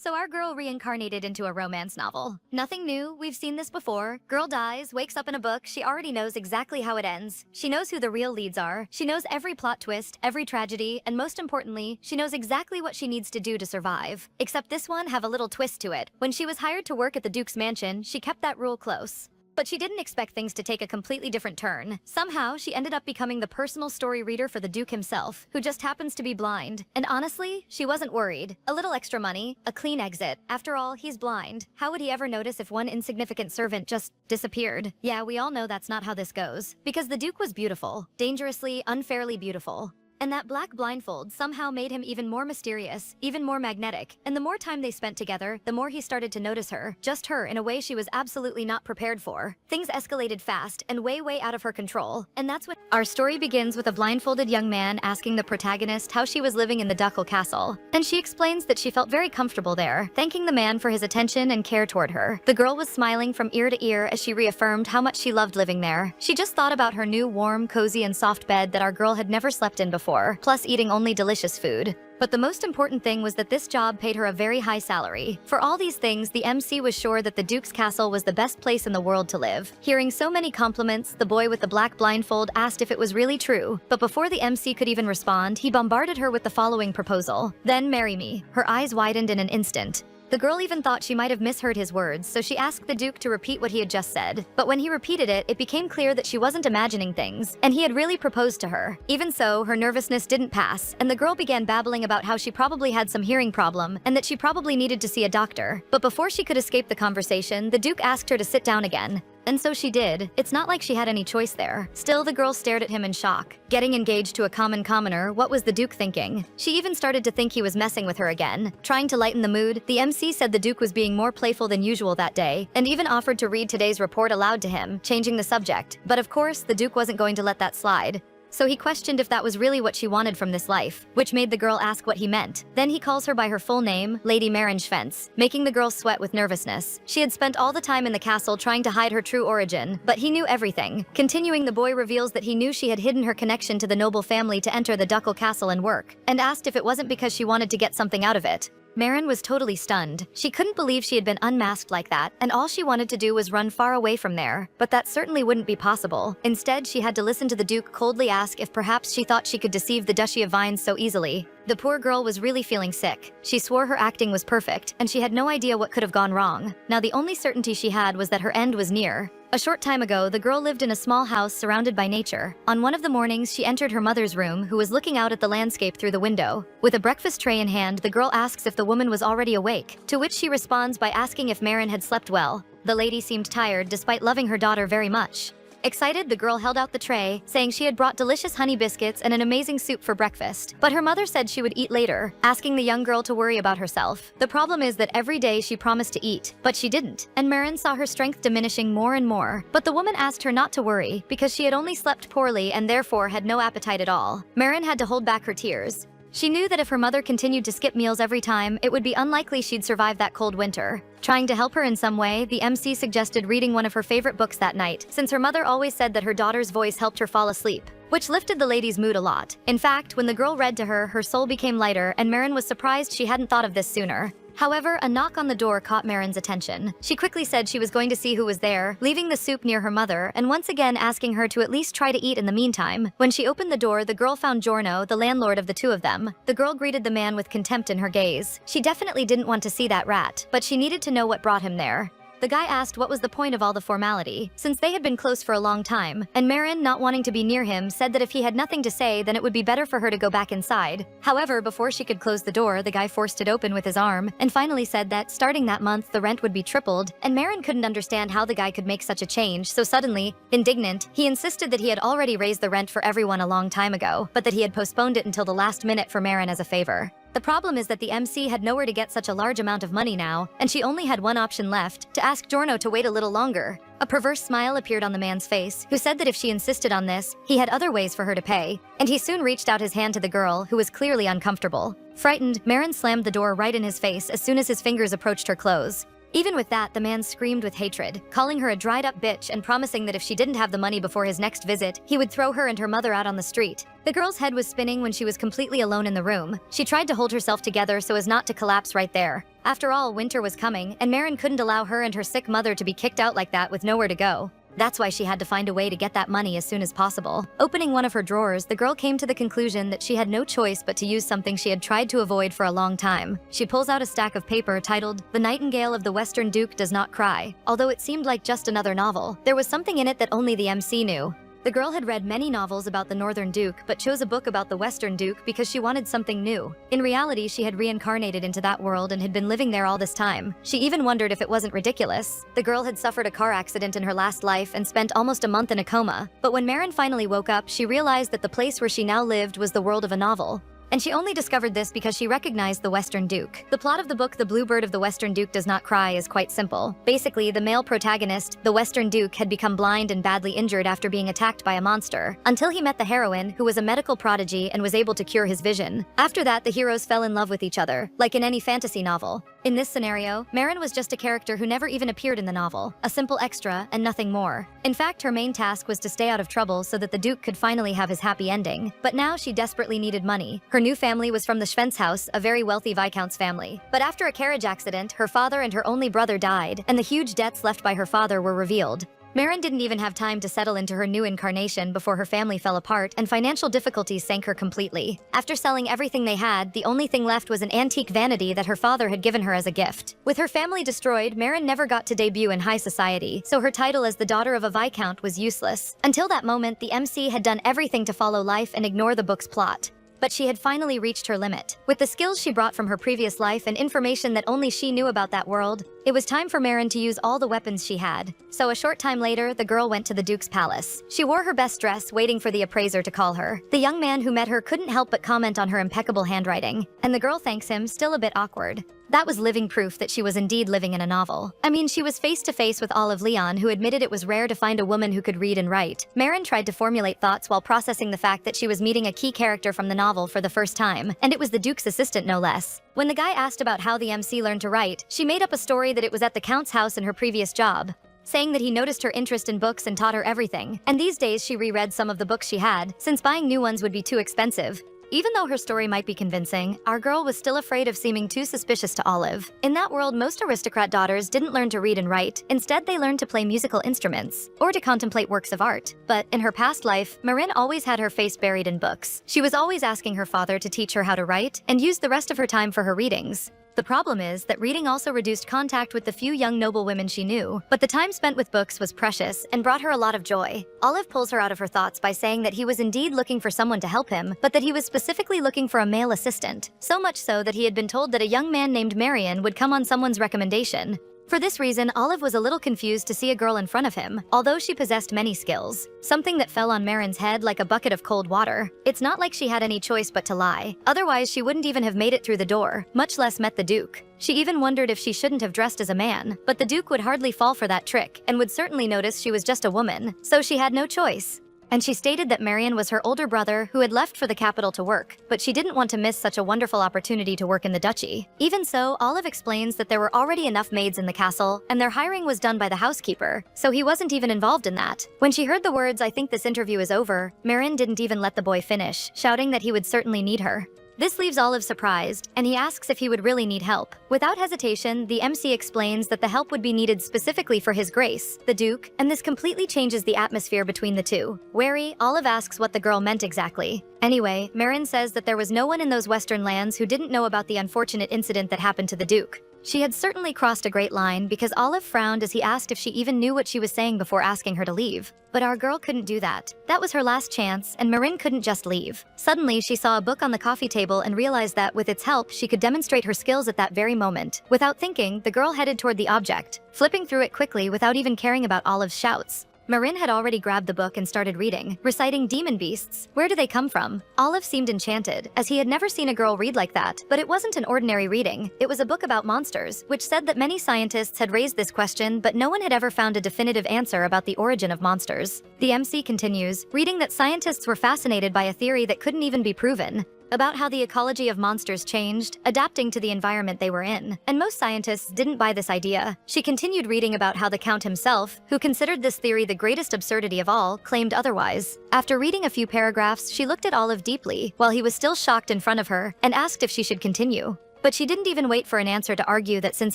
So our girl reincarnated into a romance novel. Nothing new, we've seen this before. Girl dies, wakes up in a book, she already knows exactly how it ends. She knows who the real leads are, she knows every plot twist, every tragedy, and most importantly, she knows exactly what she needs to do to survive. Except this one have a little twist to it. When she was hired to work at the Duke's mansion, she kept that rule close. But she didn't expect things to take a completely different turn. Somehow, she ended up becoming the personal story reader for the Duke himself, who just happens to be blind. And honestly, she wasn't worried. A little extra money, a clean exit. After all, he's blind. How would he ever notice if one insignificant servant just disappeared? Yeah, we all know that's not how this goes. Because the Duke was beautiful. Dangerously, unfairly beautiful. And that black blindfold somehow made him even more mysterious, even more magnetic. And the more time they spent together, the more he started to notice her. Just her in a way she was absolutely not prepared for. Things escalated fast and way out of her control. And that's when our story begins with a blindfolded young man asking the protagonist how she was living in the Ducal Castle. And she explains that she felt very comfortable there, thanking the man for his attention and care toward her. The girl was smiling from ear to ear as she reaffirmed how much she loved living there. She just thought about her new warm, cozy, and soft bed that our girl had never slept in before. Plus eating only delicious food. But the most important thing was that this job paid her a very high salary. For all these things, the MC was sure that the Duke's castle was the best place in the world to live. Hearing so many compliments, the boy with the black blindfold asked if it was really true. But before the MC could even respond, he bombarded her with the following proposal. "Then marry me." Her eyes widened in an instant. The girl even thought she might have misheard his words, so she asked the Duke to repeat what he had just said. But when he repeated it, it became clear that she wasn't imagining things, and he had really proposed to her. Even so, her nervousness didn't pass, and the girl began babbling about how she probably had some hearing problem, and that she probably needed to see a doctor. But before she could escape the conversation, the Duke asked her to sit down again. And so she did. It's not like she had any choice there. Still, the girl stared at him in shock. Getting engaged to a commoner, what was the Duke thinking? She even started to think he was messing with her again. Trying to lighten the mood, the MC said the Duke was being more playful than usual that day, and even offered to read today's report aloud to him, changing the subject. But of course, the Duke wasn't going to let that slide. So he questioned if that was really what she wanted from this life, which made the girl ask what he meant. Then he calls her by her full name, Lady Marinschfence, making the girl sweat with nervousness. She had spent all the time in the castle trying to hide her true origin, but he knew everything. Continuing, the boy reveals that he knew she had hidden her connection to the noble family to enter the Ducal Castle and work, and asked if it wasn't because she wanted to get something out of it. Marin was totally stunned. She couldn't believe she had been unmasked like that, and all she wanted to do was run far away from there. But that certainly wouldn't be possible. Instead, she had to listen to the Duke coldly ask if perhaps she thought she could deceive the Duchy of Vines so easily. The poor girl was really feeling sick. She swore her acting was perfect, and she had no idea what could have gone wrong. Now the only certainty she had was that her end was near. A short time ago, the girl lived in a small house surrounded by nature. On one of the mornings, she entered her mother's room, who was looking out at the landscape through the window. With a breakfast tray in hand, the girl asks if the woman was already awake, to which she responds by asking if Marin had slept well. The lady seemed tired despite loving her daughter very much. Excited, the girl held out the tray, saying she had brought delicious honey biscuits and an amazing soup for breakfast. But her mother said she would eat later, asking the young girl to worry about herself. The problem is that every day she promised to eat, but she didn't, and Marin saw her strength diminishing more and more. But the woman asked her not to worry, because she had only slept poorly and therefore had no appetite at all. Marin had to hold back her tears. She knew that if her mother continued to skip meals every time, it would be unlikely she'd survive that cold winter. Trying to help her in some way, the MC suggested reading one of her favorite books that night, since her mother always said that her daughter's voice helped her fall asleep, which lifted the lady's mood a lot. In fact, when the girl read to her, her soul became lighter, and Marin was surprised she hadn't thought of this sooner. However, a knock on the door caught Marin's attention. She quickly said she was going to see who was there, leaving the soup near her mother, and once again asking her to at least try to eat in the meantime. When she opened the door, the girl found Giorno, the landlord of the two of them. The girl greeted the man with contempt in her gaze. She definitely didn't want to see that rat, but she needed to know what brought him there. The guy asked what was the point of all the formality, since they had been close for a long time, and Marin, not wanting to be near him, said that if he had nothing to say, then it would be better for her to go back inside. However, before she could close the door, the guy forced it open with his arm, and finally said that, starting that month, the rent would be tripled, and Marin couldn't understand how the guy could make such a change, so suddenly, indignant, he insisted that he had already raised the rent for everyone a long time ago, but that he had postponed it until the last minute for Marin as a favor. The problem is that the MC had nowhere to get such a large amount of money now, and she only had one option left, to ask Giorno to wait a little longer. A perverse smile appeared on the man's face, who said that if she insisted on this, he had other ways for her to pay, and he soon reached out his hand to the girl, who was clearly uncomfortable. Frightened, Marin slammed the door right in his face as soon as his fingers approached her clothes. Even with that, the man screamed with hatred, calling her a dried-up bitch and promising that if she didn't have the money before his next visit, he would throw her and her mother out on the street. The girl's head was spinning when she was completely alone in the room. She tried to hold herself together so as not to collapse right there. After all, winter was coming, and Marin couldn't allow her and her sick mother to be kicked out like that with nowhere to go. That's why she had to find a way to get that money as soon as possible. Opening one of her drawers, the girl came to the conclusion that she had no choice but to use something she had tried to avoid for a long time. She pulls out a stack of paper titled, "The Nightingale of the Western Duke Does Not Cry." Although it seemed like just another novel, there was something in it that only the MC knew. The girl had read many novels about the Northern Duke, but chose a book about the Western Duke because she wanted something new. In reality, she had reincarnated into that world and had been living there all this time. She even wondered if it wasn't ridiculous. The girl had suffered a car accident in her last life and spent almost a month in a coma. But when Marin finally woke up, she realized that the place where she now lived was the world of a novel. And she only discovered this because she recognized the Western Duke. The plot of the book The Bluebird of the Western Duke Does Not Cry is quite simple. Basically, the male protagonist, the Western Duke, had become blind and badly injured after being attacked by a monster, until he met the heroine, who was a medical prodigy and was able to cure his vision. After that, the heroes fell in love with each other, like in any fantasy novel. In this scenario, Marin was just a character who never even appeared in the novel, a simple extra and nothing more. In fact, her main task was to stay out of trouble so that the Duke could finally have his happy ending. But now she desperately needed money. Her new family was from the Schwentz house, a very wealthy Viscount's family. But after a carriage accident, her father and her only brother died, and the huge debts left by her father were revealed. Marin didn't even have time to settle into her new incarnation before her family fell apart and financial difficulties sank her completely. After selling everything they had, the only thing left was an antique vanity that her father had given her as a gift. With her family destroyed, Marin never got to debut in high society, so her title as the daughter of a Viscount was useless. Until that moment, the MC had done everything to follow life and ignore the book's plot. But she had finally reached her limit. With the skills she brought from her previous life and information that only she knew about that world, it was time for Marin to use all the weapons she had. So a short time later, the girl went to the Duke's palace. She wore her best dress, waiting for the appraiser to call her. The young man who met her couldn't help but comment on her impeccable handwriting, and the girl thanks him, still a bit awkward. That was living proof that she was indeed living in a novel. I mean, she was face to face with Olive Leon, who admitted it was rare to find a woman who could read and write. Marin tried to formulate thoughts while processing the fact that she was meeting a key character from the novel for the first time, and it was the Duke's assistant no less. When the guy asked about how the MC learned to write, she made up a story that it was at the Count's house in her previous job, saying that he noticed her interest in books and taught her everything. And these days she reread some of the books she had, since buying new ones would be too expensive. Even though her story might be convincing, our girl was still afraid of seeming too suspicious to Olive. In that world, most aristocrat daughters didn't learn to read and write. Instead, they learned to play musical instruments, or to contemplate works of art. But in her past life, Marin always had her face buried in books. She was always asking her father to teach her how to write, and used the rest of her time for her readings. The problem is that reading also reduced contact with the few young noble women she knew, but the time spent with books was precious and brought her a lot of joy. Olive pulls her out of her thoughts by saying that he was indeed looking for someone to help him, but that he was specifically looking for a male assistant. So much so that he had been told that a young man named Marion would come on someone's recommendation. For this reason, Olive was a little confused to see a girl in front of him, although she possessed many skills. Something that fell on Marin's head like a bucket of cold water. It's not like she had any choice but to lie. Otherwise, she wouldn't even have made it through the door, much less met the Duke. She even wondered if she shouldn't have dressed as a man, but the Duke would hardly fall for that trick, and would certainly notice she was just a woman, so she had no choice. And she stated that Marion was her older brother who had left for the capital to work, but she didn't want to miss such a wonderful opportunity to work in the duchy. Even so, Olive explains that there were already enough maids in the castle, and their hiring was done by the housekeeper, so he wasn't even involved in that. When she heard the words, "I think this interview is over," Marion didn't even let the boy finish, shouting that he would certainly need her. This leaves Olive surprised, and he asks if he would really need help. Without hesitation, the MC explains that the help would be needed specifically for His Grace, the Duke, and this completely changes the atmosphere between the two. Wary, Olive asks what the girl meant exactly. Anyway, Marin says that there was no one in those western lands who didn't know about the unfortunate incident that happened to the Duke. She had certainly crossed a great line because Olive frowned as he asked if she even knew what she was saying before asking her to leave. But our girl couldn't do that. That was her last chance, and Marin couldn't just leave. Suddenly, she saw a book on the coffee table and realized that, with its help, she could demonstrate her skills at that very moment. Without thinking, the girl headed toward the object, flipping through it quickly without even caring about Olive's shouts. Marin had already grabbed the book and started reading, reciting demon beasts. Where do they come from? Olive seemed enchanted, as he had never seen a girl read like that, but it wasn't an ordinary reading. It was a book about monsters, which said that many scientists had raised this question, but no one had ever found a definitive answer about the origin of monsters. The MC continues, reading that scientists were fascinated by a theory that couldn't even be proven, about how the ecology of monsters changed, adapting to the environment they were in. And most scientists didn't buy this idea. She continued reading about how the Count himself, who considered this theory the greatest absurdity of all, claimed otherwise. After reading a few paragraphs, she looked at Olive deeply, while he was still shocked in front of her, and asked if she should continue. But she didn't even wait for an answer to argue that since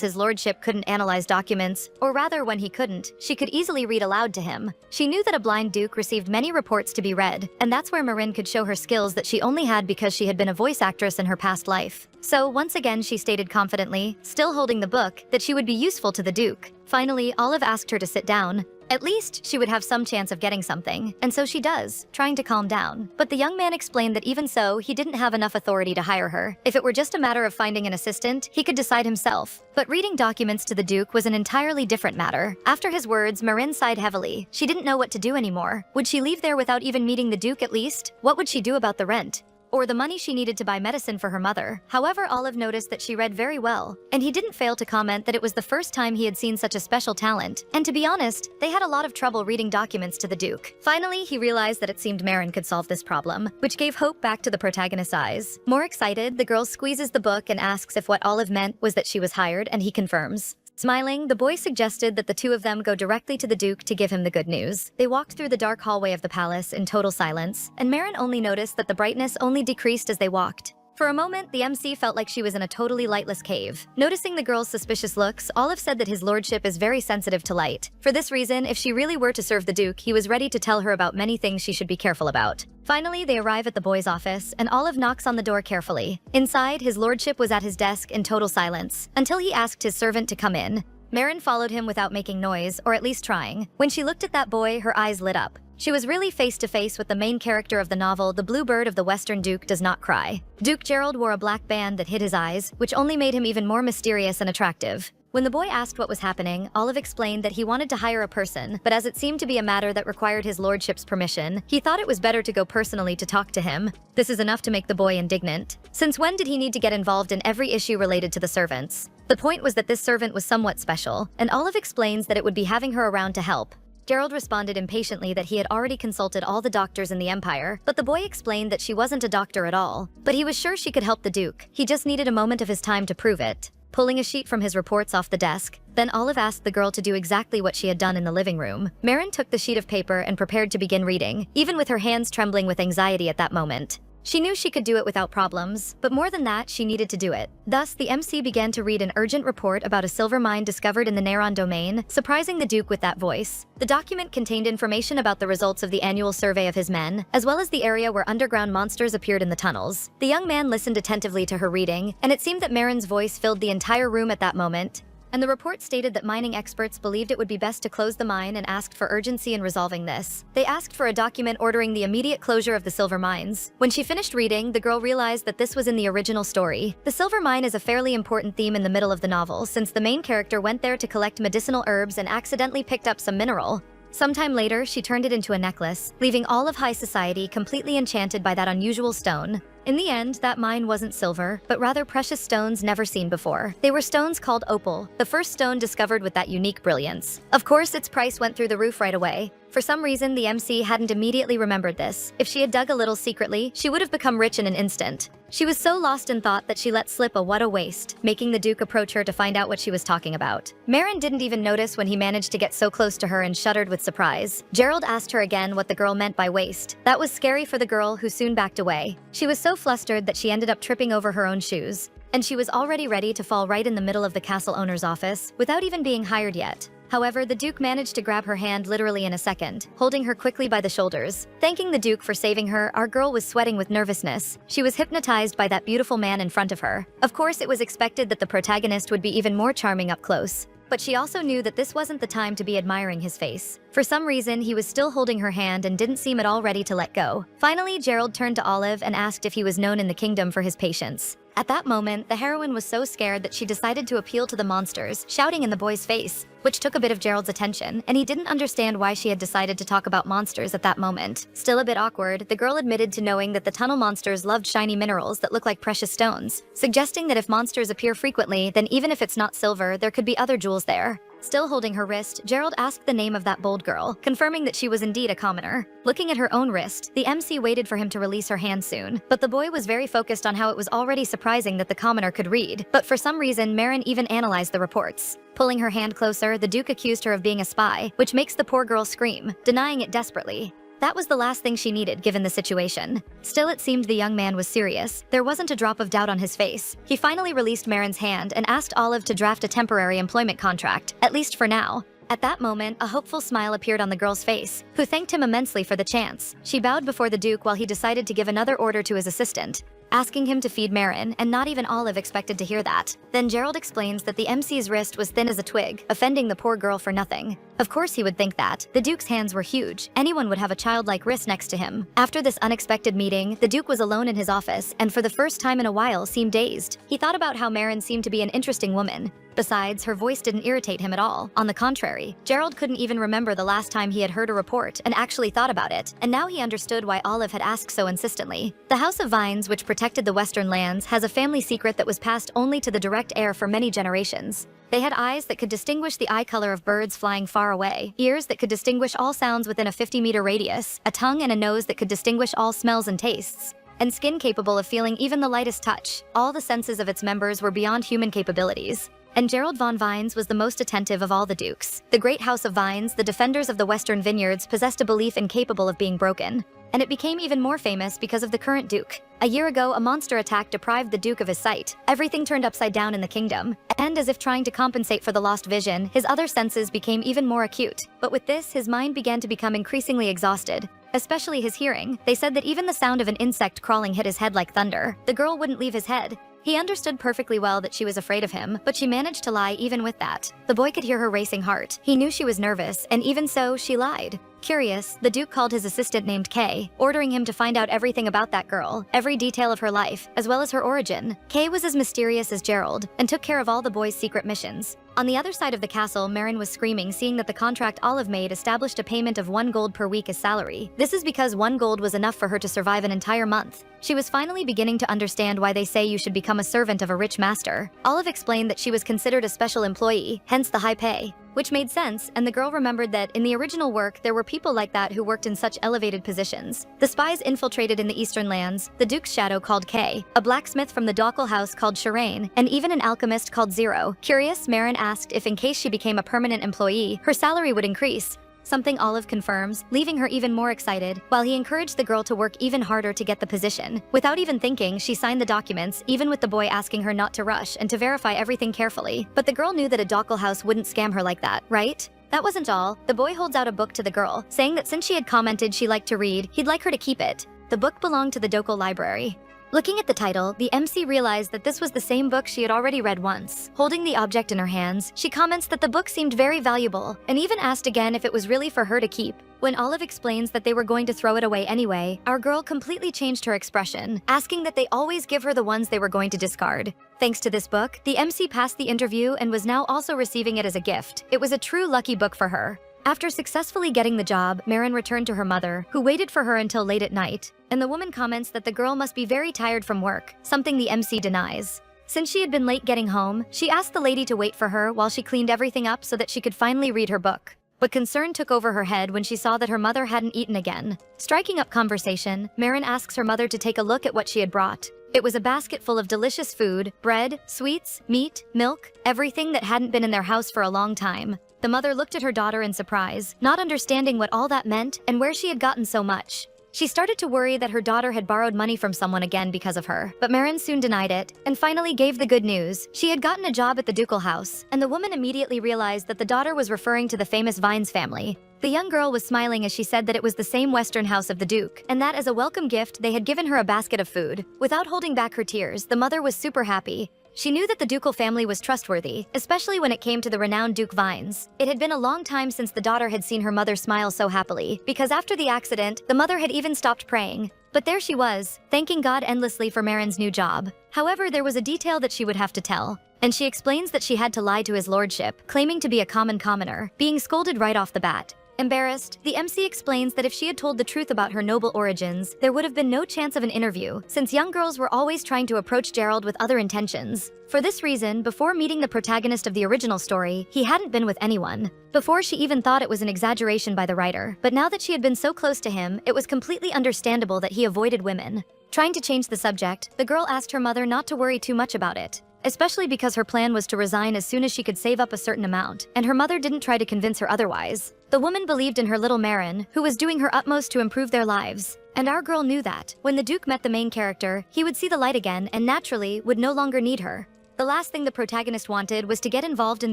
his lordship couldn't analyze documents, or rather when he couldn't, she could easily read aloud to him. She knew that a blind duke received many reports to be read, and that's where Marin could show her skills that she only had because she had been a voice actress in her past life. So once again she stated confidently, still holding the book, that she would be useful to the duke. Finally, Olive asked her to sit down. At least, she would have some chance of getting something, and so she does, trying to calm down. But the young man explained that even so, he didn't have enough authority to hire her. If it were just a matter of finding an assistant, he could decide himself. But reading documents to the Duke was an entirely different matter. After his words, Marin sighed heavily. She didn't know what to do anymore. Would she leave there without even meeting the Duke at least? What would she do about the rent? Or the money she needed to buy medicine for her mother? However, Olive noticed that she read very well, and he didn't fail to comment that it was the first time he had seen such a special talent. And to be honest, they had a lot of trouble reading documents to the Duke. Finally, he realized that it seemed Marin could solve this problem, which gave hope back to the protagonist's eyes. More excited, the girl squeezes the book and asks if what Olive meant was that she was hired, and he confirms. Smiling, the boy suggested that the two of them go directly to the Duke to give him the good news. They walked through the dark hallway of the palace in total silence, and Marin only noticed that the brightness only decreased as they walked. For a moment, the MC felt like she was in a totally lightless cave. Noticing the girl's suspicious looks, Olive said that his lordship is very sensitive to light. For this reason, if she really were to serve the Duke, he was ready to tell her about many things she should be careful about. Finally, they arrive at the boy's office, and Olive knocks on the door carefully. Inside, his lordship was at his desk in total silence, until he asked his servant to come in. Marin followed him without making noise, or at least trying. When she looked at that boy, her eyes lit up. She was really face to face with the main character of the novel, The Blue Bird of the Western Duke Does Not Cry. Duke Gerald wore a black band that hid his eyes, which only made him even more mysterious and attractive. When the boy asked what was happening, Olive explained that he wanted to hire a person, but as it seemed to be a matter that required his lordship's permission, he thought it was better to go personally to talk to him. This is enough to make the boy indignant. Since when did he need to get involved in every issue related to the servants? The point was that this servant was somewhat special, and Olive explains that it would be having her around to help. Gerald responded impatiently that he had already consulted all the doctors in the Empire, but the boy explained that she wasn't a doctor at all. But he was sure she could help the Duke. He just needed a moment of his time to prove it. Pulling a sheet from his reports off the desk, then Olive asked the girl to do exactly what she had done in the living room. Marin took the sheet of paper and prepared to begin reading, even with her hands trembling with anxiety at that moment. She knew she could do it without problems, but more than that, she needed to do it. Thus, the MC began to read an urgent report about a silver mine discovered in the Neron domain, surprising the Duke with that voice. The document contained information about the results of the annual survey of his men, as well as the area where underground monsters appeared in the tunnels. The young man listened attentively to her reading, and it seemed that Marin's voice filled the entire room at that moment. And the report stated that mining experts believed it would be best to close the mine and asked for urgency in resolving this. They asked for a document ordering the immediate closure of the silver mines. When she finished reading, the girl realized that this was in the original story. The silver mine is a fairly important theme in the middle of the novel, since the main character went there to collect medicinal herbs and accidentally picked up some mineral. Sometime later, she turned it into a necklace, leaving all of high society completely enchanted by that unusual stone. In the end, that mine wasn't silver, but rather precious stones never seen before. They were stones called opal, the first stone discovered with that unique brilliance. Of course, its price went through the roof right away. For some reason, the MC hadn't immediately remembered this. If she had dug a little secretly, she would have become rich in an instant. She was so lost in thought that she let slip a what a waste, making the Duke approach her to find out what she was talking about. Marin didn't even notice when he managed to get so close to her and shuddered with surprise. Gerald asked her again what the girl meant by waste. That was scary for the girl, who soon backed away. She was so flustered that she ended up tripping over her own shoes. And she was already ready to fall right in the middle of the castle owner's office, without even being hired yet. However, the Duke managed to grab her hand literally in a second, holding her quickly by the shoulders. Thanking the Duke for saving her, our girl was sweating with nervousness. She was hypnotized by that beautiful man in front of her. Of course, it was expected that the protagonist would be even more charming up close. But she also knew that this wasn't the time to be admiring his face. For some reason, he was still holding her hand and didn't seem at all ready to let go. Finally, Gerald turned to Olive and asked if he was known in the kingdom for his patience. At that moment, the heroine was so scared that she decided to appeal to the monsters, shouting in the boy's face, which took a bit of Gerald's attention, and he didn't understand why she had decided to talk about monsters at that moment. Still a bit awkward, the girl admitted to knowing that the tunnel monsters loved shiny minerals that look like precious stones, suggesting that if monsters appear frequently, then even if it's not silver, there could be other jewels there. Still holding her wrist, Gerald asked the name of that bold girl, confirming that she was indeed a commoner. Looking at her own wrist, the MC waited for him to release her hand soon, but the boy was very focused on how it was already surprising that the commoner could read. But for some reason, Marin even analyzed the reports. Pulling her hand closer, the Duke accused her of being a spy, which makes the poor girl scream, denying it desperately. That was the last thing she needed given the situation. Still, it seemed the young man was serious. There wasn't a drop of doubt on his face. He finally released Marin's hand and asked Olive to draft a temporary employment contract, at least for now. At that moment, a hopeful smile appeared on the girl's face, who thanked him immensely for the chance. She bowed before the Duke while he decided to give another order to his assistant, asking him to feed Marin, and not even Olive expected to hear that. Then Gerald explains that the MC's wrist was thin as a twig, offending the poor girl for nothing. Of course he would think that. The Duke's hands were huge. Anyone would have a childlike wrist next to him. After this unexpected meeting, the Duke was alone in his office, and for the first time in a while seemed dazed. He thought about how Marin seemed to be an interesting woman. Besides, her voice didn't irritate him at all. On the contrary, Gerald couldn't even remember the last time he had heard a report and actually thought about it, and now he understood why Olive had asked so insistently. The House of Vines, which protected the Western lands, has a family secret that was passed only to the direct heir for many generations. They had eyes that could distinguish the eye color of birds flying far away, ears that could distinguish all sounds within a 50-meter radius, a tongue and a nose that could distinguish all smells and tastes, and skin capable of feeling even the lightest touch. All the senses of its members were beyond human capabilities. And Gerald von Vines was the most attentive of all the dukes. The great House of Vines, the defenders of the Western vineyards, possessed a belief incapable of being broken. And it became even more famous because of the current duke. A year ago, a monster attack deprived the duke of his sight. Everything turned upside down in the kingdom. And as if trying to compensate for the lost vision, his other senses became even more acute. But with this, his mind began to become increasingly exhausted. Especially his hearing. They said that even the sound of an insect crawling hit his head like thunder. The girl wouldn't leave his head. He understood perfectly well that she was afraid of him, but she managed to lie even with that. The boy could hear her racing heart. He knew she was nervous, and even so, she lied. Curious, the Duke called his assistant named Kay, ordering him to find out everything about that girl, every detail of her life, as well as her origin. Kay was as mysterious as Gerald, and took care of all the boy's secret missions. On the other side of the castle, Marin was screaming, seeing that the contract Olive made established a payment of 1 gold per week as salary. This is because 1 gold was enough for her to survive an entire month. She was finally beginning to understand why they say you should become a servant of a rich master. Olive explained that she was considered a special employee, hence the high pay. Which made sense, and the girl remembered that in the original work there were people like that who worked in such elevated positions. The spies infiltrated in the eastern lands, the Duke's shadow called Kay, a blacksmith from the Dockal house called Shireen, and even an alchemist called Zero. Curious, Marin asked if in case she became a permanent employee, her salary would increase. Something Olive confirms, leaving her even more excited, while he encouraged the girl to work even harder to get the position. Without even thinking, she signed the documents, even with the boy asking her not to rush and to verify everything carefully. But the girl knew that a Dockal house wouldn't scam her like that, right? That wasn't all. The boy holds out a book to the girl, saying that since she had commented she liked to read, he'd like her to keep it. The book belonged to the Dockal library. Looking at the title, the MC realized that this was the same book she had already read once. Holding the object in her hands, she comments that the book seemed very valuable, and even asked again if it was really for her to keep. When Olive explains that they were going to throw it away anyway, our girl completely changed her expression, asking that they always give her the ones they were going to discard. Thanks to this book, the MC passed the interview and was now also receiving it as a gift. It was a true lucky book for her. After successfully getting the job, Marin returned to her mother, who waited for her until late at night, and the woman comments that the girl must be very tired from work, something the MC denies. Since she had been late getting home, she asked the lady to wait for her while she cleaned everything up so that she could finally read her book. But concern took over her head when she saw that her mother hadn't eaten again. Striking up conversation, Marin asks her mother to take a look at what she had brought. It was a basket full of delicious food, bread, sweets, meat, milk, everything that hadn't been in their house for a long time. The mother looked at her daughter in surprise, not understanding what all that meant and where she had gotten so much. She started to worry that her daughter had borrowed money from someone again because of her, but Marin soon denied it, and finally gave the good news. She had gotten a job at the ducal house, and the woman immediately realized that the daughter was referring to the famous Vines family. The young girl was smiling as she said that it was the same Western house of the Duke, and that as a welcome gift they had given her a basket of food. Without holding back her tears, the mother was super happy. She knew that the ducal family was trustworthy, especially when it came to the renowned Duke Vines. It had been a long time since the daughter had seen her mother smile so happily, because after the accident, the mother had even stopped praying. But there she was, thanking God endlessly for Marin's new job. However, there was a detail that she would have to tell, and she explains that she had to lie to his lordship, claiming to be a common commoner, being scolded right off the bat. Embarrassed, the MC explains that if she had told the truth about her noble origins, there would have been no chance of an interview, since young girls were always trying to approach Gerald with other intentions. For this reason, before meeting the protagonist of the original story, he hadn't been with anyone. Before, she even thought it was an exaggeration by the writer, but now that she had been so close to him, it was completely understandable that he avoided women. Trying to change the subject, the girl asked her mother not to worry too much about it. especially because her plan was to resign as soon as she could save up a certain amount, and her mother didn't try to convince her otherwise. The woman believed in her little Marin, who was doing her utmost to improve their lives. And our girl knew that, when the Duke met the main character, he would see the light again and naturally would no longer need her. The last thing the protagonist wanted was to get involved in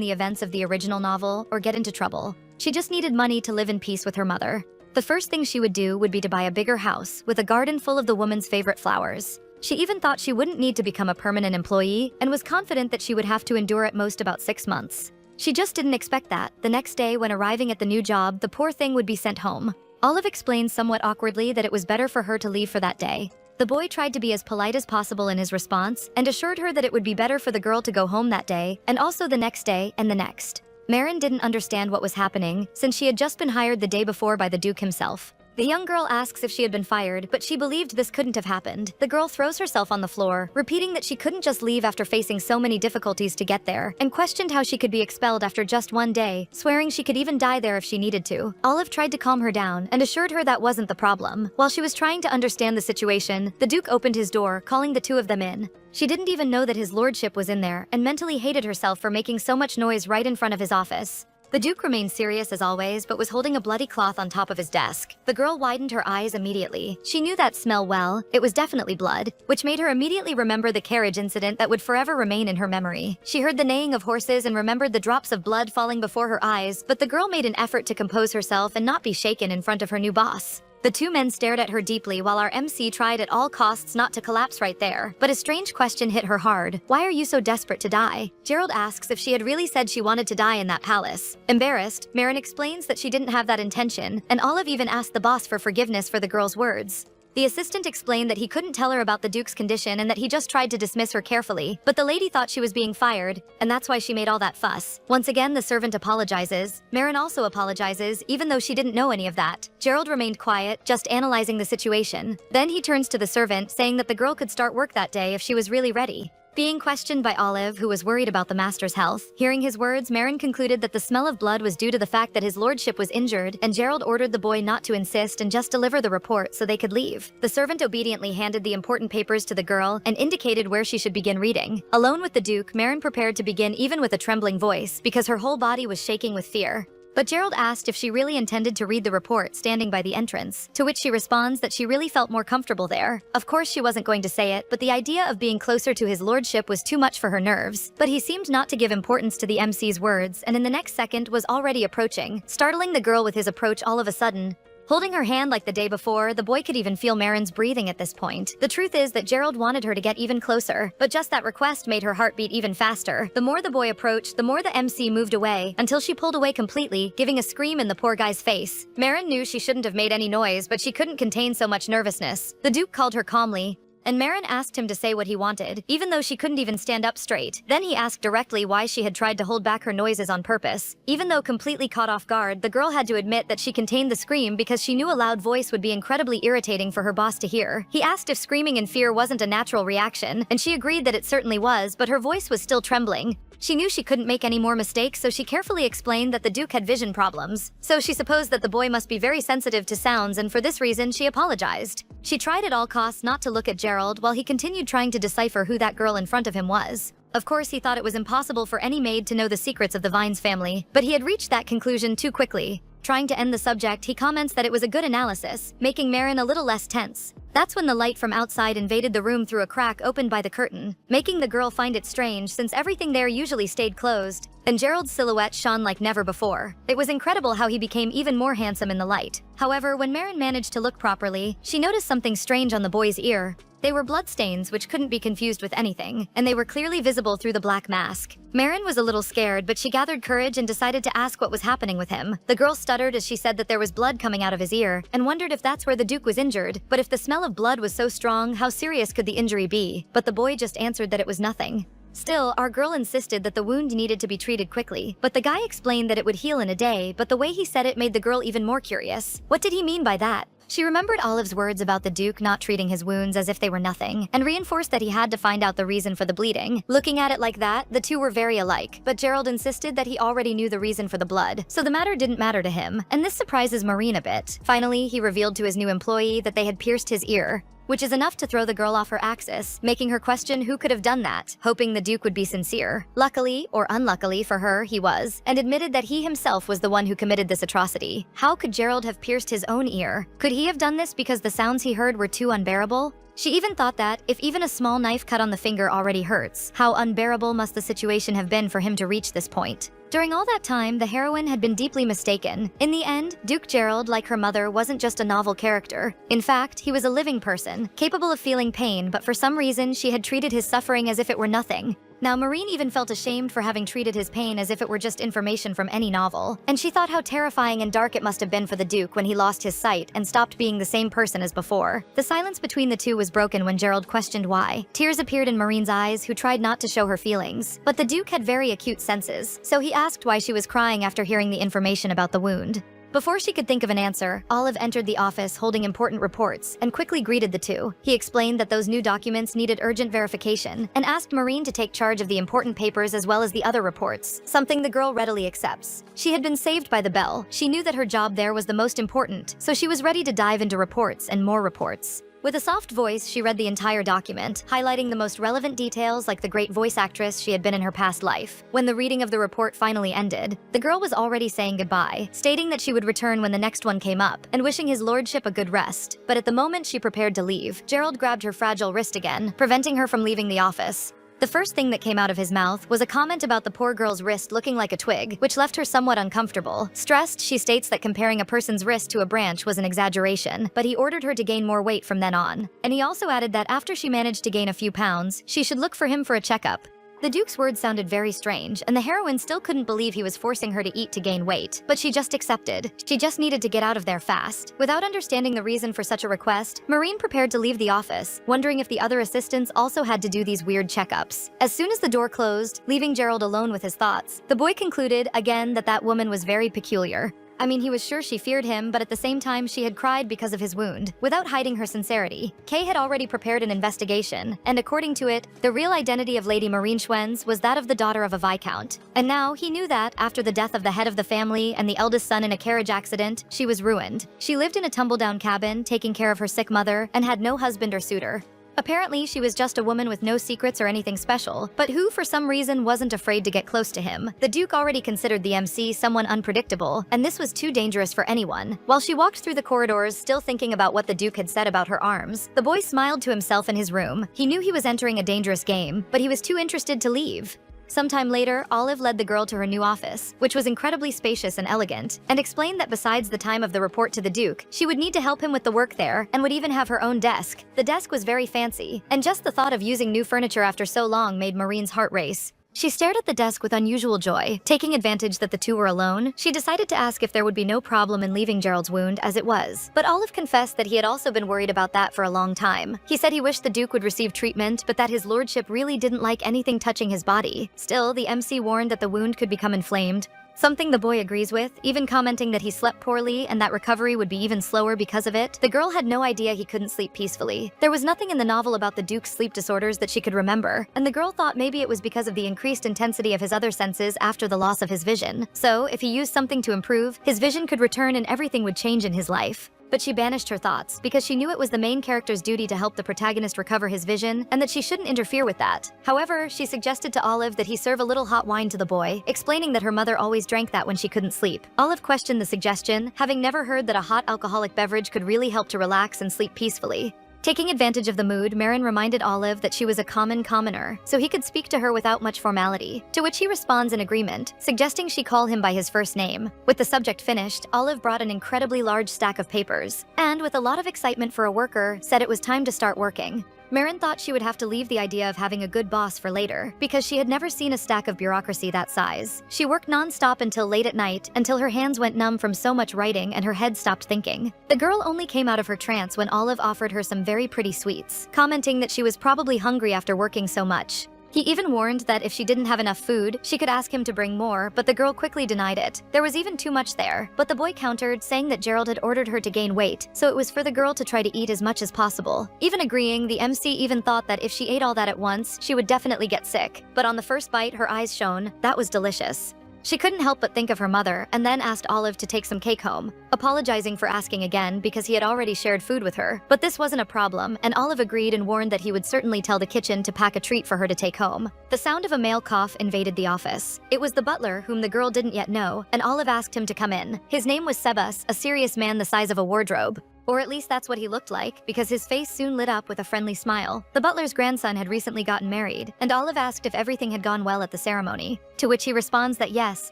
the events of the original novel or get into trouble. She just needed money to live in peace with her mother. The first thing she would do would be to buy a bigger house with a garden full of the woman's favorite flowers. She even thought she wouldn't need to become a permanent employee and was confident that she would have to endure at most about 6 months. She just didn't expect that. The next day, when arriving at the new job, the poor thing would be sent home. Olive explained somewhat awkwardly that it was better for her to leave for that day. The boy tried to be as polite as possible in his response and assured her that it would be better for the girl to go home that day and also the next day and the next. Marin didn't understand what was happening since she had just been hired the day before by the Duke himself. The young girl asks if she had been fired, but she believed this couldn't have happened. The girl throws herself on the floor, repeating that she couldn't just leave after facing so many difficulties to get there, and questioned how she could be expelled after just 1 day, swearing she could even die there if she needed to. Olive tried to calm her down and assured her that wasn't the problem. While she was trying to understand the situation, the Duke opened his door, calling the two of them in. She didn't even know that his lordship was in there and mentally hated herself for making so much noise right in front of his office. The Duke remained serious as always, but was holding a bloody cloth on top of his desk. The girl widened her eyes immediately. She knew that smell well. It was definitely blood, which made her immediately remember the carriage incident that would forever remain in her memory. She heard the neighing of horses and remembered the drops of blood falling before her eyes, but the girl made an effort to compose herself and not be shaken in front of her new boss. The two men stared at her deeply while our MC tried at all costs not to collapse right there. But a strange question hit her hard. Why are you so desperate to die? Gerald asks if she had really said she wanted to die in that palace. Embarrassed, Marin explains that she didn't have that intention, and Olive even asked the boss for forgiveness for the girl's words. The assistant explained that he couldn't tell her about the Duke's condition and that he just tried to dismiss her carefully, but the lady thought she was being fired, and that's why she made all that fuss. Once again, the servant apologizes. Marin also apologizes, even though she didn't know any of that. Gerald remained quiet, just analyzing the situation. Then he turns to the servant, saying that the girl could start work that day if she was really ready. Being questioned by Olive, who was worried about the master's health, hearing his words, Marin concluded that the smell of blood was due to the fact that his lordship was injured, and Gerald ordered the boy not to insist and just deliver the report so they could leave. The servant obediently handed the important papers to the girl and indicated where she should begin reading. Alone with the Duke, Marin prepared to begin even with a trembling voice because her whole body was shaking with fear. But Gerald asked if she really intended to read the report standing by the entrance, to which she responds that she really felt more comfortable there. Of course she wasn't going to say it, but the idea of being closer to his lordship was too much for her nerves. But he seemed not to give importance to the MC's words, and in the next second was already approaching, startling the girl with his approach all of a sudden. Holding her hand like the day before, the boy could even feel Marin's breathing at this point. The truth is that Gerald wanted her to get even closer, but just that request made her heart beat even faster. The more the boy approached, the more the MC moved away, until she pulled away completely, giving a scream in the poor guy's face. Marin knew she shouldn't have made any noise, but she couldn't contain so much nervousness. The Duke called her calmly, and Marin asked him to say what he wanted, even though she couldn't even stand up straight. Then he asked directly why she had tried to hold back her noises on purpose. Even though completely caught off guard, the girl had to admit that she contained the scream because she knew a loud voice would be incredibly irritating for her boss to hear. He asked if screaming in fear wasn't a natural reaction, and she agreed that it certainly was, but her voice was still trembling. She knew she couldn't make any more mistakes, so she carefully explained that the Duke had vision problems. So she supposed that the boy must be very sensitive to sounds, and for this reason she apologized. She tried at all costs not to look at Gerald while he continued trying to decipher who that girl in front of him was. Of course, he thought it was impossible for any maid to know the secrets of the Vines family, but he had reached that conclusion too quickly. Trying to end the subject, he comments that it was a good analysis, making Marin a little less tense. That's when the light from outside invaded the room through a crack opened by the curtain, making the girl find it strange since everything there usually stayed closed, and Gerald's silhouette shone like never before. It was incredible how he became even more handsome in the light. However, when Marin managed to look properly, she noticed something strange on the boy's ear. They were bloodstains which couldn't be confused with anything, and they were clearly visible through the black mask. Marin was a little scared, but she gathered courage and decided to ask what was happening with him. The girl stuttered as she said that there was blood coming out of his ear, and wondered if that's where the Duke was injured. But if the smell of blood was so strong, how serious could the injury be? But the boy just answered that it was nothing. Still, our girl insisted that the wound needed to be treated quickly, but the guy explained that it would heal in a day, but the way he said it made the girl even more curious. What did he mean by that? She remembered Olive's words about the Duke not treating his wounds as if they were nothing, and reinforced that he had to find out the reason for the bleeding. Looking at it like that, the two were very alike, but Gerald insisted that he already knew the reason for the blood, so the matter didn't matter to him, and this surprises Maureen a bit. Finally, he revealed to his new employee that they had pierced his ear. which is enough to throw the girl off her axis, making her question who could have done that, hoping the Duke would be sincere. Luckily, or unluckily for her, he was, and admitted that he himself was the one who committed this atrocity. How could Gerald have pierced his own ear? Could he have done this because the sounds he heard were too unbearable? She even thought that, if even a small knife cut on the finger already hurts, how unbearable must the situation have been for him to reach this point? During all that time, the heroine had been deeply mistaken. In the end, Duke Gerald, like her mother, wasn't just a novel character. In fact, he was a living person, capable of feeling pain, but for some reason, she had treated his suffering as if it were nothing. Now, Marine even felt ashamed for having treated his pain as if it were just information from any novel, and she thought how terrifying and dark it must have been for the Duke when he lost his sight and stopped being the same person as before. The silence between the two was broken when Gerald questioned why. Tears appeared in Marine's eyes, who tried not to show her feelings. But the Duke had very acute senses, so he asked why she was crying after hearing the information about the wound. Before she could think of an answer, Olive entered the office holding important reports and quickly greeted the two. He explained that those new documents needed urgent verification and asked Marine to take charge of the important papers as well as the other reports, something the girl readily accepts. She had been saved by the bell. She knew that her job there was the most important, so she was ready to dive into reports and more reports. With a soft voice, she read the entire document, highlighting the most relevant details like the great voice actress she had been in her past life. When the reading of the report finally ended, the girl was already saying goodbye, stating that she would return when the next one came up, and wishing his lordship a good rest. But at the moment she prepared to leave, Gerald grabbed her fragile wrist again, preventing her from leaving the office. The first thing that came out of his mouth was a comment about the poor girl's wrist looking like a twig, which left her somewhat uncomfortable. Stressed, she states that comparing a person's wrist to a branch was an exaggeration, but he ordered her to gain more weight from then on. And he also added that after she managed to gain a few pounds, she should look for him for a checkup. The Duke's words sounded very strange, and the heroine still couldn't believe he was forcing her to eat to gain weight, but she just accepted. She just needed to get out of there fast. Without understanding the reason for such a request, Marine prepared to leave the office, wondering if the other assistants also had to do these weird checkups. As soon as the door closed, leaving Gerald alone with his thoughts, the boy concluded, again, that that woman was very peculiar. I mean, he was sure she feared him, but at the same time, she had cried because of his wound, without hiding her sincerity. Kay had already prepared an investigation, and according to it, the real identity of Lady Marine Schwenz was that of the daughter of a viscount. And now, he knew that, after the death of the head of the family and the eldest son in a carriage accident, she was ruined. She lived in a tumble-down cabin, taking care of her sick mother, and had no husband or suitor. Apparently, she was just a woman with no secrets or anything special, but who, for some reason, wasn't afraid to get close to him. The Duke already considered the MC someone unpredictable, and this was too dangerous for anyone. While she walked through the corridors, still thinking about what the Duke had said about her arms, the boy smiled to himself in his room. He knew he was entering a dangerous game, but he was too interested to leave. Sometime later, Olive led the girl to her new office, which was incredibly spacious and elegant, and explained that besides the time of the report to the Duke, she would need to help him with the work there, and would even have her own desk. The desk was very fancy, and just the thought of using new furniture after so long made Marine's heart race. She stared at the desk with unusual joy. Taking advantage that the two were alone, she decided to ask if there would be no problem in leaving Gerald's wound as it was. But Olive confessed that he had also been worried about that for a long time. He said he wished the Duke would receive treatment, but that his lordship really didn't like anything touching his body. Still, the MC warned that the wound could become inflamed, something the boy agrees with, even commenting that he slept poorly and that recovery would be even slower because of it. The girl had no idea he couldn't sleep peacefully. There was nothing in the novel about the Duke's sleep disorders that she could remember, and the girl thought maybe it was because of the increased intensity of his other senses after the loss of his vision. So, if he used something to improve, his vision could return and everything would change in his life. But she banished her thoughts, because she knew it was the main character's duty to help the protagonist recover his vision, and that she shouldn't interfere with that. However, she suggested to Olive that he serve a little hot wine to the boy, explaining that her mother always drank that when she couldn't sleep. Olive questioned the suggestion, having never heard that a hot alcoholic beverage could really help to relax and sleep peacefully. Taking advantage of the mood, Marin reminded Olive that she was a commoner, so he could speak to her without much formality, to which he responds in agreement, suggesting she call him by his first name. With the subject finished, Olive brought an incredibly large stack of papers, and with a lot of excitement for a worker, said it was time to start working. Marin thought she would have to leave the idea of having a good boss for later, because she had never seen a stack of bureaucracy that size. She worked non-stop until late at night, until her hands went numb from so much writing and her head stopped thinking. The girl only came out of her trance when Olive offered her some very pretty sweets, commenting that she was probably hungry after working so much. He even warned that if she didn't have enough food, she could ask him to bring more, but the girl quickly denied it. There was even too much there, but the boy countered, saying that Gerald had ordered her to gain weight, so it was for the girl to try to eat as much as possible. Even agreeing, the MC even thought that if she ate all that at once, she would definitely get sick. But on the first bite, her eyes shone. That was delicious. She couldn't help but think of her mother and then asked Olive to take some cake home, apologizing for asking again because he had already shared food with her. But this wasn't a problem, and Olive agreed and warned that he would certainly tell the kitchen to pack a treat for her to take home. The sound of a male cough invaded the office. It was the butler, whom the girl didn't yet know, and Olive asked him to come in. His name was Sebas, a serious man the size of a wardrobe. Or at least that's what he looked like, because his face soon lit up with a friendly smile. The butler's grandson had recently gotten married, and Olive asked if everything had gone well at the ceremony, to which he responds that yes,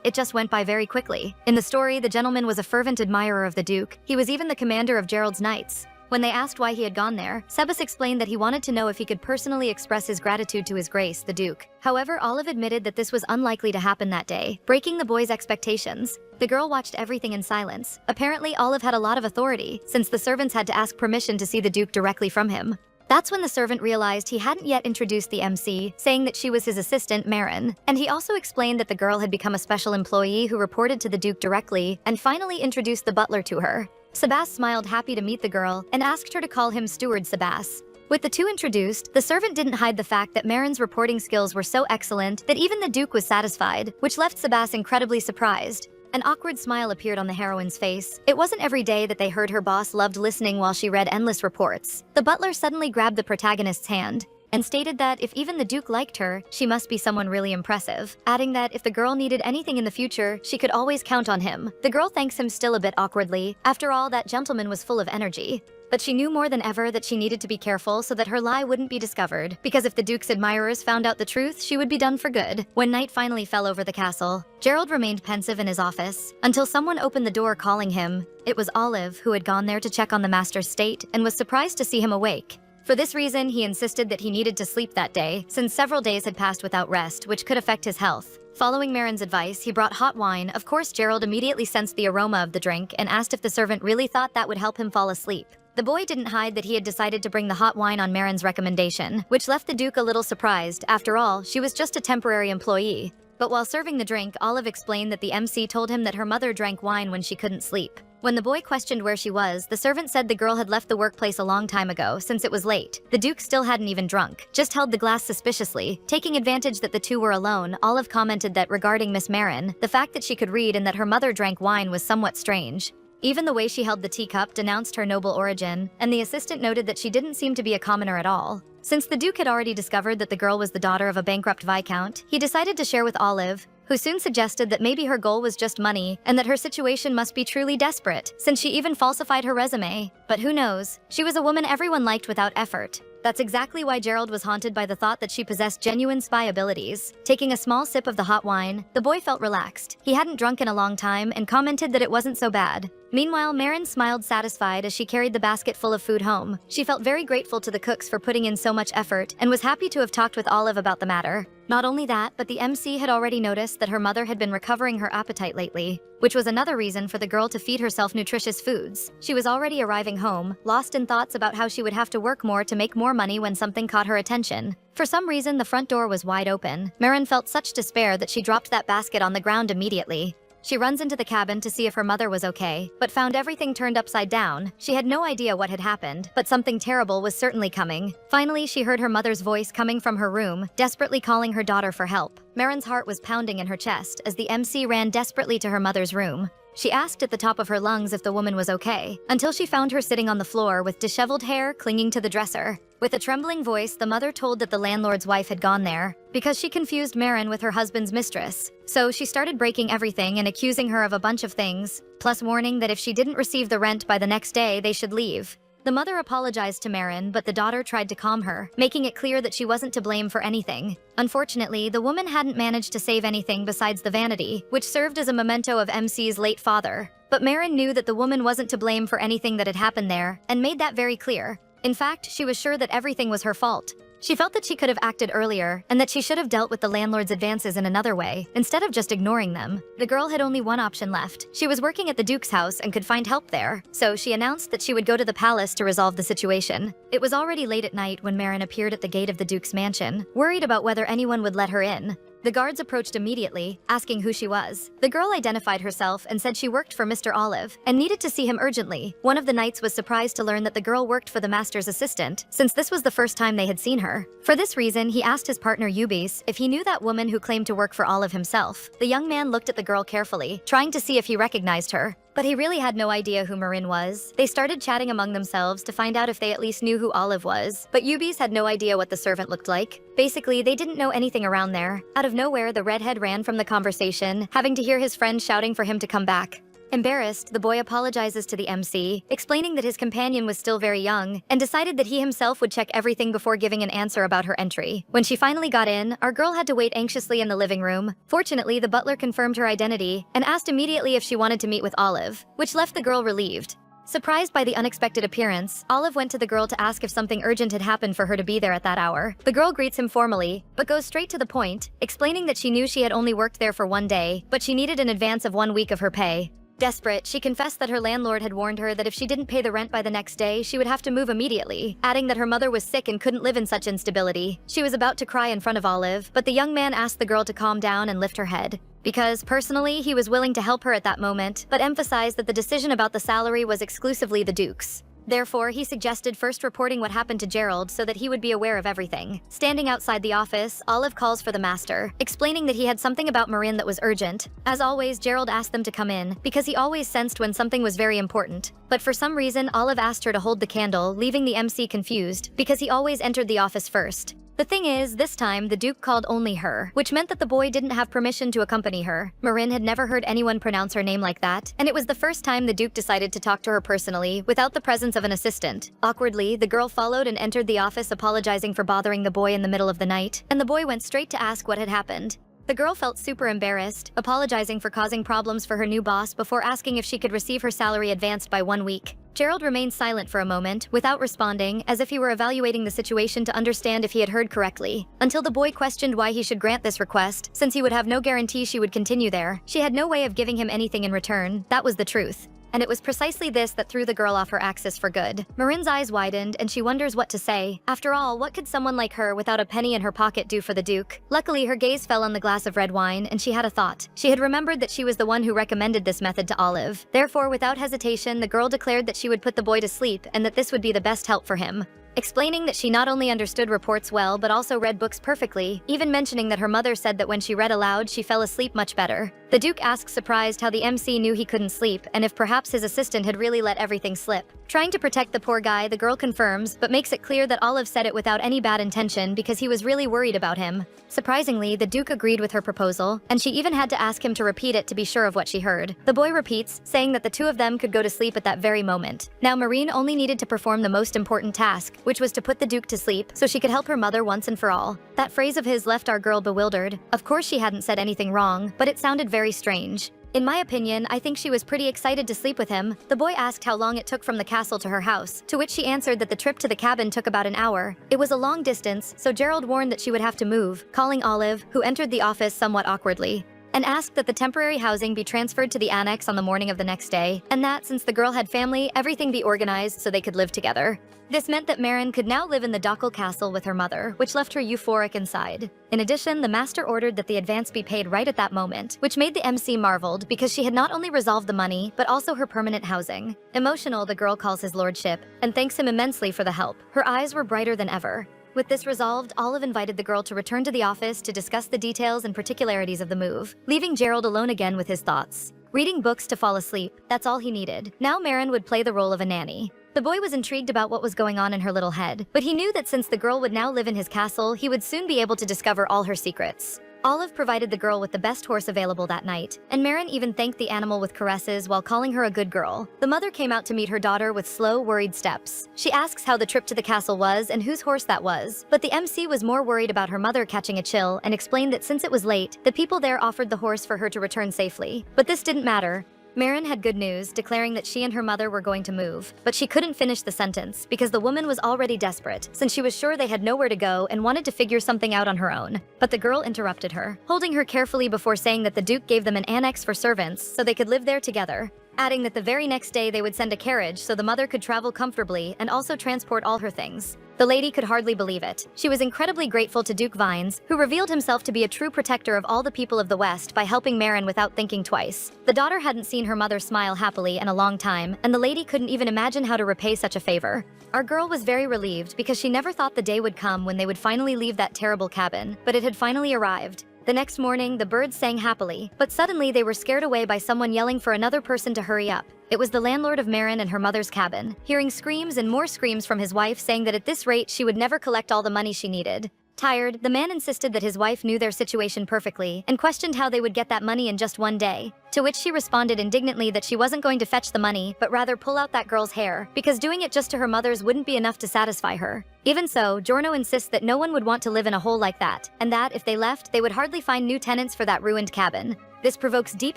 it just went by very quickly. In the story, the gentleman was a fervent admirer of the Duke. He was even the commander of Gerald's knights. When they asked why he had gone there, Sebas explained that he wanted to know if he could personally express his gratitude to His Grace, the Duke. However, Olive admitted that this was unlikely to happen that day, breaking the boy's expectations. The girl watched everything in silence. Apparently, Olive had a lot of authority, since the servants had to ask permission to see the Duke directly from him. That's when the servant realized he hadn't yet introduced the MC, saying that she was his assistant, Marin. And he also explained that the girl had become a special employee who reported to the Duke directly, and finally introduced the butler to her. Sebas smiled, happy to meet the girl, and asked her to call him Steward Sebas. With the two introduced, the servant didn't hide the fact that Marin's reporting skills were so excellent that even the Duke was satisfied, which left Sebas incredibly surprised. An awkward smile appeared on the heroine's face. It wasn't every day that they heard her boss loved listening while she read endless reports. The butler suddenly grabbed the protagonist's hand and stated that if even the Duke liked her, she must be someone really impressive, adding that if the girl needed anything in the future, she could always count on him. The girl thanks him still a bit awkwardly. After all, that gentleman was full of energy. But she knew more than ever that she needed to be careful so that her lie wouldn't be discovered, because if the Duke's admirers found out the truth, she would be done for good. When night finally fell over the castle, Gerald remained pensive in his office until someone opened the door calling him. It was Olive, who had gone there to check on the master's state and was surprised to see him awake. For this reason, he insisted that he needed to sleep that day, since several days had passed without rest, which could affect his health. Following Marin's advice, he brought hot wine. Of course, Gerald immediately sensed the aroma of the drink and asked if the servant really thought that would help him fall asleep. The boy didn't hide that he had decided to bring the hot wine on Marin's recommendation, which left the Duke a little surprised. After all, she was just a temporary employee. But while serving the drink, Olive explained that the MC told him that her mother drank wine when she couldn't sleep. When the boy questioned where she was, the servant said the girl had left the workplace a long time ago, since it was late. The Duke still hadn't even drunk, just held the glass suspiciously. Taking advantage that the two were alone, Olive commented that regarding Miss Marin, the fact that she could read and that her mother drank wine was somewhat strange. Even the way she held the teacup denounced her noble origin, and the assistant noted that she didn't seem to be a commoner at all. Since the Duke had already discovered that the girl was the daughter of a bankrupt viscount, he decided to share with Olive, who soon suggested that maybe her goal was just money and that her situation must be truly desperate, since she even falsified her resume. But who knows? She was a woman everyone liked without effort. That's exactly why Gerald was haunted by the thought that she possessed genuine spy abilities. Taking a small sip of the hot wine, the boy felt relaxed. He hadn't drunk in a long time and commented that it wasn't so bad. Meanwhile, Marin smiled satisfied as she carried the basket full of food home. She felt very grateful to the cooks for putting in so much effort and was happy to have talked with Olive about the matter. Not only that, but the MC had already noticed that her mother had been recovering her appetite lately, which was another reason for the girl to feed herself nutritious foods. She was already arriving home, lost in thoughts about how she would have to work more to make more money when something caught her attention. For some reason, the front door was wide open. Marin felt such despair that she dropped that basket on the ground immediately. She runs into the cabin to see if her mother was okay, but found everything turned upside down. She had no idea what had happened, but something terrible was certainly coming. Finally, she heard her mother's voice coming from her room, desperately calling her daughter for help. Marin's heart was pounding in her chest as the MC ran desperately to her mother's room. She asked at the top of her lungs if the woman was okay, until she found her sitting on the floor with disheveled hair clinging to the dresser. With a trembling voice, the mother told that the landlord's wife had gone there because she confused Marin with her husband's mistress. So she started breaking everything and accusing her of a bunch of things, plus warning that if she didn't receive the rent by the next day, they should leave. The mother apologized to Marin, but the daughter tried to calm her, making it clear that she wasn't to blame for anything. Unfortunately, the woman hadn't managed to save anything besides the vanity, which served as a memento of MC's late father. But Marin knew that the woman wasn't to blame for anything that had happened there, and made that very clear. In fact, she was sure that everything was her fault. She felt that she could have acted earlier, and that she should have dealt with the landlord's advances in another way, instead of just ignoring them. The girl had only one option left. She was working at the Duke's house and could find help there, so she announced that she would go to the palace to resolve the situation. It was already late at night when Marin appeared at the gate of the Duke's mansion, worried about whether anyone would let her in. The guards approached immediately, asking who she was. The girl identified herself and said she worked for Mr. Olive and needed to see him urgently. One of the knights was surprised to learn that the girl worked for the master's assistant, since this was the first time they had seen her. For this reason, he asked his partner Ubis if he knew that woman who claimed to work for Olive himself. The young man looked at the girl carefully, trying to see if he recognized her. But he really had no idea who Marin was. They started chatting among themselves to find out if they at least knew who Olive was, but Ubis had no idea what the servant looked like. Basically, they didn't know anything around there. Out of nowhere, the redhead ran from the conversation, having to hear his friend shouting for him to come back. Embarrassed, the boy apologizes to the MC, explaining that his companion was still very young, and decided that he himself would check everything before giving an answer about her entry. When she finally got in, our girl had to wait anxiously in the living room. Fortunately, the butler confirmed her identity, and asked immediately if she wanted to meet with Olive, which left the girl relieved. Surprised by the unexpected appearance, Olive went to the girl to ask if something urgent had happened for her to be there at that hour. The girl greets him formally, but goes straight to the point, explaining that she knew she had only worked there for 1 day, but she needed an advance of 1 week of her pay. Desperate, she confessed that her landlord had warned her that if she didn't pay the rent by the next day, she would have to move immediately, adding that her mother was sick and couldn't live in such instability. She was about to cry in front of Olive, but the young man asked the girl to calm down and lift her head. Because, personally, he was willing to help her at that moment, but emphasized that the decision about the salary was exclusively the Duke's. Therefore, he suggested first reporting what happened to Gerald so that he would be aware of everything. Standing outside the office, Olive calls for the master, explaining that he had something about Marin that was urgent. As always, Gerald asked them to come in, because he always sensed when something was very important. But for some reason, Olive asked her to hold the candle, leaving the MC confused, because he always entered the office first. The thing is, this time, the Duke called only her, which meant that the boy didn't have permission to accompany her. Marin had never heard anyone pronounce her name like that, and it was the first time the Duke decided to talk to her personally, without the presence of an assistant. Awkwardly, the girl followed and entered the office apologizing for bothering the boy in the middle of the night, and the boy went straight to ask what had happened. The girl felt super embarrassed, apologizing for causing problems for her new boss before asking if she could receive her salary advanced by 1 week. Gerald remained silent for a moment, without responding, as if he were evaluating the situation to understand if he had heard correctly, until the boy questioned why he should grant this request, since he would have no guarantee she would continue there. She had no way of giving him anything in return, that was the truth. And it was precisely this that threw the girl off her axis for good. Marin's eyes widened, and she wonders what to say. After all, what could someone like her without a penny in her pocket do for the Duke? Luckily, her gaze fell on the glass of red wine, and she had a thought. She had remembered that she was the one who recommended this method to Olive. Therefore, without hesitation, the girl declared that she would put the boy to sleep, and that this would be the best help for him. Explaining that she not only understood reports well but also read books perfectly, even mentioning that her mother said that when she read aloud she fell asleep much better. The Duke asks surprised how the MC knew he couldn't sleep and if perhaps his assistant had really let everything slip. Trying to protect the poor guy, the girl confirms, but makes it clear that Olive said it without any bad intention because he was really worried about him. Surprisingly, the Duke agreed with her proposal, and she even had to ask him to repeat it to be sure of what she heard. The boy repeats, saying that the two of them could go to sleep at that very moment. Now Marin only needed to perform the most important task, which was to put the Duke to sleep so she could help her mother once and for all. That phrase of his left our girl bewildered. Of course she hadn't said anything wrong, but it sounded very strange. In my opinion, I think she was pretty excited to sleep with him. The boy asked how long it took from the castle to her house, to which she answered that the trip to the cabin took about an hour. It was a long distance, so Gerald warned that she would have to move, calling Olive, who entered the office somewhat awkwardly, and asked that the temporary housing be transferred to the annex on the morning of the next day, and that, since the girl had family, everything be organized so they could live together. This meant that Marin could now live in the Dockal castle with her mother, which left her euphoric inside. In addition, the master ordered that the advance be paid right at that moment, which made the MC marveled because she had not only resolved the money, but also her permanent housing. Emotional, the girl calls his lordship, and thanks him immensely for the help. Her eyes were brighter than ever. With this resolved, Olive invited the girl to return to the office to discuss the details and particularities of the move, leaving Gerald alone again with his thoughts. Reading books to fall asleep, that's all he needed. Now Marin would play the role of a nanny. The boy was intrigued about what was going on in her little head, but he knew that since the girl would now live in his castle, he would soon be able to discover all her secrets. Olive provided the girl with the best horse available that night, and Marin even thanked the animal with caresses while calling her a good girl. The mother came out to meet her daughter with slow, worried steps. She asks how the trip to the castle was and whose horse that was, but the MC was more worried about her mother catching a chill and explained that since it was late, the people there offered the horse for her to return safely. But this didn't matter. Marin had good news, declaring that she and her mother were going to move, but she couldn't finish the sentence because the woman was already desperate, since she was sure they had nowhere to go and wanted to figure something out on her own. But the girl interrupted her, holding her carefully before saying that the Duke gave them an annex for servants so they could live there together. adding that the very next day they would send a carriage so the mother could travel comfortably and also transport all her things. The lady could hardly believe it. She was incredibly grateful to Duke Vines, who revealed himself to be a true protector of all the people of the West by helping Marin without thinking twice. The daughter hadn't seen her mother smile happily in a long time, and the lady couldn't even imagine how to repay such a favor. Our girl was very relieved because she never thought the day would come when they would finally leave that terrible cabin, but it had finally arrived. The next morning, the birds sang happily, but suddenly they were scared away by someone yelling for another person to hurry up. It was the landlord of Marin and her mother's cabin, hearing screams and more screams from his wife saying that at this rate she would never collect all the money she needed. Tired, the man insisted that his wife knew their situation perfectly and questioned how they would get that money in just one day, to which she responded indignantly that she wasn't going to fetch the money, but rather pull out that girl's hair, because doing it just to her mother's wouldn't be enough to satisfy her. Even so, Giorno insists that no one would want to live in a hole like that, and that, if they left, they would hardly find new tenants for that ruined cabin. This provokes deep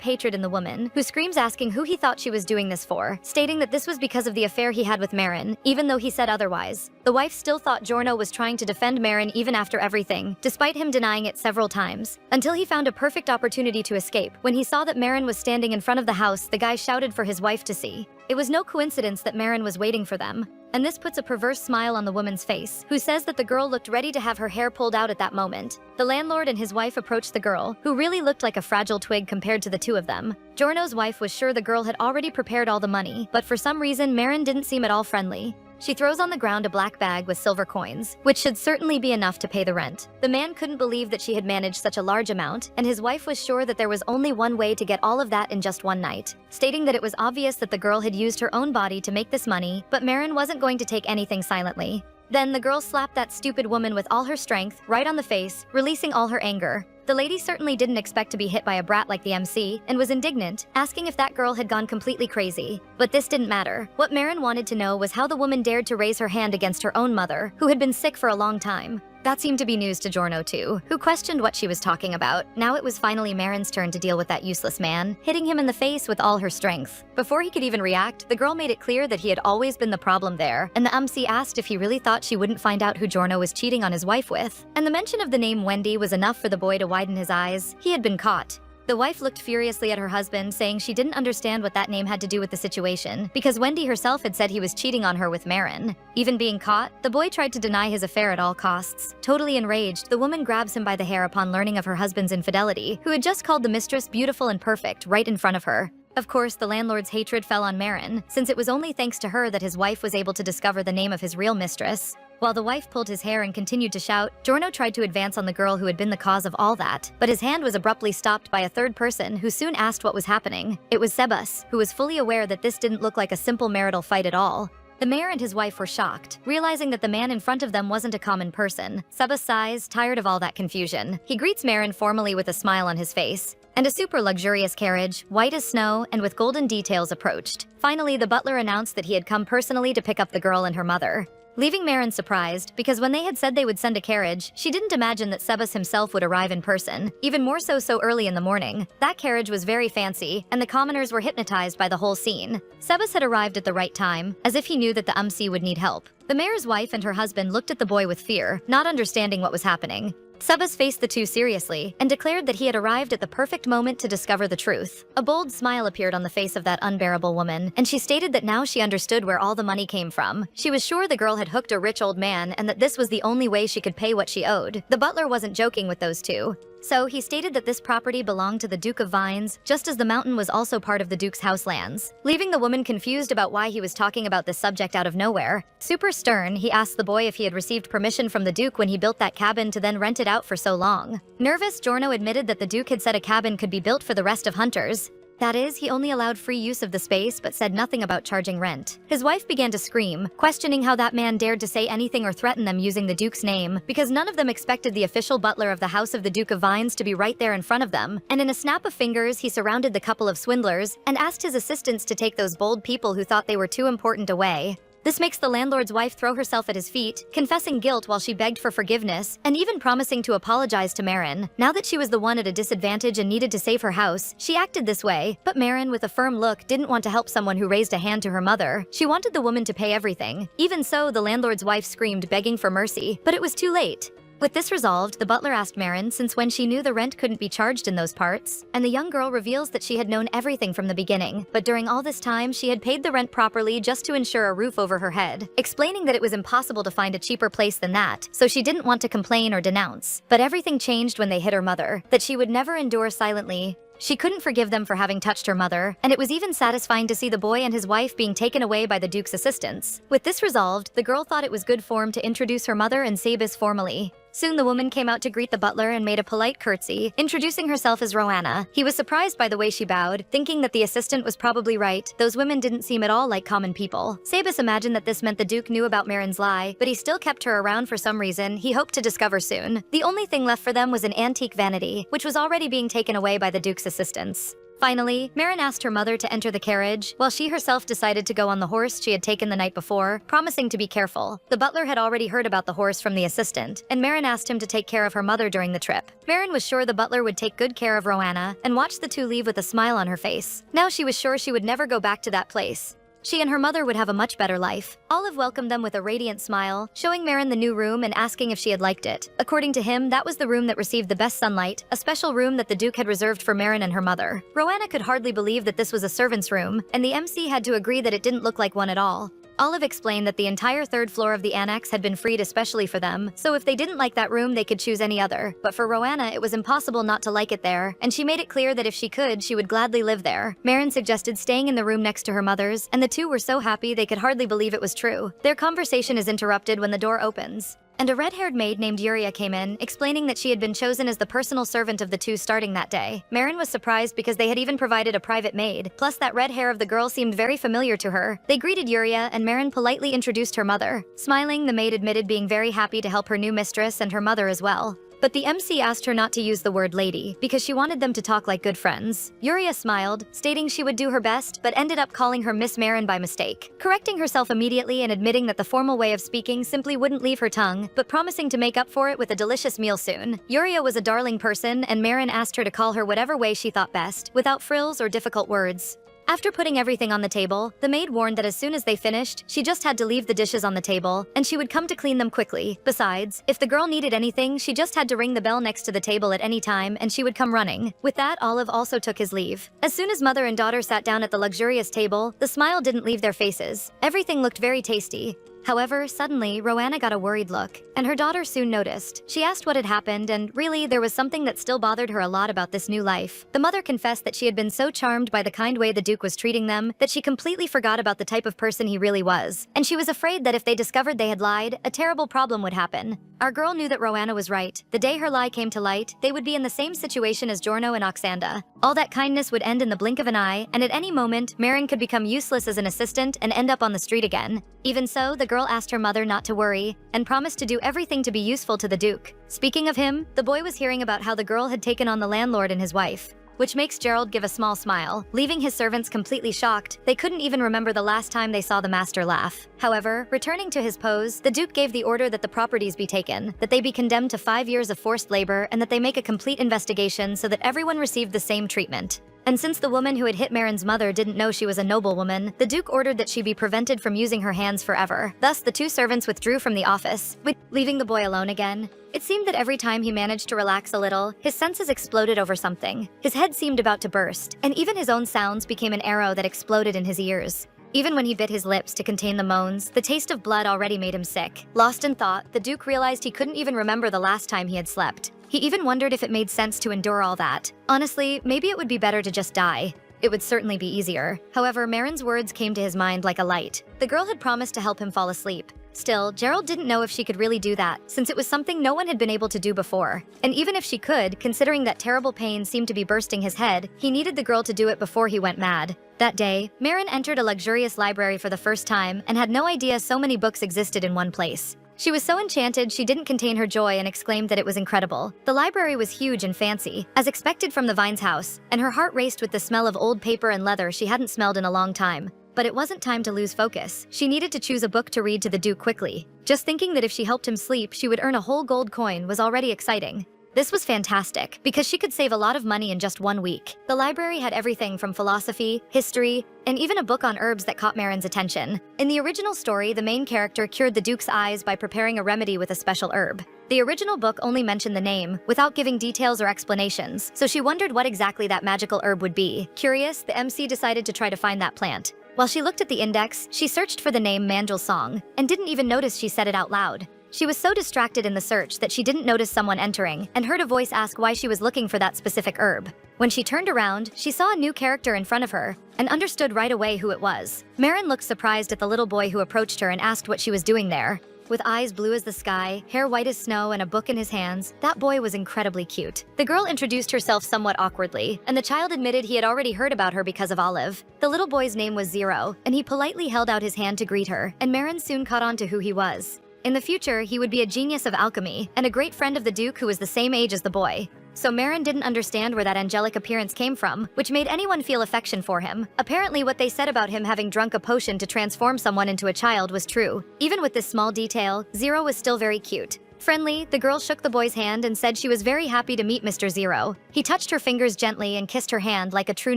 hatred in the woman, who screams asking who he thought she was doing this for, stating that this was because of the affair he had with Marin, even though he said otherwise. The wife still thought Giorno was trying to defend Marin even after everything, despite him denying it several times, until he found a perfect opportunity to escape. When he saw that Marin was standing in front of the house, the guy shouted for his wife to see. It was no coincidence that Marin was waiting for them, and this puts a perverse smile on the woman's face, who says that the girl looked ready to have her hair pulled out at that moment. The landlord and his wife approached the girl, who really looked like a fragile twig compared to the two of them. Giorno's wife was sure the girl had already prepared all the money, but for some reason Marin didn't seem at all friendly. She throws on the ground a black bag with silver coins, which should certainly be enough to pay the rent. The man couldn't believe that she had managed such a large amount, and his wife was sure that there was only one way to get all of that in just one night, stating that it was obvious that the girl had used her own body to make this money, but Marin wasn't going to take anything silently. Then the girl slapped that stupid woman with all her strength, right on the face, releasing all her anger. The lady certainly didn't expect to be hit by a brat like the MC, and was indignant, asking if that girl had gone completely crazy. But this didn't matter. What Marin wanted to know was how the woman dared to raise her hand against her own mother, who had been sick for a long time. That seemed to be news to Giorno too, who questioned what she was talking about. Now it was finally Marin's turn to deal with that useless man, hitting him in the face with all her strength. Before he could even react, the girl made it clear that he had always been the problem there, and the MC asked if he really thought she wouldn't find out who Giorno was cheating on his wife with. And the mention of the name Wendy was enough for the boy to widen his eyes. He had been caught. The wife looked furiously at her husband, saying she didn't understand what that name had to do with the situation, because Wendy herself had said he was cheating on her with Marin. Even being caught, the boy tried to deny his affair at all costs. Totally enraged, the woman grabs him by the hair upon learning of her husband's infidelity, who had just called the mistress beautiful and perfect right in front of her. Of course, the landlord's hatred fell on Marin, since it was only thanks to her that his wife was able to discover the name of his real mistress. While the wife pulled his hair and continued to shout, Giorno tried to advance on the girl who had been the cause of all that, but his hand was abruptly stopped by a third person who soon asked what was happening. It was Sebas, who was fully aware that this didn't look like a simple marital fight at all. The mayor and his wife were shocked, realizing that the man in front of them wasn't a common person. Sebas sighs, tired of all that confusion. He greets Marin formally with a smile on his face. And a super luxurious carriage, white as snow and with golden details, approached. Finally, the butler announced that he had come personally to pick up the girl and her mother, leaving Marin surprised, because when they had said they would send a carriage, she didn't imagine that Sebas himself would arrive in person, even more so early in the morning. That carriage was very fancy, and the commoners were hypnotized by the whole scene. Sebas had arrived at the right time, as if he knew that the MC would need help. The mayor's wife and her husband looked at the boy with fear, not understanding what was happening. Sebas faced the two seriously and declared that he had arrived at the perfect moment to discover the truth. A bold smile appeared on the face of that unbearable woman, and she stated that now she understood where all the money came from. She was sure the girl had hooked a rich old man and that this was the only way she could pay what she owed. The butler wasn't joking with those two. So he stated that this property belonged to the Duke of Vines, just as the mountain was also part of the Duke's house lands, leaving the woman confused about why he was talking about this subject out of nowhere. Super stern, he asked the boy if he had received permission from the Duke when he built that cabin to then rent it out for so long. Nervous, Giorno admitted that the Duke had said a cabin could be built for the rest of hunters. That is, he only allowed free use of the space but said nothing about charging rent. His wife began to scream, questioning how that man dared to say anything or threaten them using the Duke's name, because none of them expected the official butler of the House of the Duke of Vines to be right there in front of them, and in a snap of fingers he surrounded the couple of swindlers and asked his assistants to take those bold people who thought they were too important away. This makes the landlord's wife throw herself at his feet, confessing guilt while she begged for forgiveness, and even promising to apologize to Marin. Now that she was the one at a disadvantage and needed to save her house, she acted this way, but Marin, with a firm look, didn't want to help someone who raised a hand to her mother. She wanted the woman to pay everything. Even so, the landlord's wife screamed, begging for mercy, but it was too late. With this resolved, the butler asked Marin since when she knew the rent couldn't be charged in those parts, and the young girl reveals that she had known everything from the beginning, but during all this time she had paid the rent properly just to ensure a roof over her head, explaining that it was impossible to find a cheaper place than that, so she didn't want to complain or denounce. But everything changed when they hit her mother, that she would never endure silently. She couldn't forgive them for having touched her mother, and it was even satisfying to see the boy and his wife being taken away by the Duke's assistants. With this resolved, the girl thought it was good form to introduce her mother and Sabis formally. Soon the woman came out to greet the butler and made a polite curtsy, introducing herself as Roanna. He was surprised by the way she bowed, thinking that the assistant was probably right. Those women didn't seem at all like common people. Sabis imagined that this meant the Duke knew about Marin's lie, but he still kept her around for some reason he hoped to discover soon. The only thing left for them was an antique vanity, which was already being taken away by the Duke's assistants. Finally, Marin asked her mother to enter the carriage, while she herself decided to go on the horse she had taken the night before, promising to be careful. The butler had already heard about the horse from the assistant, and Marin asked him to take care of her mother during the trip. Marin was sure the butler would take good care of Roanna, and watched the two leave with a smile on her face. Now she was sure she would never go back to that place. She and her mother would have a much better life. Olive welcomed them with a radiant smile, showing Marin the new room and asking if she had liked it. According to him, that was the room that received the best sunlight, a special room that the Duke had reserved for Marin and her mother. Roanna could hardly believe that this was a servant's room, and the MC had to agree that it didn't look like one at all. Olive explained that the entire third floor of the annex had been freed especially for them, so if they didn't like that room they could choose any other. But for Roanna, it was impossible not to like it there, and she made it clear that if she could, she would gladly live there. Marin suggested staying in the room next to her mother's, and the two were so happy they could hardly believe it was true. Their conversation is interrupted when the door opens, and a red-haired maid named Yuria came in, explaining that she had been chosen as the personal servant of the two starting that day. Marin was surprised because they had even provided a private maid, plus that red hair of the girl seemed very familiar to her. They greeted Yuria, and Marin politely introduced her mother. Smiling, the maid admitted being very happy to help her new mistress and her mother as well. But the MC asked her not to use the word lady, because she wanted them to talk like good friends. Yuria smiled, stating she would do her best, but ended up calling her Miss Marin by mistake. Correcting herself immediately and admitting that the formal way of speaking simply wouldn't leave her tongue, but promising to make up for it with a delicious meal soon. Yuria was a darling person, and Marin asked her to call her whatever way she thought best, without frills or difficult words. After putting everything on the table, the maid warned that as soon as they finished, she just had to leave the dishes on the table, and she would come to clean them quickly. Besides, if the girl needed anything, she just had to ring the bell next to the table at any time, and she would come running. With that, Olive also took his leave. As soon as mother and daughter sat down at the luxurious table, the smile didn't leave their faces. Everything looked very tasty. However, suddenly, Roanna got a worried look, and her daughter soon noticed. She asked what had happened, and really, there was something that still bothered her a lot about this new life. The mother confessed that she had been so charmed by the kind way the Duke was treating them that she completely forgot about the type of person he really was, and she was afraid that if they discovered they had lied, a terrible problem would happen. Our girl knew that Roanna was right. The day her lie came to light, they would be in the same situation as Giorno and Oxanda. All that kindness would end in the blink of an eye, and at any moment, Marin could become useless as an assistant and end up on the street again. Even so, the girl asked her mother not to worry, and promised to do everything to be useful to the Duke. Speaking of him, the boy was hearing about how the girl had taken on the landlord and his wife, which makes Gerald give a small smile, leaving his servants completely shocked. They couldn't even remember the last time they saw the master laugh. However, returning to his pose, the Duke gave the order that the properties be taken, that they be condemned to 5 years of forced labor, and that they make a complete investigation so that everyone received the same treatment. And since the woman who had hit Marin's mother didn't know she was a noblewoman, the Duke ordered that she be prevented from using her hands forever. Thus, the two servants withdrew from the office, leaving the boy alone again. It seemed that every time he managed to relax a little, his senses exploded over something. His head seemed about to burst, and even his own sounds became an arrow that exploded in his ears. Even when he bit his lips to contain the moans, the taste of blood already made him sick. Lost in thought, the Duke realized he couldn't even remember the last time he had slept. He even wondered if it made sense to endure all that. Honestly, maybe it would be better to just die. It would certainly be easier. However, Marin's words came to his mind like a light. The girl had promised to help him fall asleep. Still, Gerald didn't know if she could really do that, since it was something no one had been able to do before. And even if she could, considering that terrible pain seemed to be bursting his head, he needed the girl to do it before he went mad. That day, Marin entered a luxurious library for the first time and had no idea so many books existed in one place. She was so enchanted she didn't contain her joy and exclaimed that it was incredible. The library was huge and fancy, as expected from the Vine's house, and her heart raced with the smell of old paper and leather she hadn't smelled in a long time. But it wasn't time to lose focus. She needed to choose a book to read to the Duke quickly. Just thinking that if she helped him sleep, she would earn a whole gold coin was already exciting. This was fantastic, because she could save a lot of money in just 1 week. The library had everything from philosophy, history, and even a book on herbs that caught Marin's attention. In the original story, the main character cured the Duke's eyes by preparing a remedy with a special herb. The original book only mentioned the name, without giving details or explanations, so she wondered what exactly that magical herb would be. Curious, the MC decided to try to find that plant. While she looked at the index, she searched for the name Manjul Song, and didn't even notice she said it out loud. She was so distracted in the search that she didn't notice someone entering, and heard a voice ask why she was looking for that specific herb. When she turned around, she saw a new character in front of her, and understood right away who it was. Marin looked surprised at the little boy who approached her and asked what she was doing there. With eyes blue as the sky, hair white as snow, and a book in his hands, that boy was incredibly cute. The girl introduced herself somewhat awkwardly, and the child admitted he had already heard about her because of Olive. The little boy's name was Zero, and he politely held out his hand to greet her, and Marin soon caught on to who he was. In the future, he would be a genius of alchemy, and a great friend of the Duke who was the same age as the boy. So Marin didn't understand where that angelic appearance came from, which made anyone feel affection for him. Apparently what they said about him having drunk a potion to transform someone into a child was true. Even with this small detail, Zero was still very cute. Friendly, the girl shook the boy's hand and said she was very happy to meet Mr. Zero. He touched her fingers gently and kissed her hand like a true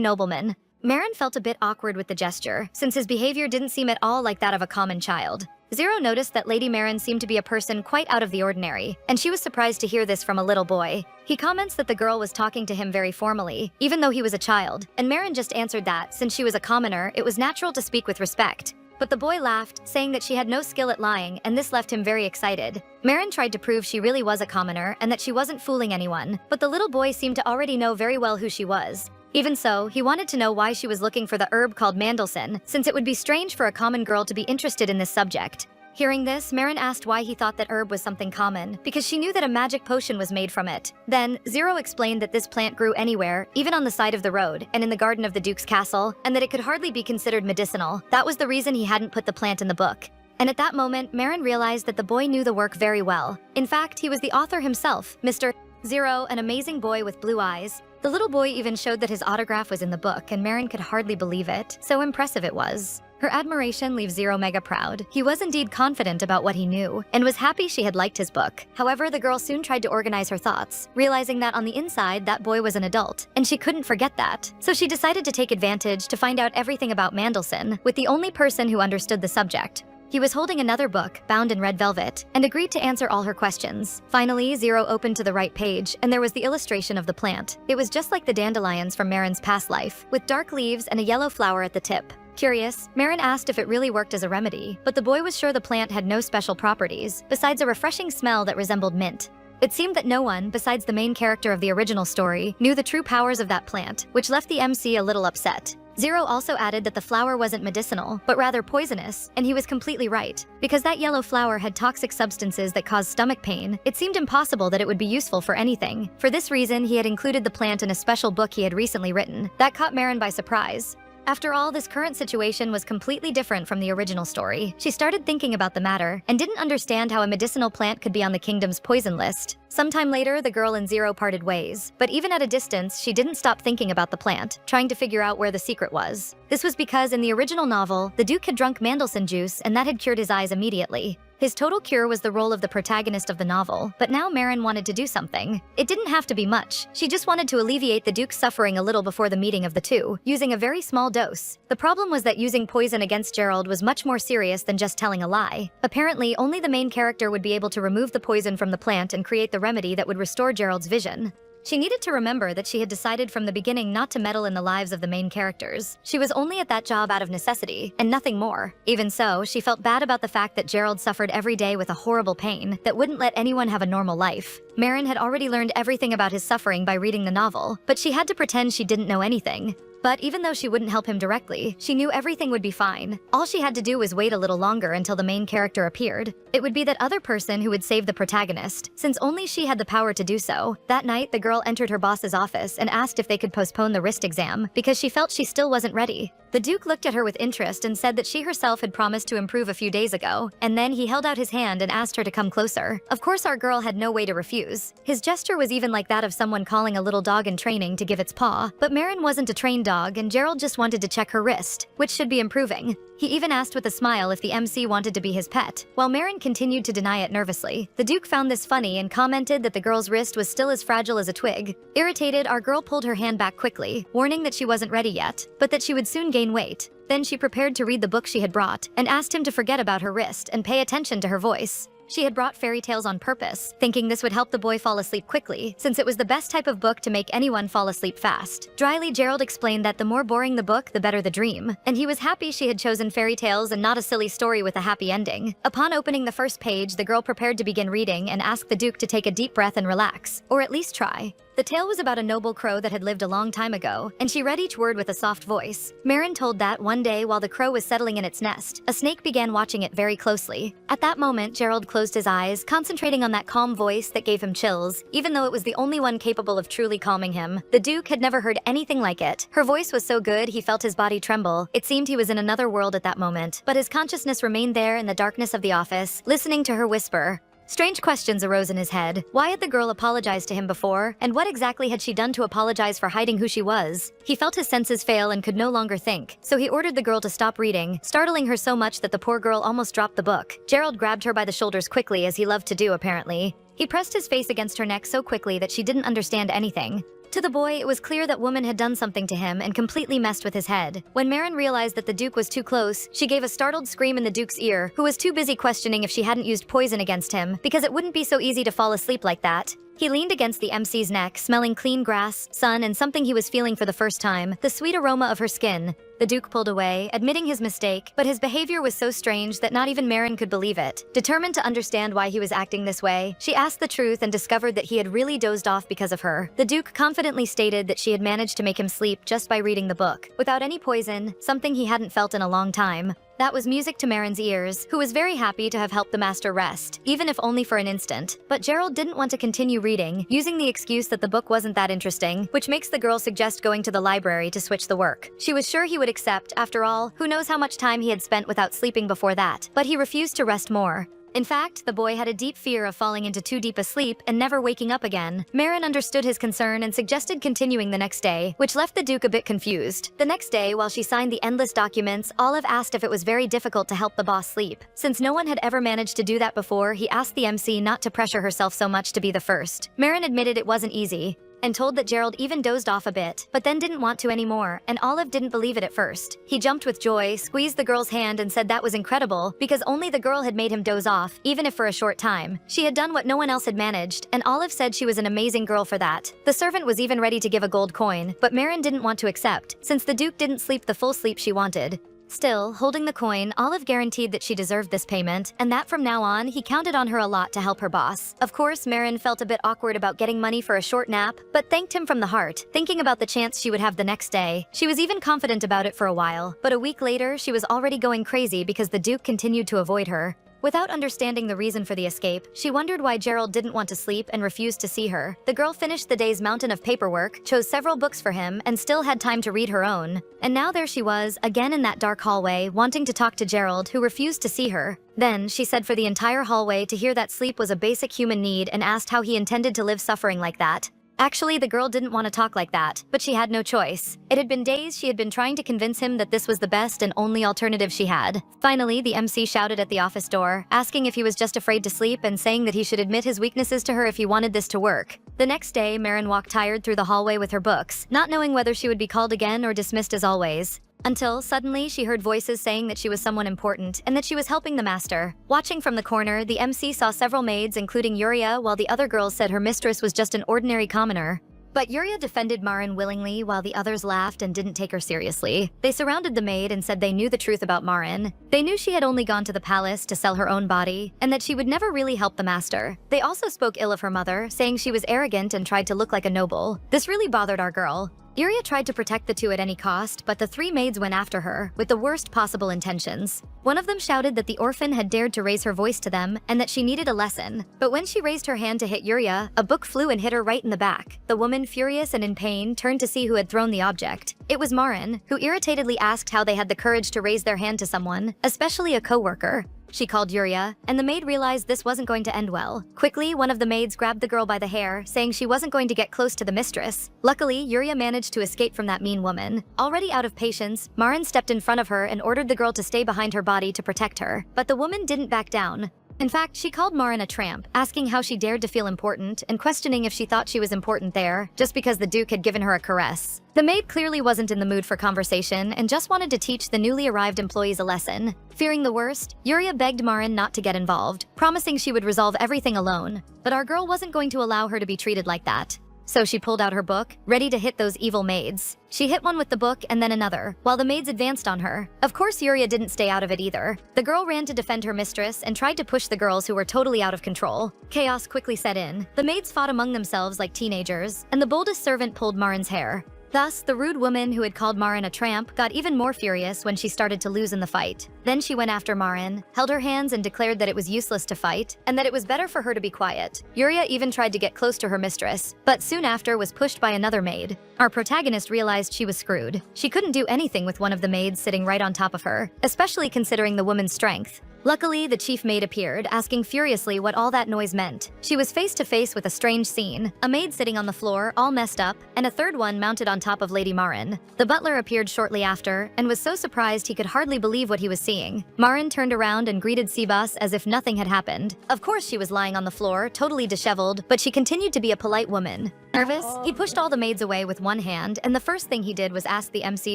nobleman. Marin felt a bit awkward with the gesture, since his behavior didn't seem at all like that of a common child. Zero noticed that Lady Marin seemed to be a person quite out of the ordinary, and she was surprised to hear this from a little boy. He comments that the girl was talking to him very formally, even though he was a child, and Marin just answered that, since she was a commoner, it was natural to speak with respect. But the boy laughed, saying that she had no skill at lying, and this left him very excited. Marin tried to prove she really was a commoner and that she wasn't fooling anyone, but the little boy seemed to already know very well who she was. Even so, he wanted to know why she was looking for the herb called Mandelson, since it would be strange for a common girl to be interested in this subject. Hearing this, Marin asked why he thought that herb was something common, because she knew that a magic potion was made from it. Then, Zero explained that this plant grew anywhere, even on the side of the road, and in the garden of the Duke's castle, and that it could hardly be considered medicinal. That was the reason he hadn't put the plant in the book. And at that moment, Marin realized that the boy knew the work very well. In fact, he was the author himself, Mr. Zero, an amazing boy with blue eyes. The little boy even showed that his autograph was in the book, and Marin could hardly believe it, so impressive it was. Her admiration leaves Zero mega proud. He was indeed confident about what he knew, and was happy she had liked his book. However, the girl soon tried to organize her thoughts, realizing that on the inside, that boy was an adult, and she couldn't forget that. So she decided to take advantage to find out everything about Mandelson, with the only person who understood the subject. He was holding another book, bound in red velvet, and agreed to answer all her questions. Finally, Zero opened to the right page, and there was the illustration of the plant. It was just like the dandelions from Marin's past life, with dark leaves and a yellow flower at the tip. Curious, Marin asked if it really worked as a remedy, but the boy was sure the plant had no special properties, besides a refreshing smell that resembled mint. It seemed that no one, besides the main character of the original story, knew the true powers of that plant, which left the MC a little upset. Zero also added that the flower wasn't medicinal, but rather poisonous, and he was completely right. Because that yellow flower had toxic substances that caused stomach pain, it seemed impossible that it would be useful for anything. For this reason, he had included the plant in a special book he had recently written. That caught Marin by surprise. After all, this current situation was completely different from the original story. She started thinking about the matter, and didn't understand how a medicinal plant could be on the kingdom's poison list. Sometime later, the girl and Zero parted ways, but even at a distance, she didn't stop thinking about the plant, trying to figure out where the secret was. This was because in the original novel, the Duke had drunk Mandelson juice, and that had cured his eyes immediately. His total cure was the role of the protagonist of the novel, but now Marin wanted to do something. It didn't have to be much. She just wanted to alleviate the Duke's suffering a little before the meeting of the two, using a very small dose. The problem was that using poison against Gerald was much more serious than just telling a lie. Apparently, only the main character would be able to remove the poison from the plant and create the remedy that would restore Gerald's vision. She needed to remember that she had decided from the beginning not to meddle in the lives of the main characters. She was only at that job out of necessity, and nothing more. Even so, she felt bad about the fact that Gerald suffered every day with a horrible pain that wouldn't let anyone have a normal life. Marin had already learned everything about his suffering by reading the novel, but she had to pretend she didn't know anything. But even though she wouldn't help him directly, she knew everything would be fine. All she had to do was wait a little longer until the main character appeared. It would be that other person who would save the protagonist, since only she had the power to do so. That night, the girl entered her boss's office and asked if they could postpone the wrist exam, because she felt she still wasn't ready. The Duke looked at her with interest and said that she herself had promised to improve a few days ago, and then he held out his hand and asked her to come closer. Of course, our girl had no way to refuse. His gesture was even like that of someone calling a little dog in training to give its paw, but Marin wasn't a trained dog and Gerald just wanted to check her wrist, which should be improving. He even asked with a smile if the MC wanted to be his pet. While Marin continued to deny it nervously, the Duke found this funny and commented that the girl's wrist was still as fragile as a twig. Irritated, our girl pulled her hand back quickly, warning that she wasn't ready yet, but that she would soon gain weight. Then she prepared to read the book she had brought, and asked him to forget about her wrist and pay attention to her voice. She had brought fairy tales on purpose, thinking this would help the boy fall asleep quickly, since it was the best type of book to make anyone fall asleep fast. Dryly, Gerald explained that the more boring the book, the better the dream, and he was happy she had chosen fairy tales and not a silly story with a happy ending. Upon opening the first page, the girl prepared to begin reading and asked the Duke to take a deep breath and relax, or at least try. The tale was about a noble crow that had lived a long time ago, and she read each word with a soft voice. Marin told that one day while the crow was settling in its nest, a snake began watching it very closely. At that moment, Gerald closed his eyes, concentrating on that calm voice that gave him chills, even though it was the only one capable of truly calming him. The Duke had never heard anything like it. Her voice was so good, he felt his body tremble. It seemed he was in another world at that moment, but his consciousness remained there in the darkness of the office, listening to her whisper. Strange questions arose in his head. Why had the girl apologized to him before, and what exactly had she done to apologize for hiding who she was? He felt his senses fail and could no longer think, so he ordered the girl to stop reading, startling her so much that the poor girl almost dropped the book. Gerald grabbed her by the shoulders quickly, as he loved to do apparently. He pressed his face against her neck so quickly that she didn't understand anything. To the boy, it was clear that woman had done something to him and completely messed with his head. When Marin realized that the Duke was too close, she gave a startled scream in the Duke's ear, who was too busy questioning if she hadn't used poison against him, because it wouldn't be so easy to fall asleep like that. He leaned against the MC's neck, smelling clean grass, sun, and something he was feeling for the first time, the sweet aroma of her skin. The Duke pulled away, admitting his mistake, but his behavior was so strange that not even Marin could believe it. Determined to understand why he was acting this way, she asked the truth and discovered that he had really dozed off because of her. The Duke confidently stated that she had managed to make him sleep just by reading the book, without any poison, something he hadn't felt in a long time. That was music to Marin's ears, who was very happy to have helped the master rest, even if only for an instant. But Gerald didn't want to continue reading, using the excuse that the book wasn't that interesting, which makes the girl suggest going to the library to switch the work. She was sure he would accept, after all, who knows how much time he had spent without sleeping before that, but he refused to rest more. In fact, the boy had a deep fear of falling into too deep a sleep and never waking up again. Marin understood his concern and suggested continuing the next day, which left the Duke a bit confused. The next day, while she signed the endless documents, Olive asked if it was very difficult to help the boss sleep. Since no one had ever managed to do that before, he asked the MC not to pressure herself so much to be the first. Marin admitted it wasn't easy, and told that Gerald even dozed off a bit, but then didn't want to anymore, and Olive didn't believe it at first. He jumped with joy, squeezed the girl's hand and said that was incredible, because only the girl had made him doze off, even if for a short time. She had done what no one else had managed, and Olive said she was an amazing girl for that. The servant was even ready to give a gold coin, but Marin didn't want to accept, since the Duke didn't sleep the full sleep she wanted. Still, holding the coin, Olive guaranteed that she deserved this payment, and that from now on, he counted on her a lot to help her boss. Of course, Marin felt a bit awkward about getting money for a short nap, but thanked him from the heart, thinking about the chance she would have the next day. She was even confident about it for a while, but a week later, she was already going crazy because the Duke continued to avoid her. Without understanding the reason for the escape, she wondered why Gerald didn't want to sleep and refused to see her. The girl finished the day's mountain of paperwork, chose several books for him, and still had time to read her own. And now there she was, again in that dark hallway, wanting to talk to Gerald, who refused to see her. Then, she said for the entire hallway to hear that sleep was a basic human need and asked how he intended to live suffering like that. Actually, the girl didn't want to talk like that, but she had no choice. It had been days she had been trying to convince him that this was the best and only alternative she had. Finally, the MC shouted at the office door, asking if he was just afraid to sleep and saying that he should admit his weaknesses to her if he wanted this to work. The next day, Marin walked tired through the hallway with her books, not knowing whether she would be called again or dismissed as always. Until, suddenly, she heard voices saying that she was someone important and that she was helping the master. Watching from the corner, the MC saw several maids, including Yuria, while the other girls said her mistress was just an ordinary commoner. But Yuria defended Marin willingly while the others laughed and didn't take her seriously. They surrounded the maid and said they knew the truth about Marin. They knew she had only gone to the palace to sell her own body, and that she would never really help the master. They also spoke ill of her mother, saying she was arrogant and tried to look like a noble. This really bothered our girl. Yuria tried to protect the two at any cost, but the three maids went after her, with the worst possible intentions. One of them shouted that the orphan had dared to raise her voice to them, and that she needed a lesson. But when she raised her hand to hit Yuria, a book flew and hit her right in the back. The woman, furious and in pain, turned to see who had thrown the object. It was Marin, who irritatedly asked how they had the courage to raise their hand to someone, especially a co-worker. She called Yuria, and the maid realized this wasn't going to end well. Quickly, one of the maids grabbed the girl by the hair, saying she wasn't going to get close to the mistress. Luckily, Yuria managed to escape from that mean woman. Already out of patience, Marin stepped in front of her and ordered the girl to stay behind her body to protect her. But the woman didn't back down. In fact, she called Marin a tramp, asking how she dared to feel important and questioning if she thought she was important there, just because the Duke had given her a caress. The maid clearly wasn't in the mood for conversation and just wanted to teach the newly arrived employees a lesson. Fearing the worst, Yuria begged Marin not to get involved, promising she would resolve everything alone. But our girl wasn't going to allow her to be treated like that. So she pulled out her book, ready to hit those evil maids. She hit one with the book and then another, while the maids advanced on her. Of course, Yuria didn't stay out of it either. The girl ran to defend her mistress and tried to push the girls who were totally out of control. Chaos quickly set in. The maids fought among themselves like teenagers, and the boldest servant pulled Marin's hair. Thus, the rude woman who had called Marin a tramp got even more furious when she started to lose in the fight. Then she went after Marin, held her hands and declared that it was useless to fight, and that it was better for her to be quiet. Yuria even tried to get close to her mistress, but soon after was pushed by another maid. Our protagonist realized she was screwed. She couldn't do anything with one of the maids sitting right on top of her, especially considering the woman's strength. Luckily, the chief maid appeared, asking furiously what all that noise meant. She was face to face with a strange scene, a maid sitting on the floor, all messed up, and a third one mounted on top of Lady Marin. The butler appeared shortly after, and was so surprised he could hardly believe what he was seeing. Marin turned around and greeted Sebas as if nothing had happened. Of course she was lying on the floor, totally disheveled, but she continued to be a polite woman. Nervous, he pushed all the maids away with one hand, and the first thing he did was ask the MC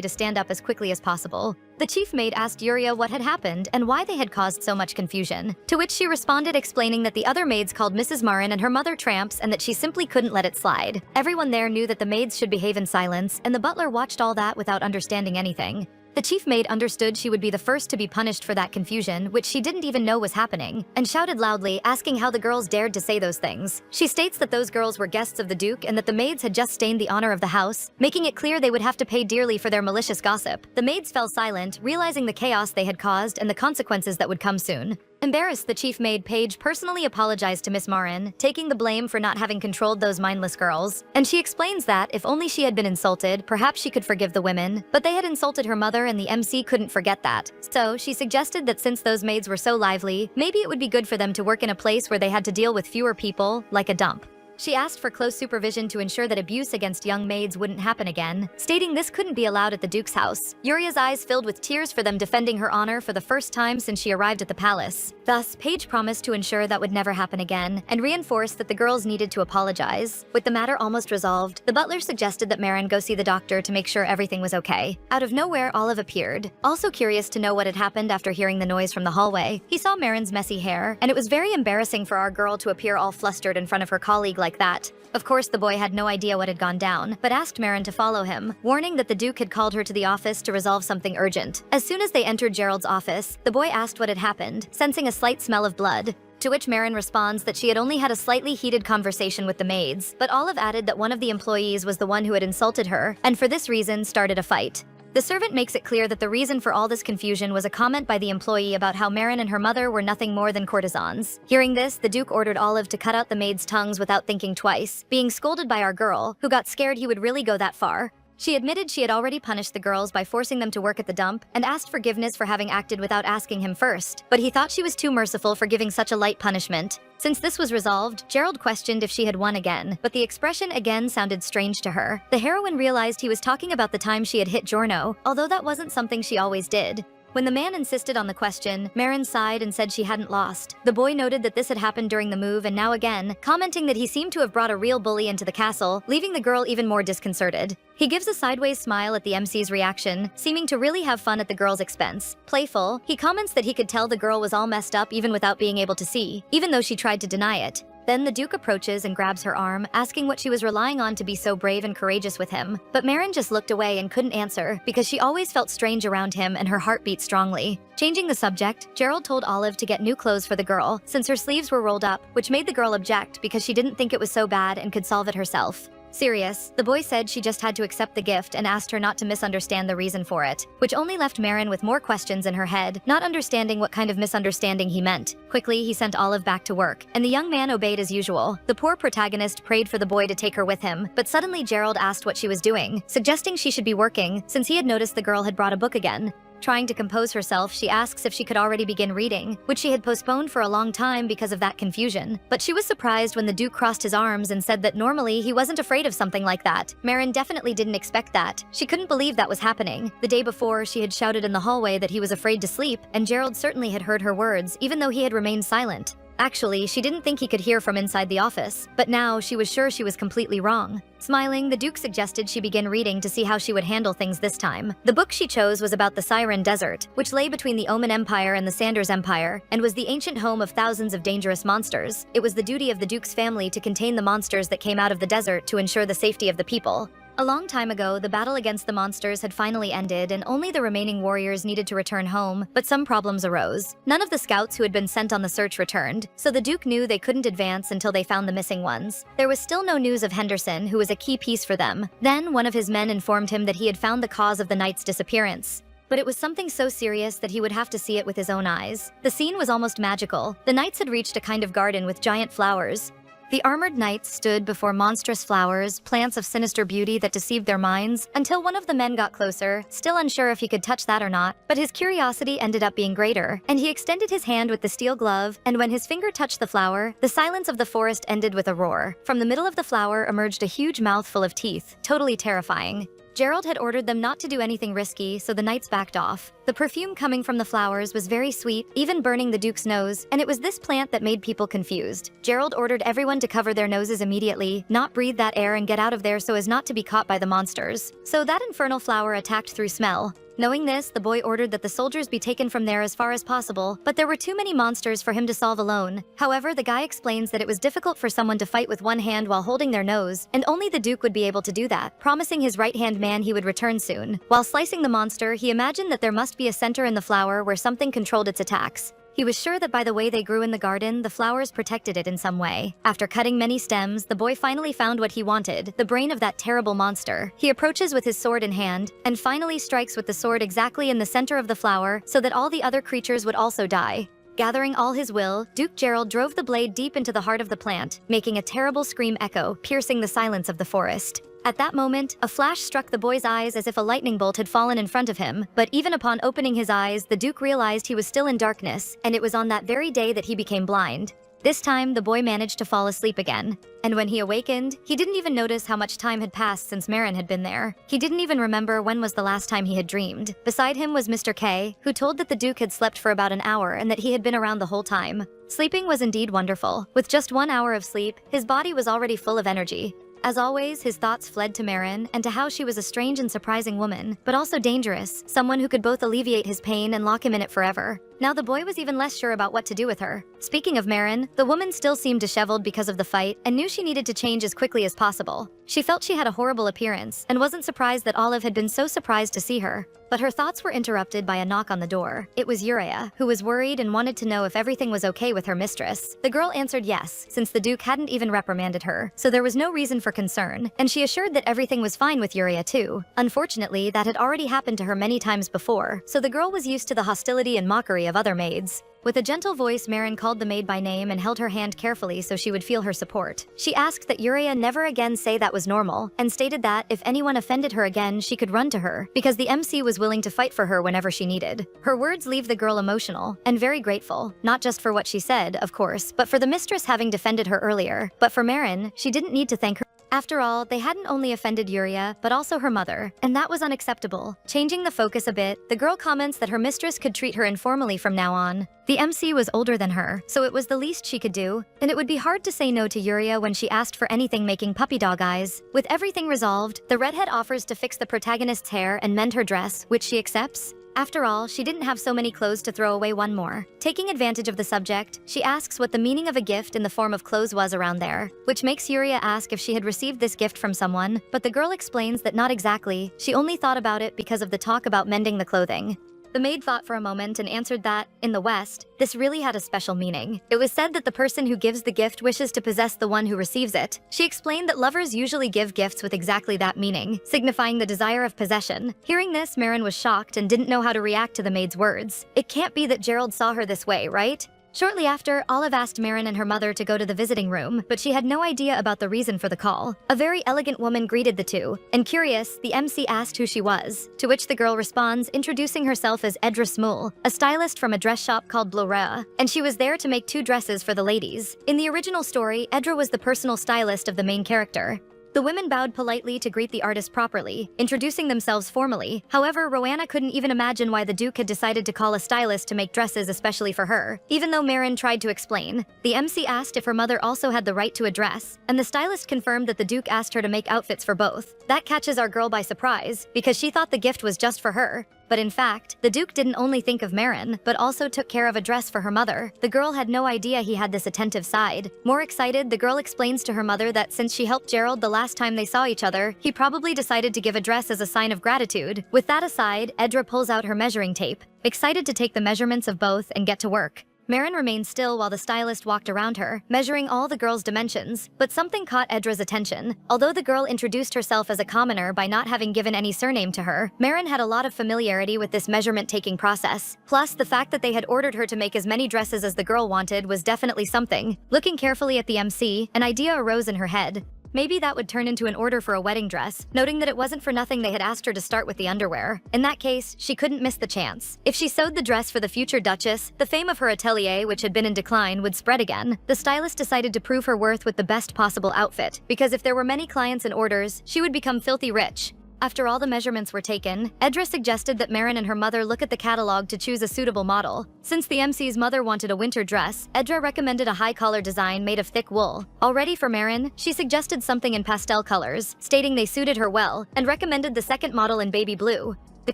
to stand up as quickly as possible. The chief maid asked Yuria what had happened and why they had caused so much confusion, to which she responded explaining that the other maids called Mrs. Marin and her mother tramps and that she simply couldn't let it slide. Everyone there knew that the maids should behave in silence, and the butler watched all that without understanding anything. The chief maid understood she would be the first to be punished for that confusion, which she didn't even know was happening, and shouted loudly, asking how the girls dared to say those things. She states that those girls were guests of the Duke and that the maids had just stained the honor of the house, making it clear they would have to pay dearly for their malicious gossip. The maids fell silent, realizing the chaos they had caused and the consequences that would come soon. Embarrassed, the chief maid Paige personally apologized to Miss Marin, taking the blame for not having controlled those mindless girls. And she explains that, if only she had been insulted, perhaps she could forgive the women, but they had insulted her mother and the MC couldn't forget that. So, she suggested that since those maids were so lively, maybe it would be good for them to work in a place where they had to deal with fewer people, like a dump. She asked for close supervision to ensure that abuse against young maids wouldn't happen again, stating this couldn't be allowed at the Duke's house. Yuria's eyes filled with tears for them defending her honor for the first time since she arrived at the palace. Thus, Paige promised to ensure that would never happen again, and reinforced that the girls needed to apologize. With the matter almost resolved, the butler suggested that Marin go see the doctor to make sure everything was okay. Out of nowhere, Olive appeared. Also curious to know what had happened after hearing the noise from the hallway, he saw Marin's messy hair, and it was very embarrassing for our girl to appear all flustered in front of her colleague like that. Of course, the boy had no idea what had gone down, but asked Marin to follow him, warning that the Duke had called her to the office to resolve something urgent. As soon as they entered Gerald's office, the boy asked what had happened, sensing a slight smell of blood. To which Marin responds that she had only had a slightly heated conversation with the maids, but Olive added that one of the employees was the one who had insulted her, and for this reason started a fight. The servant makes it clear that the reason for all this confusion was a comment by the employee about how Marin and her mother were nothing more than courtesans. Hearing this, the Duke ordered Olive to cut out the maids' tongues without thinking twice, being scolded by our girl, who got scared he would really go that far. She admitted she had already punished the girls by forcing them to work at the dump, and asked forgiveness for having acted without asking him first, but he thought she was too merciful for giving such a light punishment. Since this was resolved, Gerald questioned if she had won again, but the expression again sounded strange to her. The heroine realized he was talking about the time she had hit Giorno, although that wasn't something she always did. When the man insisted on the question, Marin sighed and said she hadn't lost. The boy noted that this had happened during the move and now again, commenting that he seemed to have brought a real bully into the castle, leaving the girl even more disconcerted. He gives a sideways smile at the MC's reaction, seeming to really have fun at the girl's expense. Playful, he comments that he could tell the girl was all messed up even without being able to see, even though she tried to deny it. Then the Duke approaches and grabs her arm, asking what she was relying on to be so brave and courageous with him. But Marin just looked away and couldn't answer, because she always felt strange around him and her heart beat strongly. Changing the subject, Gerald told Olive to get new clothes for the girl, since her sleeves were rolled up, which made the girl object because she didn't think it was so bad and could solve it herself. Serious, the boy said she just had to accept the gift and asked her not to misunderstand the reason for it, which only left Marin with more questions in her head, not understanding what kind of misunderstanding he meant. Quickly, he sent Olive back to work, and the young man obeyed as usual. The poor protagonist prayed for the boy to take her with him, but suddenly Gerald asked what she was doing, suggesting she should be working, since he had noticed the girl had brought a book again. Trying to compose herself, she asks if she could already begin reading, which she had postponed for a long time because of that confusion. But she was surprised when the Duke crossed his arms and said that normally he wasn't afraid of something like that. Marin definitely didn't expect that. She couldn't believe that was happening. The day before, she had shouted in the hallway that he was afraid to sleep, and Gerald certainly had heard her words, even though he had remained silent. Actually, she didn't think he could hear from inside the office, but now she was sure she was completely wrong. Smiling, the Duke suggested she begin reading to see how she would handle things this time. The book she chose was about the Siren Desert, which lay between the Omen Empire and the Sanders Empire, and was the ancient home of thousands of dangerous monsters. It was the duty of the Duke's family to contain the monsters that came out of the desert to ensure the safety of the people. A long time ago, the battle against the monsters had finally ended and only the remaining warriors needed to return home, but some problems arose. None of the scouts who had been sent on the search returned, so the Duke knew they couldn't advance until they found the missing ones. There was still no news of Henderson, who was a key piece for them. Then, one of his men informed him that he had found the cause of the knight's disappearance. But it was something so serious that he would have to see it with his own eyes. The scene was almost magical. The knights had reached a kind of garden with giant flowers. The armored knights stood before monstrous flowers, plants of sinister beauty that deceived their minds, until one of the men got closer, still unsure if he could touch that or not, but his curiosity ended up being greater, and he extended his hand with the steel glove, and when his finger touched the flower, the silence of the forest ended with a roar. From the middle of the flower emerged a huge mouth full of teeth, totally terrifying. Gerald had ordered them not to do anything risky, so the knights backed off. The perfume coming from the flowers was very sweet, even burning the Duke's nose, and it was this plant that made people confused. Gerald ordered everyone to cover their noses immediately, not breathe that air and get out of there so as not to be caught by the monsters. So that infernal flower attacked through smell. Knowing this, the boy ordered that the soldiers be taken from there as far as possible, but there were too many monsters for him to solve alone. However, the guy explains that it was difficult for someone to fight with one hand while holding their nose, and only the Duke would be able to do that, promising his right-hand man he would return soon. While slicing the monster, he imagined that there must be a center in the flower where something controlled its attacks. He was sure that by the way they grew in the garden, the flowers protected it in some way. After cutting many stems, the boy finally found what he wanted, the brain of that terrible monster. He approaches with his sword in hand, and finally strikes with the sword exactly in the center of the flower, so that all the other creatures would also die. Gathering all his will, Duke Gerald drove the blade deep into the heart of the plant, making a terrible scream echo, piercing the silence of the forest. At that moment, a flash struck the boy's eyes as if a lightning bolt had fallen in front of him, but even upon opening his eyes, the Duke realized he was still in darkness, and it was on that very day that he became blind. This time, the boy managed to fall asleep again. And when he awakened, he didn't even notice how much time had passed since Marin had been there. He didn't even remember when was the last time he had dreamed. Beside him was Mr. K, who told that the Duke had slept for about an hour and that he had been around the whole time. Sleeping was indeed wonderful. With just 1 hour of sleep, his body was already full of energy. As always, his thoughts fled to Marin and to how she was a strange and surprising woman, but also dangerous, someone who could both alleviate his pain and lock him in it forever. Now the boy was even less sure about what to do with her. Speaking of Marin, the woman still seemed disheveled because of the fight and knew she needed to change as quickly as possible. She felt she had a horrible appearance and wasn't surprised that Olive had been so surprised to see her. But her thoughts were interrupted by a knock on the door. It was Uriah, who was worried and wanted to know if everything was okay with her mistress. The girl answered yes, since the Duke hadn't even reprimanded her, so there was no reason for concern, and she assured that everything was fine with Uriah too. Unfortunately, that had already happened to her many times before, so the girl was used to the hostility and mockery of other maids. With a gentle voice, Marin called the maid by name and held her hand carefully so she would feel her support. She asked that Uriah never again say that was normal, and stated that if anyone offended her again, she could run to her, because the MC was willing to fight for her whenever she needed. Her words leave the girl emotional, and very grateful, not just for what she said, of course, but for the mistress having defended her earlier. But for Marin, she didn't need to thank her. After all, they hadn't only offended Uriah, but also her mother, and that was unacceptable. Changing the focus a bit, the girl comments that her mistress could treat her informally from now on. The MC was older than her, so it was the least she could do, and it would be hard to say no to Uriah when she asked for anything making puppy dog eyes. With everything resolved, the redhead offers to fix the protagonist's hair and mend her dress, which she accepts. After all, she didn't have so many clothes to throw away one more. Taking advantage of the subject, she asks what the meaning of a gift in the form of clothes was around there, which makes Uriah ask if she had received this gift from someone, but the girl explains that not exactly, she only thought about it because of the talk about mending the clothing. The maid thought for a moment and answered that, in the West, this really had a special meaning. It was said that the person who gives the gift wishes to possess the one who receives it. She explained that lovers usually give gifts with exactly that meaning, signifying the desire of possession. Hearing this, Marin was shocked and didn't know how to react to the maid's words. It can't be that Gerald saw her this way, right? Shortly after, Olive asked Marin and her mother to go to the visiting room, but she had no idea about the reason for the call. A very elegant woman greeted the two, and curious, the MC asked who she was, to which the girl responds, introducing herself as Edra Smul, a stylist from a dress shop called Blora, and she was there to make 2 dresses for the ladies. In the original story, Edra was the personal stylist of the main character. The women bowed politely to greet the artist properly, introducing themselves formally. However, Roanna couldn't even imagine why the Duke had decided to call a stylist to make dresses especially for her, even though Marin tried to explain. The MC asked if her mother also had the right to a dress, and the stylist confirmed that the Duke asked her to make outfits for both. That catches our girl by surprise, because she thought the gift was just for her. But in fact, the Duke didn't only think of Marin, but also took care of a dress for her mother. The girl had no idea he had this attentive side. More excited, the girl explains to her mother that since she helped Gerald the last time they saw each other, he probably decided to give a dress as a sign of gratitude. With that aside, Edra pulls out her measuring tape, excited to take the measurements of both and get to work. Marin remained still while the stylist walked around her, measuring all the girl's dimensions, but something caught Edra's attention. Although the girl introduced herself as a commoner by not having given any surname to her, Marin had a lot of familiarity with this measurement-taking process. Plus, the fact that they had ordered her to make as many dresses as the girl wanted was definitely something. Looking carefully at the MC, an idea arose in her head. Maybe that would turn into an order for a wedding dress, noting that it wasn't for nothing they had asked her to start with the underwear. In that case, she couldn't miss the chance. If she sewed the dress for the future Duchess, the fame of her atelier, which had been in decline, would spread again. The stylist decided to prove her worth with the best possible outfit, because if there were many clients and orders, she would become filthy rich. After all the measurements were taken, Edra suggested that Marin and her mother look at the catalog to choose a suitable model. Since the MC's mother wanted a winter dress, Edra recommended a high-collar design made of thick wool. Already for Marin, she suggested something in pastel colors, stating they suited her well, and recommended the second model in baby blue. The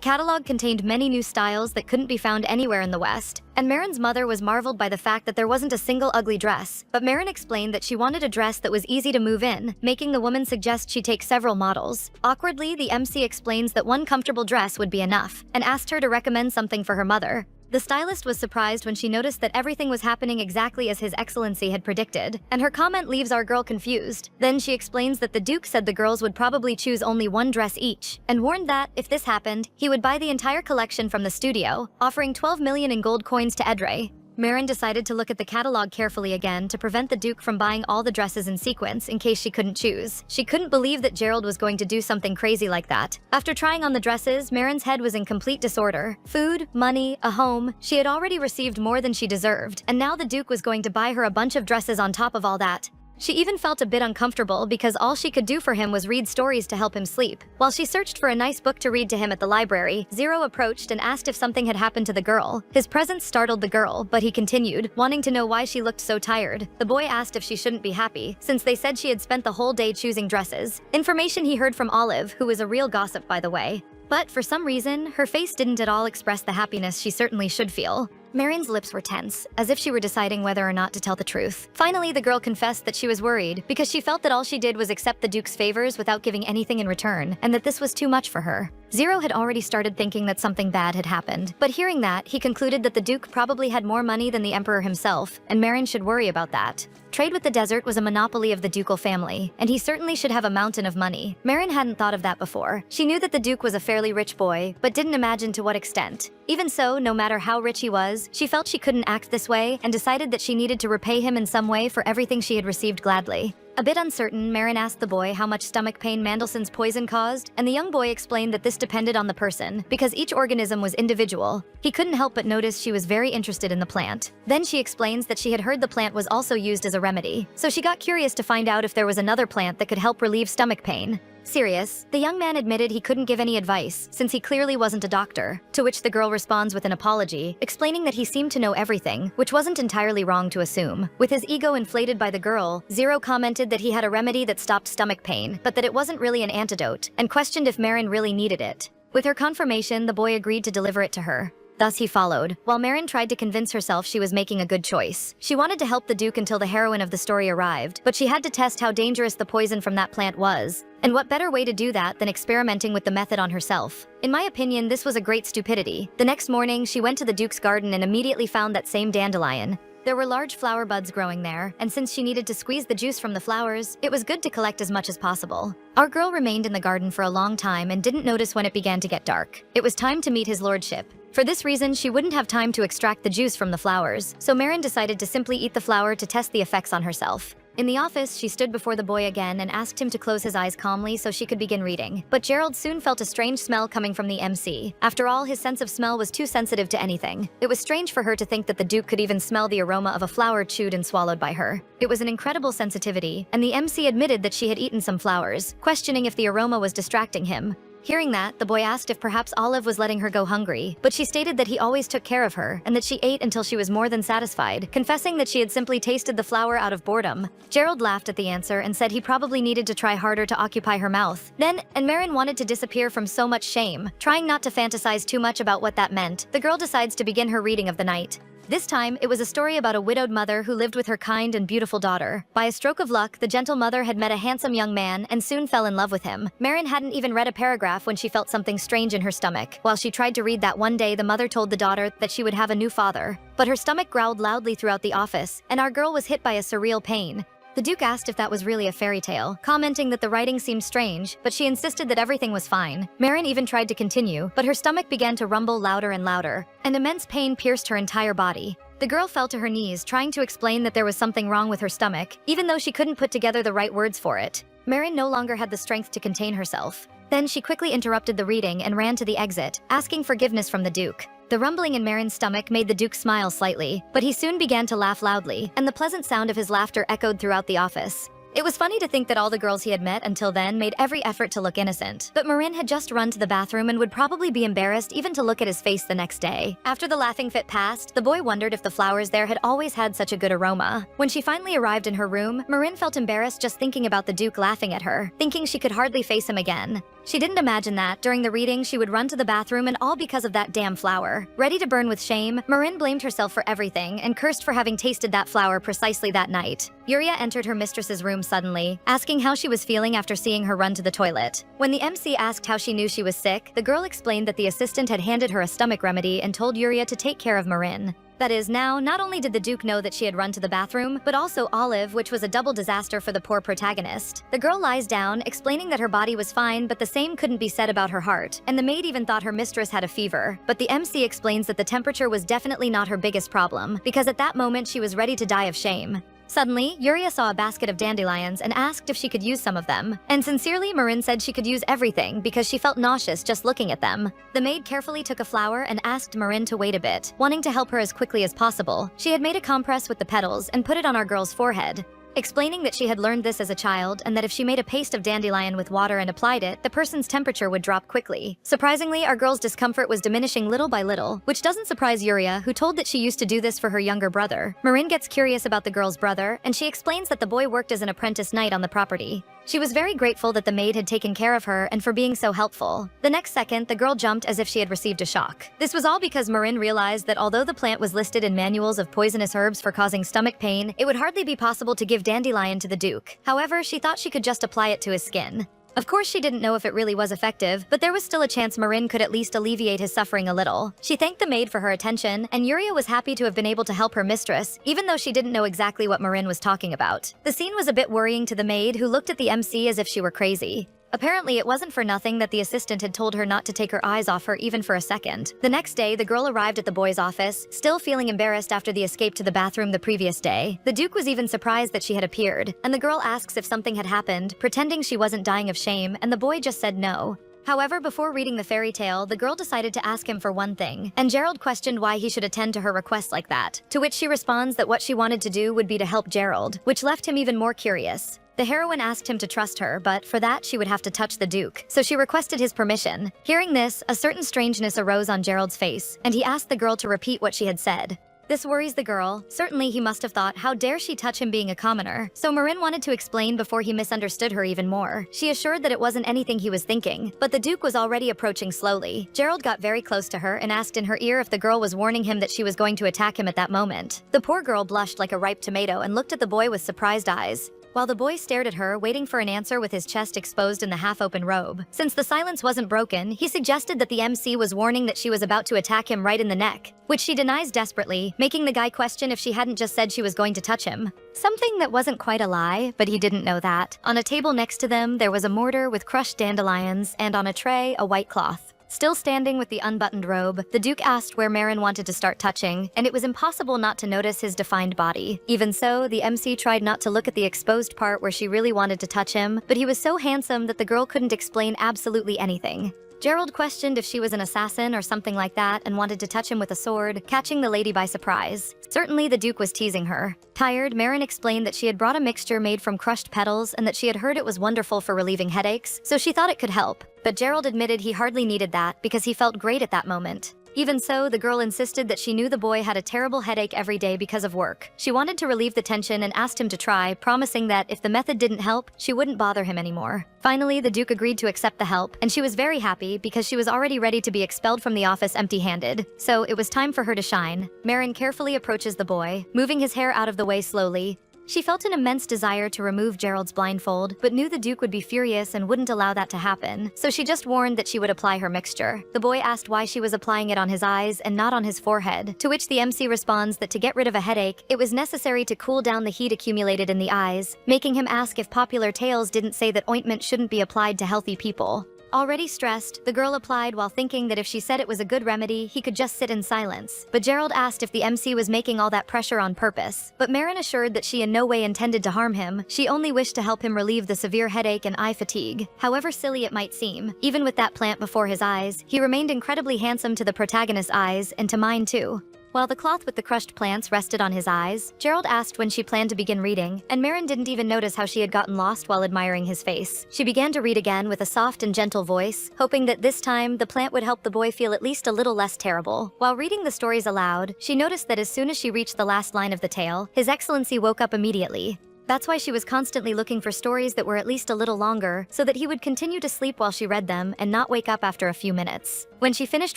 catalog contained many new styles that couldn't be found anywhere in the West, and Marin's mother was marveled by the fact that there wasn't a single ugly dress. But Marin explained that she wanted a dress that was easy to move in, making the woman suggest she take several models. Awkwardly, the MC explains that one comfortable dress would be enough, and asked her to recommend something for her mother. The stylist was surprised when she noticed that everything was happening exactly as His Excellency had predicted, and her comment leaves our girl confused. Then she explains that the Duke said the girls would probably choose only one dress each, and warned that, if this happened, he would buy the entire collection from the studio, offering 12 million in gold coins to Edre. Marin decided to look at the catalog carefully again to prevent the Duke from buying all the dresses in sequence in case she couldn't choose. She couldn't believe that Gerald was going to do something crazy like that. After trying on the dresses, Marin's head was in complete disorder. Food, money, a home. She had already received more than she deserved, and now the Duke was going to buy her a bunch of dresses on top of all that. She even felt a bit uncomfortable because all she could do for him was read stories to help him sleep. While she searched for a nice book to read to him at the library, Zero approached and asked if something had happened to the girl. His presence startled the girl, but he continued, wanting to know why she looked so tired. The boy asked if she shouldn't be happy, since they said she had spent the whole day choosing dresses. Information he heard from Olive, who was a real gossip by the way. But for some reason, her face didn't at all express the happiness she certainly should feel. Marin's lips were tense, as if she were deciding whether or not to tell the truth. Finally, the girl confessed that she was worried, because she felt that all she did was accept the Duke's favors without giving anything in return, and that this was too much for her. Zero had already started thinking that something bad had happened, but hearing that, he concluded that the Duke probably had more money than the Emperor himself, and Marin should worry about that. Trade with the desert was a monopoly of the ducal family, and he certainly should have a mountain of money. Marin hadn't thought of that before. She knew that the Duke was a fairly rich boy, but didn't imagine to what extent. Even so, no matter how rich he was, she felt she couldn't act this way and decided that she needed to repay him in some way for everything she had received gladly. A bit uncertain, Marin asked the boy how much stomach pain Mandelson's poison caused, and the young boy explained that this depended on the person, because each organism was individual. He couldn't help but notice she was very interested in the plant. Then she explains that she had heard the plant was also used as a remedy, so she got curious to find out if there was another plant that could help relieve stomach pain. Serious, the young man admitted he couldn't give any advice, since he clearly wasn't a doctor, to which the girl responds with an apology, explaining that he seemed to know everything, which wasn't entirely wrong to assume. With his ego inflated by the girl, Zero commented that he had a remedy that stopped stomach pain, but that it wasn't really an antidote, and questioned if Marin really needed it. With her confirmation, the boy agreed to deliver it to her. Thus he followed, while Marin tried to convince herself she was making a good choice. She wanted to help the Duke until the heroine of the story arrived, but she had to test how dangerous the poison from that plant was. And what better way to do that than experimenting with the method on herself? In my opinion, this was a great stupidity. The next morning, she went to the Duke's garden and immediately found that same dandelion. There were large flower buds growing there, and since she needed to squeeze the juice from the flowers, it was good to collect as much as possible. Our girl remained in the garden for a long time and didn't notice when it began to get dark. It was time to meet his lordship. For this reason, she wouldn't have time to extract the juice from the flowers, so Marin decided to simply eat the flower to test the effects on herself. In the office, she stood before the boy again and asked him to close his eyes calmly so she could begin reading. But Gerald soon felt a strange smell coming from the MC. After all, his sense of smell was too sensitive to anything. It was strange for her to think that the Duke could even smell the aroma of a flower chewed and swallowed by her. It was an incredible sensitivity, and the MC admitted that she had eaten some flowers, questioning if the aroma was distracting him. Hearing that, the boy asked if perhaps Olive was letting her go hungry, but she stated that he always took care of her and that she ate until she was more than satisfied, confessing that she had simply tasted the flower out of boredom. Gerald laughed at the answer and said he probably needed to try harder to occupy her mouth. Then, and Marin wanted to disappear from so much shame. Trying not to fantasize too much about what that meant, the girl decides to begin her reading of the night. This time, it was a story about a widowed mother who lived with her kind and beautiful daughter. By a stroke of luck, the gentle mother had met a handsome young man and soon fell in love with him. Marin hadn't even read a paragraph when she felt something strange in her stomach. While she tried to read that one day, the mother told the daughter that she would have a new father. But her stomach growled loudly throughout the office, and our girl was hit by a surreal pain. The Duke asked if that was really a fairy tale, commenting that the writing seemed strange, but she insisted that everything was fine. Marin even tried to continue, but her stomach began to rumble louder and louder, and immense pain pierced her entire body. The girl fell to her knees, trying to explain that there was something wrong with her stomach, even though she couldn't put together the right words for it. Marin no longer had the strength to contain herself. Then she quickly interrupted the reading and ran to the exit, asking forgiveness from the Duke. The rumbling in Marin's stomach made the Duke smile slightly, but he soon began to laugh loudly, and the pleasant sound of his laughter echoed throughout the office. It was funny to think that all the girls he had met until then made every effort to look innocent. But Marin had just run to the bathroom and would probably be embarrassed even to look at his face the next day. After the laughing fit passed, the boy wondered if the flowers there had always had such a good aroma. When she finally arrived in her room, Marin felt embarrassed just thinking about the Duke laughing at her, thinking she could hardly face him again. She didn't imagine that, during the reading, she would run to the bathroom and all because of that damn flower. Ready to burn with shame, Marin blamed herself for everything and cursed for having tasted that flower precisely that night. Yuria entered her mistress's room suddenly, asking how she was feeling after seeing her run to the toilet. When the MC asked how she knew she was sick, the girl explained that the assistant had handed her a stomach remedy and told Yuria to take care of Marin. That is, now, not only did the Duke know that she had run to the bathroom, but also Olive, which was a double disaster for the poor protagonist. The girl lies down, explaining that her body was fine, but the same couldn't be said about her heart, and the maid even thought her mistress had a fever. But the MC explains that the temperature was definitely not her biggest problem, because at that moment she was ready to die of shame. Suddenly, Yuria saw a basket of dandelions and asked if she could use some of them. And sincerely, Marin said she could use everything because she felt nauseous just looking at them. The maid carefully took a flower and asked Marin to wait a bit, wanting to help her as quickly as possible. She had made a compress with the petals and put it on our girl's forehead, explaining that she had learned this as a child and that if she made a paste of dandelion with water and applied it, the person's temperature would drop quickly. Surprisingly, our girl's discomfort was diminishing little by little, which doesn't surprise Yuria, who told that she used to do this for her younger brother. Marin gets curious about the girl's brother, and she explains that the boy worked as an apprentice knight on the property. She was very grateful that the maid had taken care of her and for being so helpful. The next second, the girl jumped as if she had received a shock. This was all because Marin realized that although the plant was listed in manuals of poisonous herbs for causing stomach pain, it would hardly be possible to give dandelion to the Duke. However, she thought she could just apply it to his skin. Of course, she didn't know if it really was effective, but there was still a chance Marin could at least alleviate his suffering a little. She thanked the maid for her attention, and Yuria was happy to have been able to help her mistress, even though she didn't know exactly what Marin was talking about. The scene was a bit worrying to the maid, who looked at the MC as if she were crazy. Apparently, it wasn't for nothing that the assistant had told her not to take her eyes off her even for a second. The next day, the girl arrived at the boy's office, still feeling embarrassed after the escape to the bathroom the previous day. The Duke was even surprised that she had appeared, and the girl asks if something had happened, pretending she wasn't dying of shame, and the boy just said no. However, before reading the fairy tale, the girl decided to ask him for one thing, and Gerald questioned why he should attend to her request like that, to which she responds that what she wanted to do would be to help Gerald, which left him even more curious. The heroine asked him to trust her, but for that she would have to touch the Duke, so she requested his permission. Hearing this, a certain strangeness arose on Gerald's face, and he asked the girl to repeat what she had said. This worries the girl. Certainly he must have thought, how dare she touch him being a commoner. So Marin wanted to explain before he misunderstood her even more. She assured that it wasn't anything he was thinking, but the Duke was already approaching slowly. Gerald got very close to her and asked in her ear if the girl was warning him that she was going to attack him at that moment. The poor girl blushed like a ripe tomato and looked at the boy with surprised eyes, while the boy stared at her, waiting for an answer with his chest exposed in the half-open robe. Since the silence wasn't broken, he suggested that the MC was warning that she was about to attack him right in the neck, which she denies desperately, making the guy question if she hadn't just said she was going to touch him. Something that wasn't quite a lie, but he didn't know that. On a table next to them, there was a mortar with crushed dandelions, and on a tray, a white cloth. Still standing with the unbuttoned robe, the Duke asked where Marin wanted to start touching, and it was impossible not to notice his defined body. Even so, the MC tried not to look at the exposed part where she really wanted to touch him, but he was so handsome that the girl couldn't explain absolutely anything. Gerald questioned if she was an assassin or something like that and wanted to touch him with a sword, catching the lady by surprise. Certainly the Duke was teasing her. Tired, Marin explained that she had brought a mixture made from crushed petals and that she had heard it was wonderful for relieving headaches, so she thought it could help. But Gerald admitted he hardly needed that because he felt great at that moment. Even so, the girl insisted that she knew the boy had a terrible headache every day because of work. She wanted to relieve the tension and asked him to try, promising that if the method didn't help, she wouldn't bother him anymore. Finally, the Duke agreed to accept the help, and she was very happy because she was already ready to be expelled from the office empty-handed. So it was time for her to shine. Marin carefully approaches the boy, moving his hair out of the way slowly. She felt an immense desire to remove Gerald's blindfold, but knew the Duke would be furious and wouldn't allow that to happen, so she just warned that she would apply her mixture. The boy asked why she was applying it on his eyes and not on his forehead, to which the MC responds that to get rid of a headache, it was necessary to cool down the heat accumulated in the eyes, making him ask if popular tales didn't say that ointment shouldn't be applied to healthy people. Already stressed, the girl applied while thinking that if she said it was a good remedy, he could just sit in silence. But Gerald asked if the MC was making all that pressure on purpose. But Marin assured that she in no way intended to harm him. She only wished to help him relieve the severe headache and eye fatigue. However silly it might seem, even with that plant before his eyes, he remained incredibly handsome to the protagonist's eyes, and to mine too. While the cloth with the crushed plants rested on his eyes, Gerald asked when she planned to begin reading, and Marin didn't even notice how she had gotten lost while admiring his face. She began to read again with a soft and gentle voice, hoping that this time the plant would help the boy feel at least a little less terrible. While reading the stories aloud, she noticed that as soon as she reached the last line of the tale, His Excellency woke up immediately. That's why she was constantly looking for stories that were at least a little longer, so that he would continue to sleep while she read them and not wake up after a few minutes. When she finished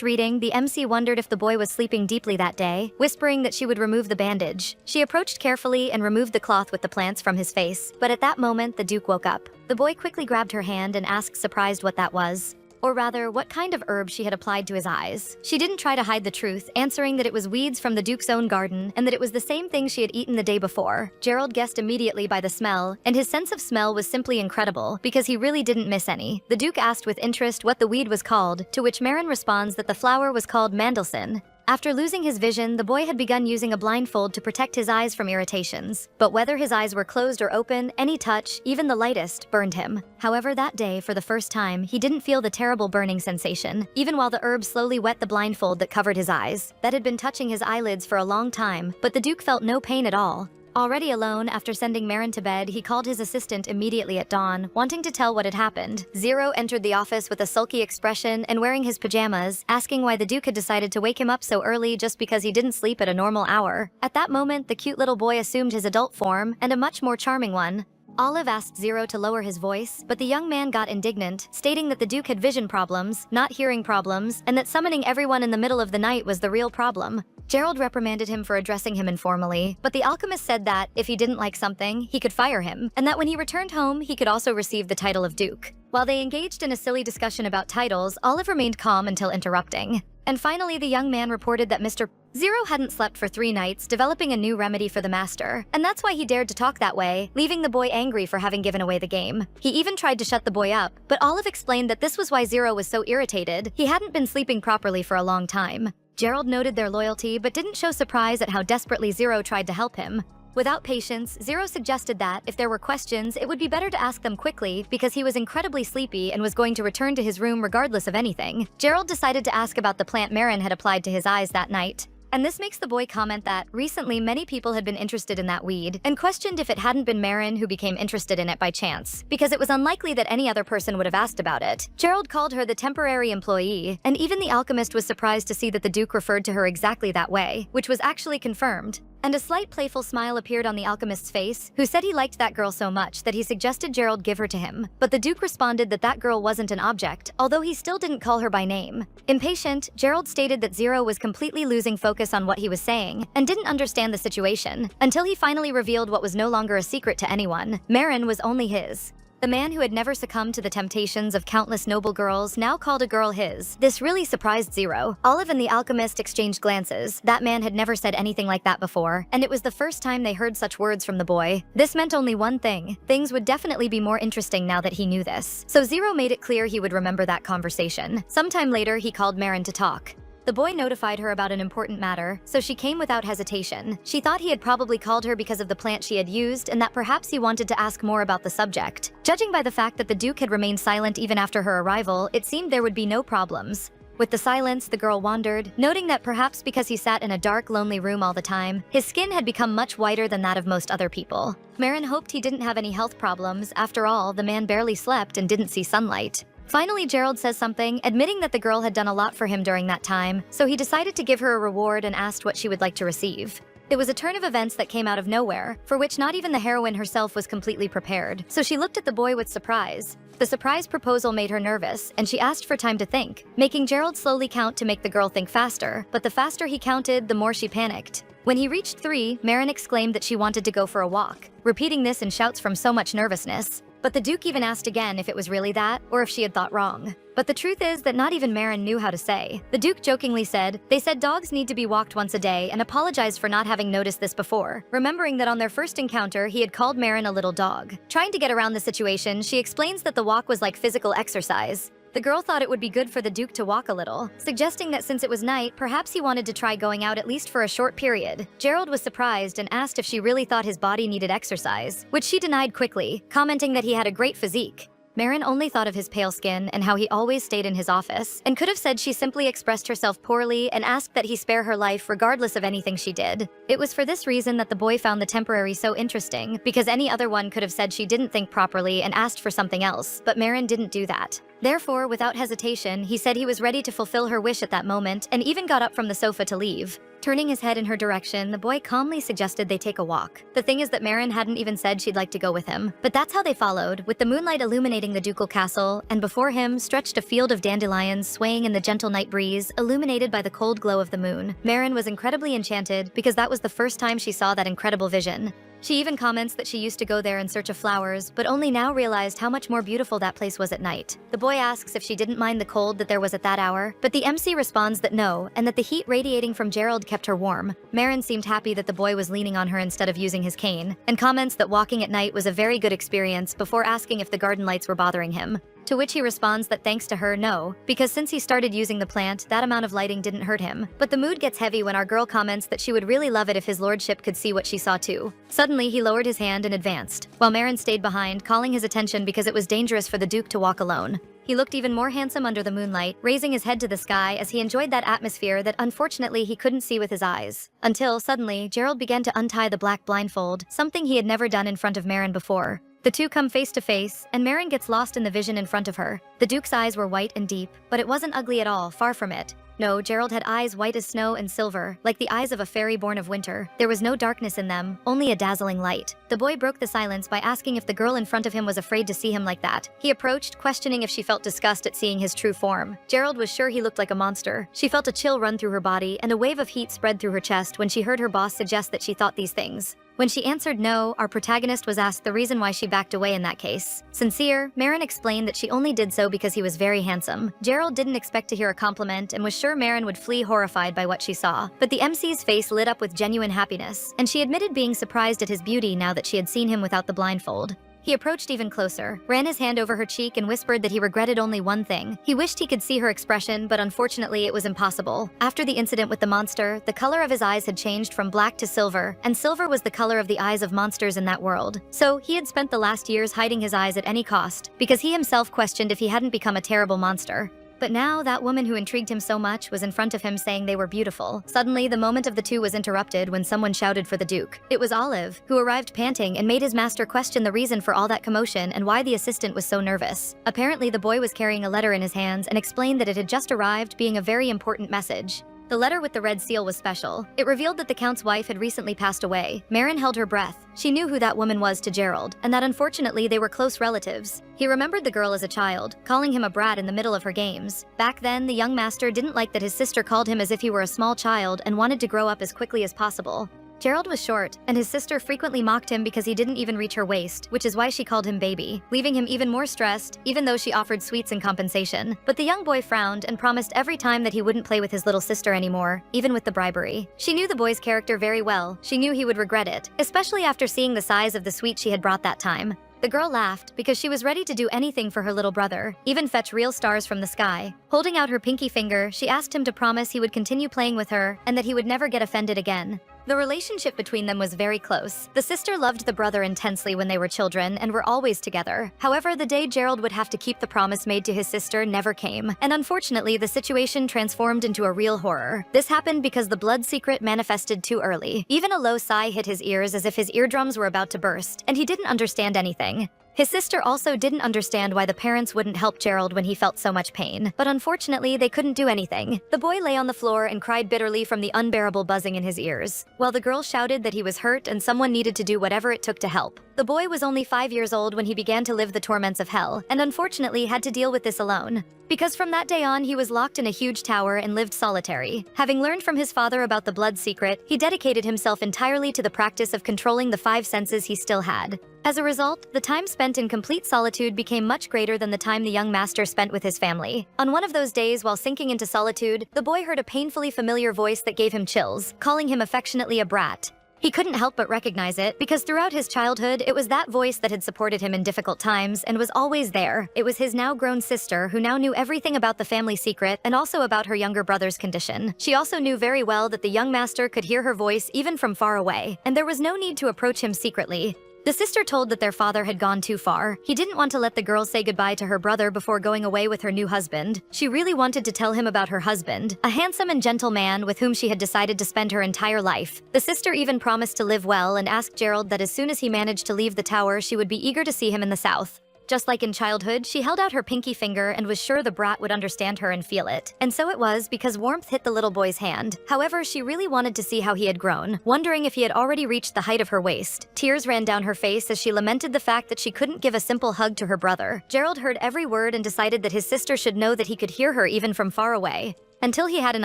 reading, the MC wondered if the boy was sleeping deeply that day, whispering that she would remove the bandage. She approached carefully and removed the cloth with the plants from his face, but at that moment, the Duke woke up. The boy quickly grabbed her hand and asked surprised what that was. Or rather, what kind of herb she had applied to his eyes. She didn't try to hide the truth, answering that it was weeds from the Duke's own garden, and that it was the same thing she had eaten the day before. Gerald guessed immediately by the smell, and his sense of smell was simply incredible, because he really didn't miss any. The Duke asked with interest what the weed was called, to which Marin responds that the flower was called mandelson. After losing his vision, the boy had begun using a blindfold to protect his eyes from irritations. But whether his eyes were closed or open, any touch, even the lightest, burned him. However, that day, for the first time, he didn't feel the terrible burning sensation, even while the herb slowly wet the blindfold that covered his eyes. That had been touching his eyelids for a long time, but the Duke felt no pain at all. Already alone, after sending Marin to bed, he called his assistant immediately at dawn, wanting to tell what had happened. Zero entered the office with a sulky expression and wearing his pajamas, asking why the Duke had decided to wake him up so early just because he didn't sleep at a normal hour. At that moment, the cute little boy assumed his adult form, and a much more charming one. Olive asked Zero to lower his voice, but the young man got indignant, stating that the Duke had vision problems, not hearing problems, and that summoning everyone in the middle of the night was the real problem. Gerald reprimanded him for addressing him informally, but the alchemist said that, if he didn't like something, he could fire him, and that when he returned home, he could also receive the title of Duke. While they engaged in a silly discussion about titles, Olive remained calm until interrupting. And finally, the young man reported that Mr. Zero hadn't slept for 3 nights, developing a new remedy for the master, and that's why he dared to talk that way, leaving the boy angry for having given away the game. He even tried to shut the boy up, but Olive explained that this was why Zero was so irritated. He hadn't been sleeping properly for a long time. Gerald noted their loyalty, but didn't show surprise at how desperately Zero tried to help him. Without patience, Zero suggested that, if there were questions, it would be better to ask them quickly because he was incredibly sleepy and was going to return to his room regardless of anything. Gerald decided to ask about the plant Marin had applied to his eyes that night. And this makes the boy comment that recently many people had been interested in that weed and questioned if it hadn't been Marin who became interested in it by chance, because it was unlikely that any other person would have asked about it. Gerald called her the temporary employee, and even the alchemist was surprised to see that the Duke referred to her exactly that way, which was actually confirmed. And a slight playful smile appeared on the alchemist's face, who said he liked that girl so much that he suggested Gerald give her to him. But the Duke responded that that girl wasn't an object, although he still didn't call her by name. Impatient, Gerald stated that Zero was completely losing focus on what he was saying and didn't understand the situation, until he finally revealed what was no longer a secret to anyone. Marin was only his. The man who had never succumbed to the temptations of countless noble girls now called a girl his. This really surprised Zero. Olive and the alchemist exchanged glances. That man had never said anything like that before, and it was the first time they heard such words from the boy. This meant only one thing. Things would definitely be more interesting now that he knew this. So Zero made it clear he would remember that conversation. Sometime later, he called Marin to talk. The boy notified her about an important matter, so she came without hesitation. She thought he had probably called her because of the plant she had used and that perhaps he wanted to ask more about the subject. Judging by the fact that the Duke had remained silent even after her arrival, it seemed there would be no problems. With the silence, the girl wondered, noting that perhaps because he sat in a dark, lonely room all the time, his skin had become much whiter than that of most other people. Marin hoped he didn't have any health problems. After all, the man barely slept and didn't see sunlight. Finally, Gerald says something, admitting that the girl had done a lot for him during that time, so he decided to give her a reward and asked what she would like to receive. It was a turn of events that came out of nowhere, for which not even the heroine herself was completely prepared, so she looked at the boy with surprise. The surprise proposal made her nervous, and she asked for time to think, making Gerald slowly count to make the girl think faster, but the faster he counted, the more she panicked. When he reached 3, Marin exclaimed that she wanted to go for a walk, repeating this in shouts from so much nervousness. But the Duke even asked again if it was really that, or if she had thought wrong. But the truth is that not even Marin knew how to say. The Duke jokingly said, "They said dogs need to be walked once a day," and apologized for not having noticed this before, remembering that on their first encounter he had called Marin a little dog. Trying to get around the situation, she explains that the walk was like physical exercise. The girl thought it would be good for the Duke to walk a little, suggesting that since it was night, perhaps he wanted to try going out at least for a short period. Gerald was surprised and asked if she really thought his body needed exercise, which she denied quickly, commenting that he had a great physique. Marin only thought of his pale skin and how he always stayed in his office, and could have said she simply expressed herself poorly and asked that he spare her life regardless of anything she did. It was for this reason that the boy found the temporary so interesting, because any other one could have said she didn't think properly and asked for something else, but Marin didn't do that. Therefore, without hesitation, he said he was ready to fulfill her wish at that moment and even got up from the sofa to leave. Turning his head in her direction, the boy calmly suggested they take a walk. The thing is that Marin hadn't even said she'd like to go with him, but that's how they followed, with the moonlight illuminating the ducal castle, and before him stretched a field of dandelions swaying in the gentle night breeze, illuminated by the cold glow of the moon. Marin was incredibly enchanted because that was the first time she saw that incredible vision. She even comments that she used to go there in search of flowers, but only now realized how much more beautiful that place was at night. The boy asks if she didn't mind the cold that there was at that hour, but the MC responds that no, and that the heat radiating from Gerald kept her warm. Marin seemed happy that the boy was leaning on her instead of using his cane, and comments that walking at night was a very good experience before asking if the garden lights were bothering him. To which he responds that thanks to her, no, because since he started using the plant, that amount of lighting didn't hurt him. But the mood gets heavy when our girl comments that she would really love it if his lordship could see what she saw too. Suddenly, he lowered his hand and advanced, while Marin stayed behind, calling his attention because it was dangerous for the Duke to walk alone. He looked even more handsome under the moonlight, raising his head to the sky as he enjoyed that atmosphere that unfortunately he couldn't see with his eyes. Until, suddenly, Gerald began to untie the black blindfold, something he had never done in front of Marin before. The two come face to face, and Marin gets lost in the vision in front of her. The Duke's eyes were white and deep, but it wasn't ugly at all, far from it. No, Gerald had eyes white as snow and silver, like the eyes of a fairy born of winter. There was no darkness in them, only a dazzling light. The boy broke the silence by asking if the girl in front of him was afraid to see him like that. He approached, questioning if she felt disgust at seeing his true form. Gerald was sure he looked like a monster. She felt a chill run through her body, and a wave of heat spread through her chest when she heard her boss suggest that she thought these things. When she answered no, our protagonist was asked the reason why she backed away in that case. Sincere, Marin explained that she only did so because he was very handsome. Gerald didn't expect to hear a compliment and was sure Marin would flee horrified by what she saw. But the MC's face lit up with genuine happiness, and she admitted being surprised at his beauty now that she had seen him without the blindfold. He approached even closer, ran his hand over her cheek and whispered that he regretted only one thing. He wished he could see her expression, but unfortunately it was impossible. After the incident with the monster, the color of his eyes had changed from black to silver, and silver was the color of the eyes of monsters in that world. So, he had spent the last years hiding his eyes at any cost, because he himself questioned if he hadn't become a terrible monster. But now, that woman who intrigued him so much was in front of him saying they were beautiful. Suddenly, the moment of the two was interrupted when someone shouted for the Duke. It was Olive, who arrived panting and made his master question the reason for all that commotion and why the assistant was so nervous. Apparently, the boy was carrying a letter in his hands and explained that it had just arrived, being a very important message. The letter with the red seal was special. It revealed that the Count's wife had recently passed away. Marin held her breath. She knew who that woman was to Gerald, and that unfortunately they were close relatives. He remembered the girl as a child, calling him a brat in the middle of her games. Back then, the young master didn't like that his sister called him as if he were a small child and wanted to grow up as quickly as possible. Gerald was short, and his sister frequently mocked him because he didn't even reach her waist, which is why she called him baby, leaving him even more stressed, even though she offered sweets in compensation. But the young boy frowned and promised every time that he wouldn't play with his little sister anymore, even with the bribery. She knew the boy's character very well. She knew he would regret it, especially after seeing the size of the sweet she had brought that time. The girl laughed because she was ready to do anything for her little brother, even fetch real stars from the sky. Holding out her pinky finger, she asked him to promise he would continue playing with her and that he would never get offended again. The relationship between them was very close. The sister loved the brother intensely when they were children and were always together. However, the day Gerald would have to keep the promise made to his sister never came, and unfortunately, the situation transformed into a real horror. This happened because the blood secret manifested too early. Even a low sigh hit his ears as if his eardrums were about to burst, and he didn't understand anything. His sister also didn't understand why the parents wouldn't help Gerald when he felt so much pain, but unfortunately, they couldn't do anything. The boy lay on the floor and cried bitterly from the unbearable buzzing in his ears, while the girl shouted that he was hurt and someone needed to do whatever it took to help. The boy was only 5 years old when he began to live the torments of hell, and unfortunately had to deal with this alone. Because from that day on, he was locked in a huge tower and lived solitary. Having learned from his father about the blood secret, he dedicated himself entirely to the practice of controlling the 5 senses he still had. As a result, the time spent in complete solitude became much greater than the time the young master spent with his family. On one of those days, while sinking into solitude, the boy heard a painfully familiar voice that gave him chills, calling him affectionately a brat. He couldn't help but recognize it, because throughout his childhood, it was that voice that had supported him in difficult times and was always there. It was his now-grown sister who now knew everything about the family secret and also about her younger brother's condition. She also knew very well that the young master could hear her voice even from far away, and there was no need to approach him secretly. The sister told that their father had gone too far. He didn't want to let the girl say goodbye to her brother before going away with her new husband. She really wanted to tell him about her husband, a handsome and gentle man with whom she had decided to spend her entire life. The sister even promised to live well and asked Gerald that as soon as he managed to leave the tower, she would be eager to see him in the south. Just like in childhood, she held out her pinky finger and was sure the brat would understand her and feel it. And so it was, because warmth hit the little boy's hand. However, she really wanted to see how he had grown, wondering if he had already reached the height of her waist. Tears ran down her face as she lamented the fact that she couldn't give a simple hug to her brother. Gerald heard every word and decided that his sister should know that he could hear her even from far away. Until he had an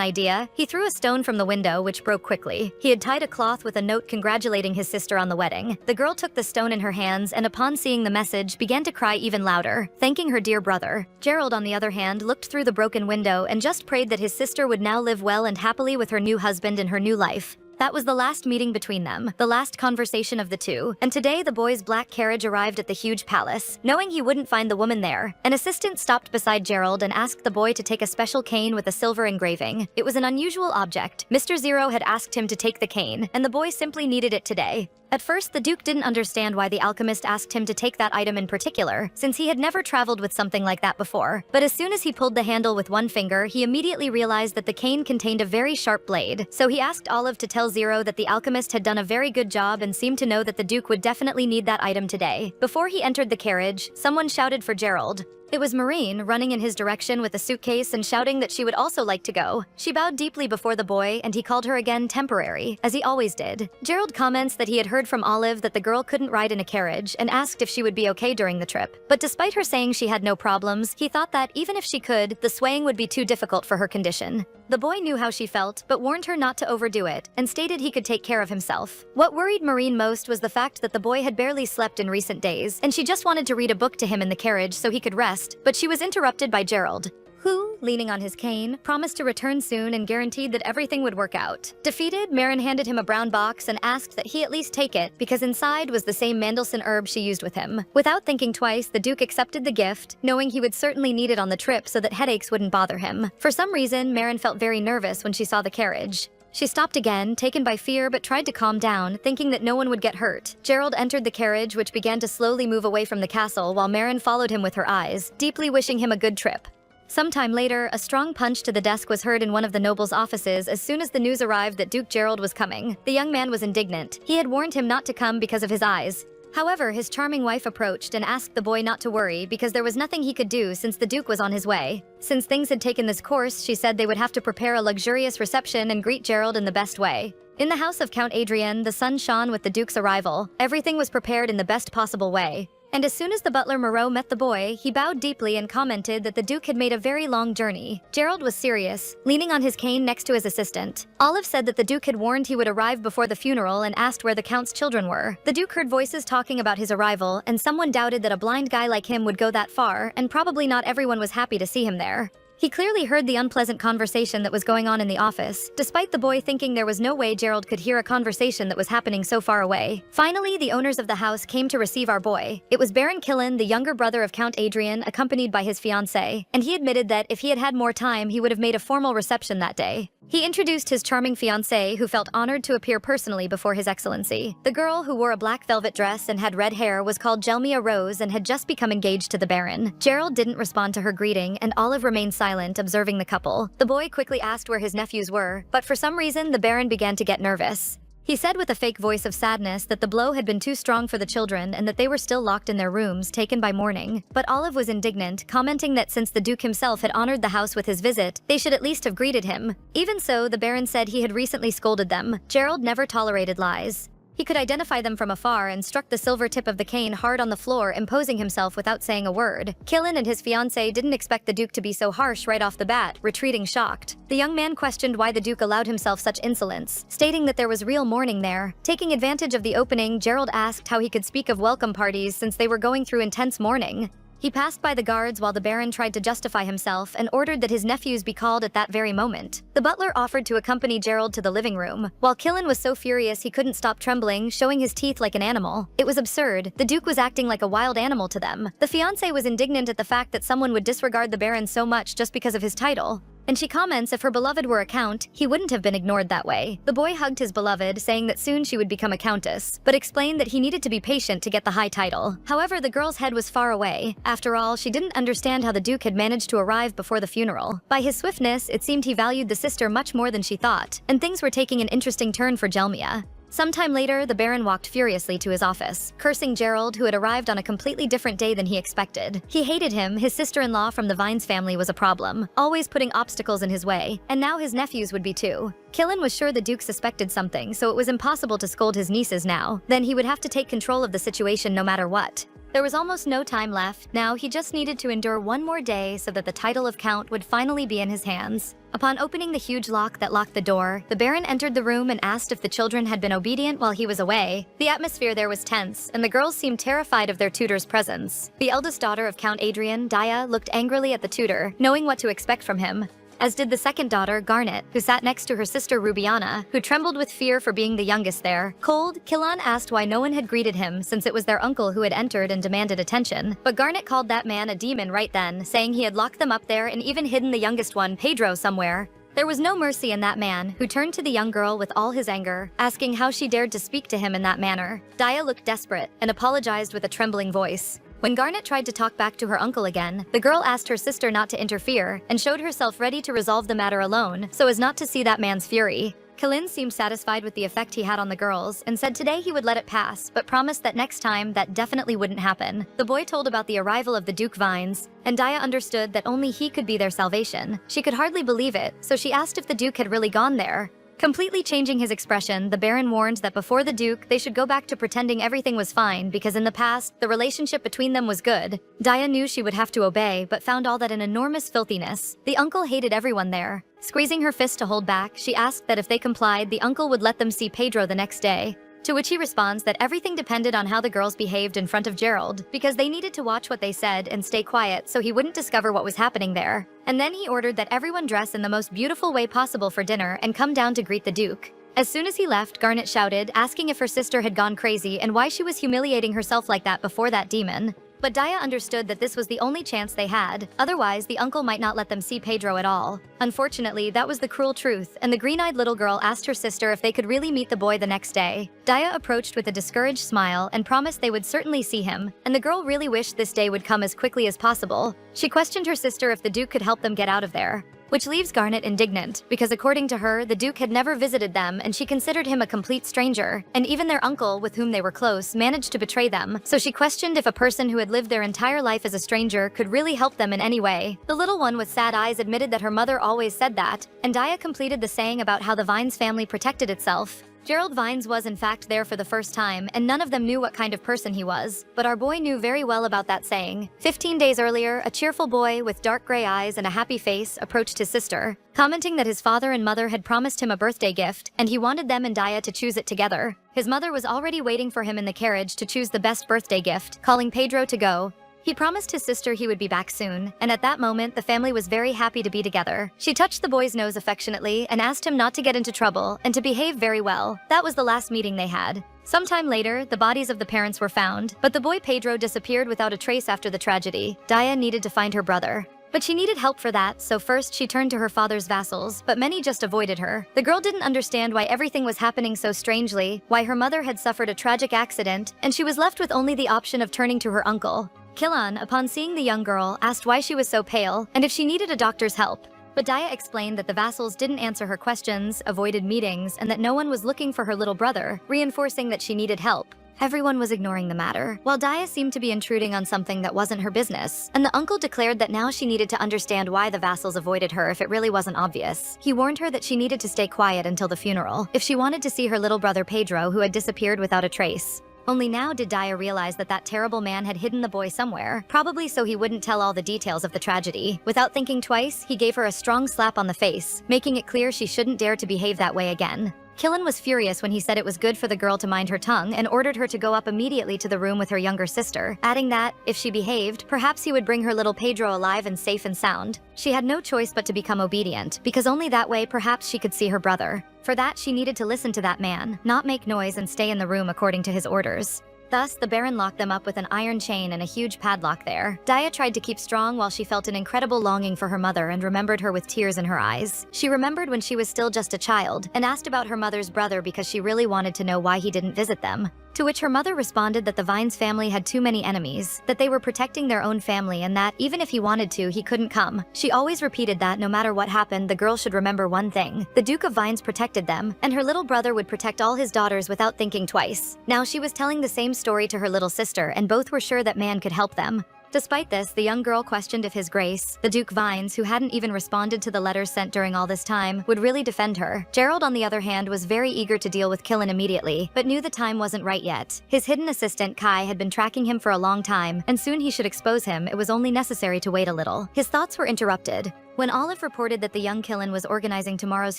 idea, he threw a stone from the window, which broke quickly. He had tied a cloth with a note congratulating his sister on the wedding. The girl took the stone in her hands and upon seeing the message, began to cry even louder, thanking her dear brother. Gerald, on the other hand, looked through the broken window and just prayed that his sister would now live well and happily with her new husband in her new life. That was the last meeting between them, the last conversation of the two, and today the boy's black carriage arrived at the huge palace. Knowing he wouldn't find the woman there, an assistant stopped beside Gerald and asked the boy to take a special cane with a silver engraving. It was an unusual object. Mr. Zero had asked him to take the cane, and the boy simply needed it today. At first, the Duke didn't understand why the alchemist asked him to take that item in particular, since he had never traveled with something like that before. But as soon as he pulled the handle with one finger, he immediately realized that the cane contained a very sharp blade. So he asked Olive to tell Zero that the alchemist had done a very good job and seemed to know that the Duke would definitely need that item today. Before he entered the carriage, someone shouted for Gerald. It was Marine, running in his direction with a suitcase and shouting that she would also like to go. She bowed deeply before the boy, and he called her again temporary, as he always did. Gerald comments that he had heard from Olive that the girl couldn't ride in a carriage and asked if she would be okay during the trip. But despite her saying she had no problems, he thought that even if she could, the swaying would be too difficult for her condition. The boy knew how she felt, but warned her not to overdo it, and stated he could take care of himself. What worried Marine most was the fact that the boy had barely slept in recent days, and she just wanted to read a book to him in the carriage so he could rest, but she was interrupted by Gerald, who, leaning on his cane, promised to return soon and guaranteed that everything would work out. Defeated, Marin handed him a brown box and asked that he at least take it, because inside was the same Mandelson herb she used with him. Without thinking twice, the Duke accepted the gift, knowing he would certainly need it on the trip so that headaches wouldn't bother him. For some reason, Marin felt very nervous when she saw the carriage. She stopped again, taken by fear, but tried to calm down, thinking that no one would get hurt. Gerald entered the carriage, which began to slowly move away from the castle, while Marin followed him with her eyes, deeply wishing him a good trip. Sometime later, a strong punch to the desk was heard in one of the noble's offices as soon as the news arrived that Duke Gerald was coming. The young man was indignant. He had warned him not to come because of his eyes. However, his charming wife approached and asked the boy not to worry because there was nothing he could do since the Duke was on his way. Since things had taken this course, she said they would have to prepare a luxurious reception and greet Gerald in the best way. In the house of Count Adrian, the sun shone with the Duke's arrival. Everything was prepared in the best possible way. And as soon as the butler Moreau met the boy, he bowed deeply and commented that the Duke had made a very long journey. Gerald was serious, leaning on his cane next to his assistant. Olive said that the Duke had warned he would arrive before the funeral and asked where the Count's children were. The Duke heard voices talking about his arrival, and someone doubted that a blind guy like him would go that far, and probably not everyone was happy to see him there. He clearly heard the unpleasant conversation that was going on in the office, despite the boy thinking there was no way Gerald could hear a conversation that was happening so far away. Finally, the owners of the house came to receive our boy. It was Baron Killen, the younger brother of Count Adrian, accompanied by his fiancée, and he admitted that if he had had more time, he would have made a formal reception that day. He introduced his charming fiancée, who felt honored to appear personally before His Excellency. The girl, who wore a black velvet dress and had red hair, was called Jelmia Rose and had just become engaged to the Baron. Gerald didn't respond to her greeting, and Olive remained silent, observing the couple. The boy quickly asked where his nephews were, but for some reason, the Baron began to get nervous. He said with a fake voice of sadness that the blow had been too strong for the children and that they were still locked in their rooms, taken by mourning. But Olive was indignant, commenting that since the Duke himself had honored the house with his visit, they should at least have greeted him. Even so, the Baron said he had recently scolded them. Gerald never tolerated lies. He could identify them from afar and struck the silver tip of the cane hard on the floor, imposing himself without saying a word. Killen and his fiancée didn't expect the Duke to be so harsh right off the bat, retreating shocked. The young man questioned why the Duke allowed himself such insolence, stating that there was real mourning there. Taking advantage of the opening, Gerald asked how he could speak of welcome parties since they were going through intense mourning. He passed by the guards while the Baron tried to justify himself and ordered that his nephews be called at that very moment. The butler offered to accompany Gerald to the living room. While Killen was so furious he couldn't stop trembling, showing his teeth like an animal. It was absurd. The Duke was acting like a wild animal to them. The fiancée was indignant at the fact that someone would disregard the Baron so much just because of his title. And she comments if her beloved were a count, he wouldn't have been ignored that way. The boy hugged his beloved, saying that soon she would become a countess, but explained that he needed to be patient to get the high title. However, the girl's head was far away. After all, she didn't understand how the Duke had managed to arrive before the funeral. By his swiftness, it seemed he valued the sister much more than she thought, and things were taking an interesting turn for Jelmia. Sometime later, the Baron walked furiously to his office, cursing Gerald, who had arrived on a completely different day than he expected. He hated him. His sister-in-law from the Vines family was a problem, always putting obstacles in his way, and now his nephews would be too. Killen was sure the Duke suspected something, so it was impossible to scold his nieces now. Then he would have to take control of the situation no matter what. There was almost no time left. Now he just needed to endure one more day so that the title of Count would finally be in his hands. Upon opening the huge lock that locked the door, the Baron entered the room and asked if the children had been obedient while he was away. The atmosphere there was tense, and the girls seemed terrified of their tutor's presence. The eldest daughter of Count Adrian, Daya, looked angrily at the tutor, knowing what to expect from him. As did the second daughter, Garnet, who sat next to her sister Rubiana, who trembled with fear for being the youngest there. Cold, Killan asked why no one had greeted him since it was their uncle who had entered and demanded attention. But Garnet called that man a demon right then, saying he had locked them up there and even hidden the youngest one, Pedro, somewhere. There was no mercy in that man, who turned to the young girl with all his anger, asking how she dared to speak to him in that manner. Daya looked desperate and apologized with a trembling voice. When Garnet tried to talk back to her uncle again, the girl asked her sister not to interfere and showed herself ready to resolve the matter alone so as not to see that man's fury. Kalin seemed satisfied with the effect he had on the girls and said today he would let it pass, but promised that next time that definitely wouldn't happen. The boy told about the arrival of the Duke Vines, and Daya understood that only he could be their salvation. She could hardly believe it, so she asked if the Duke had really gone there. Completely changing his expression, the Baron warned that before the Duke, they should go back to pretending everything was fine because in the past, the relationship between them was good. Daya knew she would have to obey, but found all that an enormous filthiness. The uncle hated everyone there. Squeezing her fist to hold back, she asked that if they complied, the uncle would let them see Pedro the next day. To which he responds that everything depended on how the girls behaved in front of Gerald, because they needed to watch what they said and stay quiet so he wouldn't discover what was happening there. And then he ordered that everyone dress in the most beautiful way possible for dinner and come down to greet the Duke. As soon as he left, Garnet shouted, asking if her sister had gone crazy and why she was humiliating herself like that before that demon. But Daya understood that this was the only chance they had, otherwise the uncle might not let them see Pedro at all. Unfortunately, that was the cruel truth, and the green-eyed little girl asked her sister if they could really meet the boy the next day. Daya approached with a discouraged smile and promised they would certainly see him, and the girl really wished this day would come as quickly as possible. She questioned her sister if the Duke could help them get out of there, which leaves Garnet indignant, because according to her, the Duke had never visited them and she considered him a complete stranger, and even their uncle, with whom they were close, managed to betray them, so she questioned if a person who had lived their entire life as a stranger could really help them in any way. The little one with sad eyes admitted that her mother always said that, and Daya completed the saying about how the Vines family protected itself. Gerald Vines was in fact there for the first time, and none of them knew what kind of person he was, but our boy knew very well about that saying. 15 days earlier, a cheerful boy with dark gray eyes and a happy face approached his sister, commenting that his father and mother had promised him a birthday gift, and he wanted them and Daya to choose it together. His mother was already waiting for him in the carriage to choose the best birthday gift, calling Pedro to go. He promised his sister he would be back soon, and at that moment, the family was very happy to be together. She touched the boy's nose affectionately and asked him not to get into trouble and to behave very well. That was the last meeting they had. Sometime later, the bodies of the parents were found, but the boy Pedro disappeared without a trace after the tragedy. Daya needed to find her brother. But she needed help for that, so first she turned to her father's vassals, but many just avoided her. The girl didn't understand why everything was happening so strangely, why her mother had suffered a tragic accident, and she was left with only the option of turning to her uncle. Killan, upon seeing the young girl, asked why she was so pale and if she needed a doctor's help. But Daya explained that the vassals didn't answer her questions, avoided meetings, and that no one was looking for her little brother, reinforcing that she needed help. Everyone was ignoring the matter, while Daya seemed to be intruding on something that wasn't her business, and the uncle declared that now she needed to understand why the vassals avoided her if it really wasn't obvious. He warned her that she needed to stay quiet until the funeral, if she wanted to see her little brother Pedro, who had disappeared without a trace. Only now did Daya realize that that terrible man had hidden the boy somewhere, probably so he wouldn't tell all the details of the tragedy. Without thinking twice, he gave her a strong slap on the face, making it clear she shouldn't dare to behave that way again. Killan was furious when he said it was good for the girl to mind her tongue and ordered her to go up immediately to the room with her younger sister, adding that, if she behaved, perhaps he would bring her little Pedro alive and safe and sound. She had no choice but to become obedient, because only that way perhaps she could see her brother. For that, she needed to listen to that man, not make noise and stay in the room according to his orders. Thus, the Baron locked them up with an iron chain and a huge padlock there. Daya tried to keep strong while she felt an incredible longing for her mother and remembered her with tears in her eyes. She remembered when she was still just a child and asked about her mother's brother because she really wanted to know why he didn't visit them. To which her mother responded that the Vines family had too many enemies, that they were protecting their own family and that, even if he wanted to, he couldn't come. She always repeated that no matter what happened, the girl should remember one thing. The Duke of Vines protected them, and her little brother would protect all his daughters without thinking twice. Now she was telling the same story to her little sister, and both were sure that man could help them. Despite this, the young girl questioned if His Grace, the Duke Vines, who hadn't even responded to the letters sent during all this time, would really defend her. Gerald, on the other hand, was very eager to deal with Killan immediately, but knew the time wasn't right yet. His hidden assistant, Kai, had been tracking him for a long time, and soon he should expose him. It was only necessary to wait a little. His thoughts were interrupted when Olive reported that the young Killan was organizing tomorrow's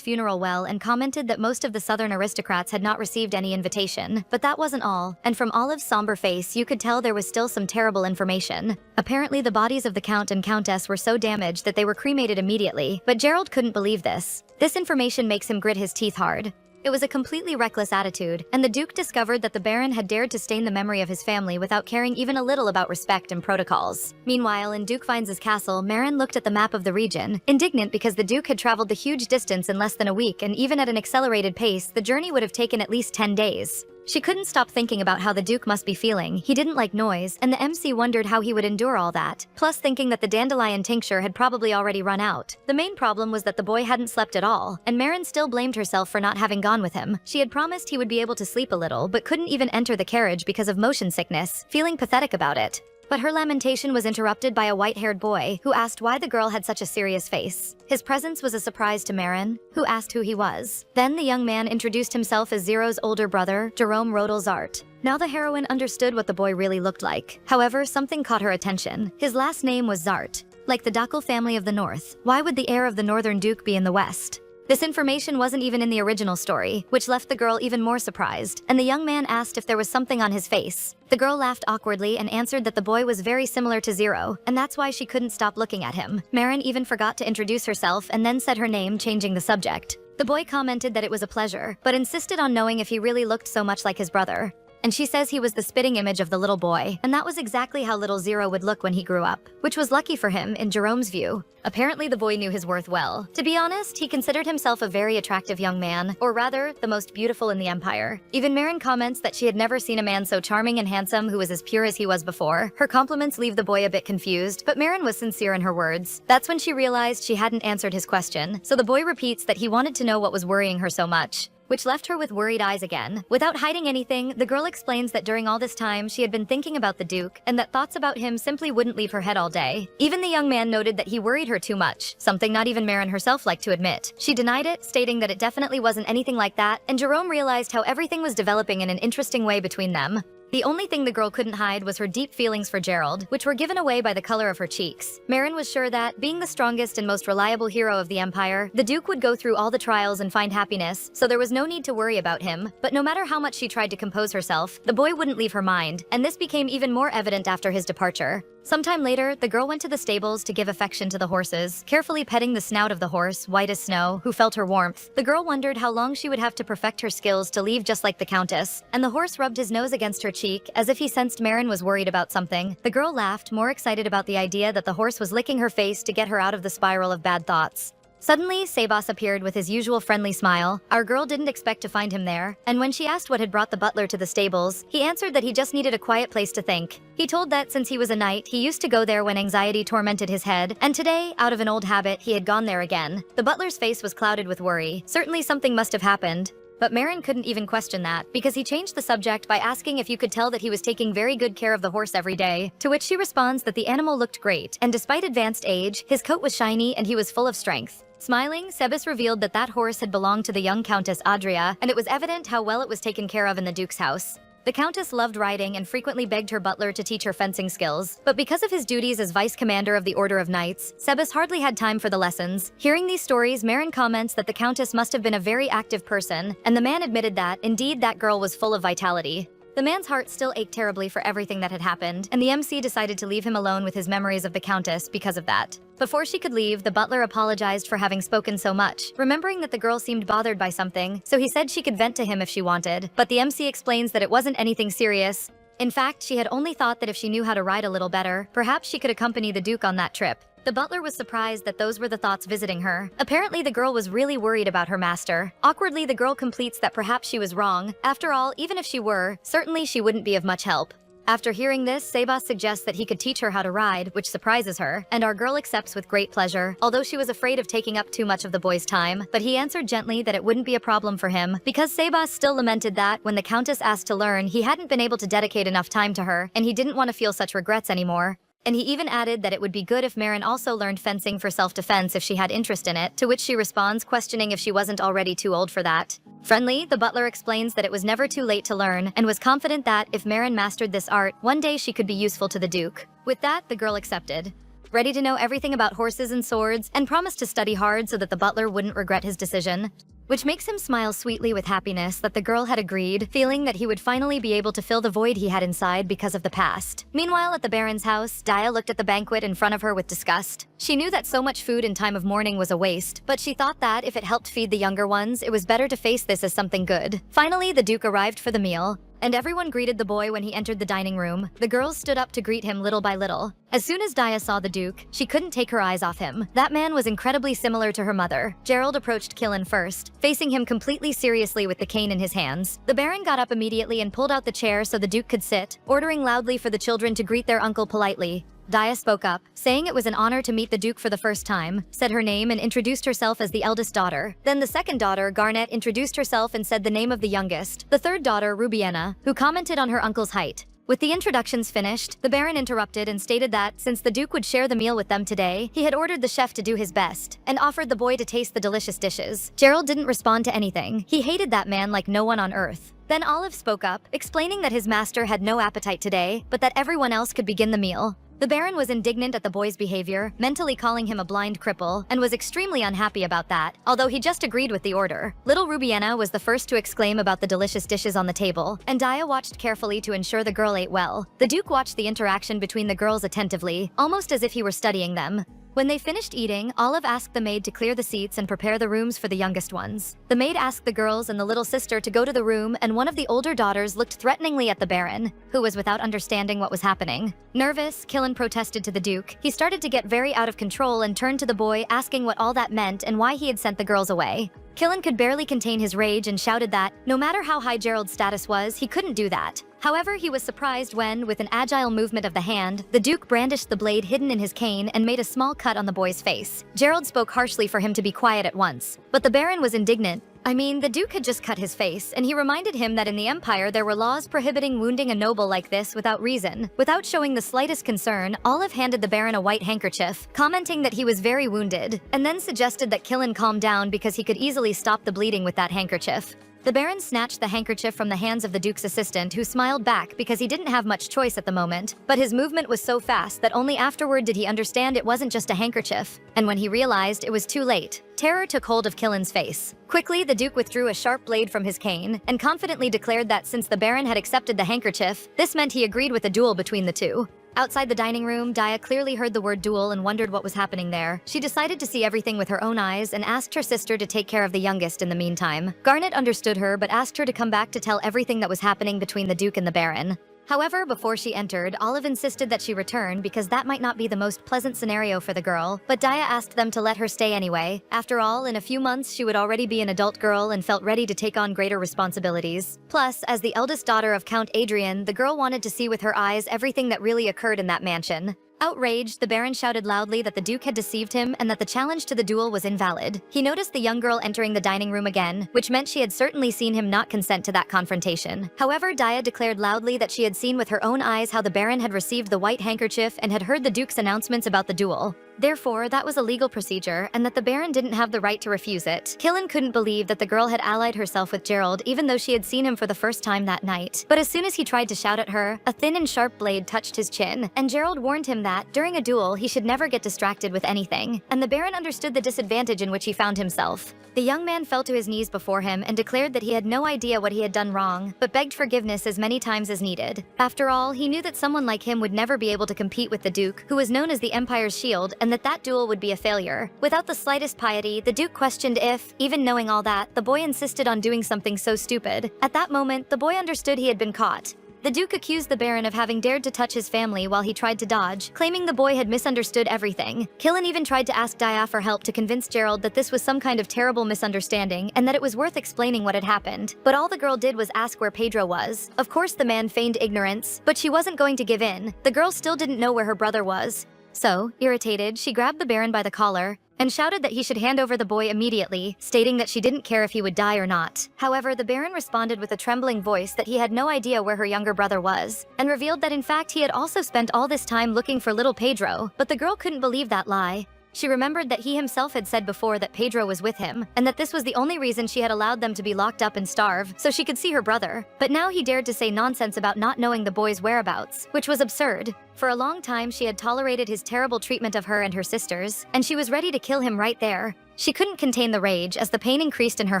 funeral well and commented that most of the southern aristocrats had not received any invitation. But that wasn't all, and from Olive's somber face you could tell there was still some terrible information. Apparently the bodies of the Count and Countess were so damaged that they were cremated immediately, but Gerald couldn't believe this. This information makes him grit his teeth hard. It was a completely reckless attitude, and the Duke discovered that the Baron had dared to stain the memory of his family without caring even a little about respect and protocols. Meanwhile, in Duke Vines' castle, Marin looked at the map of the region, indignant because the Duke had traveled the huge distance in less than a week, and even at an accelerated pace, the journey would have taken at least 10 days. She couldn't stop thinking about how the Duke must be feeling. He didn't like noise, and the MC wondered how he would endure all that, plus thinking that the dandelion tincture had probably already run out. The main problem was that the boy hadn't slept at all, and Marin still blamed herself for not having gone with him. She had promised he would be able to sleep a little, but couldn't even enter the carriage because of motion sickness, feeling pathetic about it. But her lamentation was interrupted by a white-haired boy who asked why the girl had such a serious face. His presence was a surprise to Marin, who asked who he was. Then the young man introduced himself as Zero's older brother, Jerome Rodel Zart. Now the heroine understood what the boy really looked like. However, something caught her attention. His last name was Zart. Like the Dakel family of the north, why would the heir of the northern duke be in the west? This information wasn't even in the original story, which left the girl even more surprised, and the young man asked if there was something on his face. The girl laughed awkwardly and answered that the boy was very similar to Zero, and that's why she couldn't stop looking at him. Marin even forgot to introduce herself and then said her name, changing the subject. The boy commented that it was a pleasure, but insisted on knowing if he really looked so much like his brother. and she says he was the spitting image of the little boy, and that was exactly how little Zero would look when he grew up, which was lucky for him in Jerome's view. Apparently the boy knew his worth well. To be honest, he considered himself a very attractive young man, or rather, the most beautiful in the Empire. Even Marin comments that she had never seen a man so charming and handsome who was as pure as he was before. Her compliments leave the boy a bit confused, but Marin was sincere in her words. That's when she realized she hadn't answered his question, so the boy repeats that he wanted to know what was worrying her so much, which left her with worried eyes again. Without hiding anything, the girl explains that during all this time she had been thinking about the Duke, and that thoughts about him simply wouldn't leave her head all day. Even the young man noted that he worried her too much, something not even Marin herself liked to admit. She denied it, stating that it definitely wasn't anything like that, and Jerome realized how everything was developing in an interesting way between them. The only thing the girl couldn't hide was her deep feelings for Gerald, which were given away by the color of her cheeks. Marin was sure that, being the strongest and most reliable hero of the Empire, the Duke would go through all the trials and find happiness, so there was no need to worry about him. But no matter how much she tried to compose herself, the boy wouldn't leave her mind, and this became even more evident after his departure. Sometime later, the girl went to the stables to give affection to the horses, carefully petting the snout of the horse, white as snow, who felt her warmth. The girl wondered how long she would have to perfect her skills to leave just like the Countess, and the horse rubbed his nose against her cheek, as if he sensed Marin was worried about something. The girl laughed, more excited about the idea that the horse was licking her face to get her out of the spiral of bad thoughts. Suddenly, Sebas appeared with his usual friendly smile. Our girl didn't expect to find him there, and when she asked what had brought the butler to the stables, he answered that he just needed a quiet place to think. He told that since he was a knight, he used to go there when anxiety tormented his head, and today, out of an old habit, he had gone there again. The butler's face was clouded with worry. Certainly something must have happened. But Marin couldn't even question that, because he changed the subject by asking if you could tell that he was taking very good care of the horse every day, to which she responds that the animal looked great, and despite advanced age, his coat was shiny and he was full of strength. Smiling, Sebas revealed that that horse had belonged to the young Countess Adria, and it was evident how well it was taken care of in the Duke's house. The Countess loved riding and frequently begged her butler to teach her fencing skills, but because of his duties as vice commander of the Order of Knights, Sebas hardly had time for the lessons. Hearing these stories, Marin comments that the Countess must have been a very active person, and the man admitted that, indeed, that girl was full of vitality. The man's heart still ached terribly for everything that had happened, and the MC decided to leave him alone with his memories of the Countess because of that. Before she could leave, the butler apologized for having spoken so much, remembering that the girl seemed bothered by something, so he said she could vent to him if she wanted, but the MC explains that it wasn't anything serious. In fact, she had only thought that if she knew how to ride a little better, perhaps she could accompany the Duke on that trip. The butler was surprised that those were the thoughts visiting her. Apparently, the girl was really worried about her master. Awkwardly, the girl completes that perhaps she was wrong. After all, even if she were, certainly she wouldn't be of much help. After hearing this, Sebas suggests that he could teach her how to ride, which surprises her, and our girl accepts with great pleasure, although she was afraid of taking up too much of the boy's time. But he answered gently that it wouldn't be a problem for him, because Sebas still lamented that, when the Countess asked to learn, he hadn't been able to dedicate enough time to her, and he didn't want to feel such regrets anymore. And he even added that it would be good if Marin also learned fencing for self-defense if she had interest in it, to which she responds, questioning if she wasn't already too old for that. Friendly, the butler explains that it was never too late to learn, and was confident that, if Marin mastered this art, one day she could be useful to the Duke. With that, the girl accepted, ready to know everything about horses and swords, and promised to study hard so that the butler wouldn't regret his decision. Which makes him smile sweetly with happiness that the girl had agreed, feeling that he would finally be able to fill the void he had inside because of the past. Meanwhile, at the Baron's house, Dia looked at the banquet in front of her with disgust. She knew that so much food in time of mourning was a waste, but she thought that if it helped feed the younger ones, it was better to face this as something good. Finally, the Duke arrived for the meal, and everyone greeted the boy when he entered the dining room. The girls stood up to greet him little by little. As soon as Dia saw the Duke, she couldn't take her eyes off him. That man was incredibly similar to her mother. Gerald approached Killen first, facing him completely seriously with the cane in his hands. The Baron got up immediately and pulled out the chair so the Duke could sit, ordering loudly for the children to greet their uncle politely. Dia spoke up, saying it was an honor to meet the Duke for the first time, said her name and introduced herself as the eldest daughter. Then the second daughter, Garnet, introduced herself and said the name of the youngest, the third daughter, Rubiena, who commented on her uncle's height. With the introductions finished, the Baron interrupted and stated that, since the Duke would share the meal with them today, he had ordered the chef to do his best, and offered the boy to taste the delicious dishes. Gerald didn't respond to anything. He hated that man like no one on earth. Then Olive spoke up, explaining that his master had no appetite today, but that everyone else could begin the meal. The Baron was indignant at the boy's behavior, mentally calling him a blind cripple, and was extremely unhappy about that, although he just agreed with the order. Little Rubiena was the first to exclaim about the delicious dishes on the table, and Dia watched carefully to ensure the girl ate well. The Duke watched the interaction between the girls attentively, almost as if he were studying them. When they finished eating, Olive asked the maid to clear the seats and prepare the rooms for the youngest ones. The maid asked the girls and the little sister to go to the room, and one of the older daughters looked threateningly at the Baron, who was without understanding what was happening. Nervous, Killen protested to the Duke. He started to get very out of control and turned to the boy, asking what all that meant and why he had sent the girls away. Killen could barely contain his rage and shouted that, no matter how high Gerald's status was, he couldn't do that. However, he was surprised when, with an agile movement of the hand, the Duke brandished the blade hidden in his cane and made a small cut on the boy's face. Gerald spoke harshly for him to be quiet at once, but the Baron was indignant. I mean, the Duke had just cut his face, and he reminded him that in the Empire there were laws prohibiting wounding a noble like this without reason. Without showing the slightest concern, Olive handed the Baron a white handkerchief, commenting that he was very wounded, and then suggested that Killen calm down because he could easily stop the bleeding with that handkerchief. The Baron snatched the handkerchief from the hands of the Duke's assistant, who smiled back because he didn't have much choice at the moment, but his movement was so fast that only afterward did he understand it wasn't just a handkerchief, and when he realized, it was too late. Terror took hold of Killen's face. Quickly, the Duke withdrew a sharp blade from his cane, and confidently declared that since the Baron had accepted the handkerchief, this meant he agreed with a duel between the two. Outside the dining room, Dia clearly heard the word duel and wondered what was happening there. She decided to see everything with her own eyes and asked her sister to take care of the youngest in the meantime. Garnet understood her but asked her to come back to tell everything that was happening between the Duke and the Baron. However, before she entered, Olive insisted that she return because that might not be the most pleasant scenario for the girl, but Dia asked them to let her stay anyway. After all, in a few months she would already be an adult girl and felt ready to take on greater responsibilities. Plus, as the eldest daughter of Count Adrian, the girl wanted to see with her eyes everything that really occurred in that mansion. Outraged, the Baron shouted loudly that the Duke had deceived him and that the challenge to the duel was invalid. He noticed the young girl entering the dining room again, which meant she had certainly seen him not consent to that confrontation. However, Dia declared loudly that she had seen with her own eyes how the Baron had received the white handkerchief and had heard the Duke's announcements about the duel. Therefore, that was a legal procedure, and that the Baron didn't have the right to refuse it. Killen couldn't believe that the girl had allied herself with Gerald, even though she had seen him for the first time that night. But as soon as he tried to shout at her, a thin and sharp blade touched his chin, and Gerald warned him that, during a duel, he should never get distracted with anything. And the Baron understood the disadvantage in which he found himself. The young man fell to his knees before him and declared that he had no idea what he had done wrong, but begged forgiveness as many times as needed. After all, he knew that someone like him would never be able to compete with the Duke, who was known as the Empire's shield, and that duel would be a failure. Without the slightest piety, the Duke questioned if, even knowing all that, the boy insisted on doing something so stupid. At that moment, the boy understood he had been caught. The Duke accused the Baron of having dared to touch his family while he tried to dodge, claiming the boy had misunderstood everything. Killen even tried to ask Dia for help to convince Gerald that this was some kind of terrible misunderstanding and that it was worth explaining what had happened. But all the girl did was ask where Pedro was. Of course the man feigned ignorance, but she wasn't going to give in. The girl still didn't know where her brother was. So, irritated, she grabbed the Baron by the collar and shouted that he should hand over the boy immediately, stating that she didn't care if he would die or not. However, the Baron responded with a trembling voice that he had no idea where her younger brother was, and revealed that in fact he had also spent all this time looking for little Pedro, but the girl couldn't believe that lie. She remembered that he himself had said before that Pedro was with him, and that this was the only reason she had allowed them to be locked up and starve, so she could see her brother. But now he dared to say nonsense about not knowing the boy's whereabouts, which was absurd. For a long time, she had tolerated his terrible treatment of her and her sisters, and she was ready to kill him right there. She couldn't contain the rage as the pain increased in her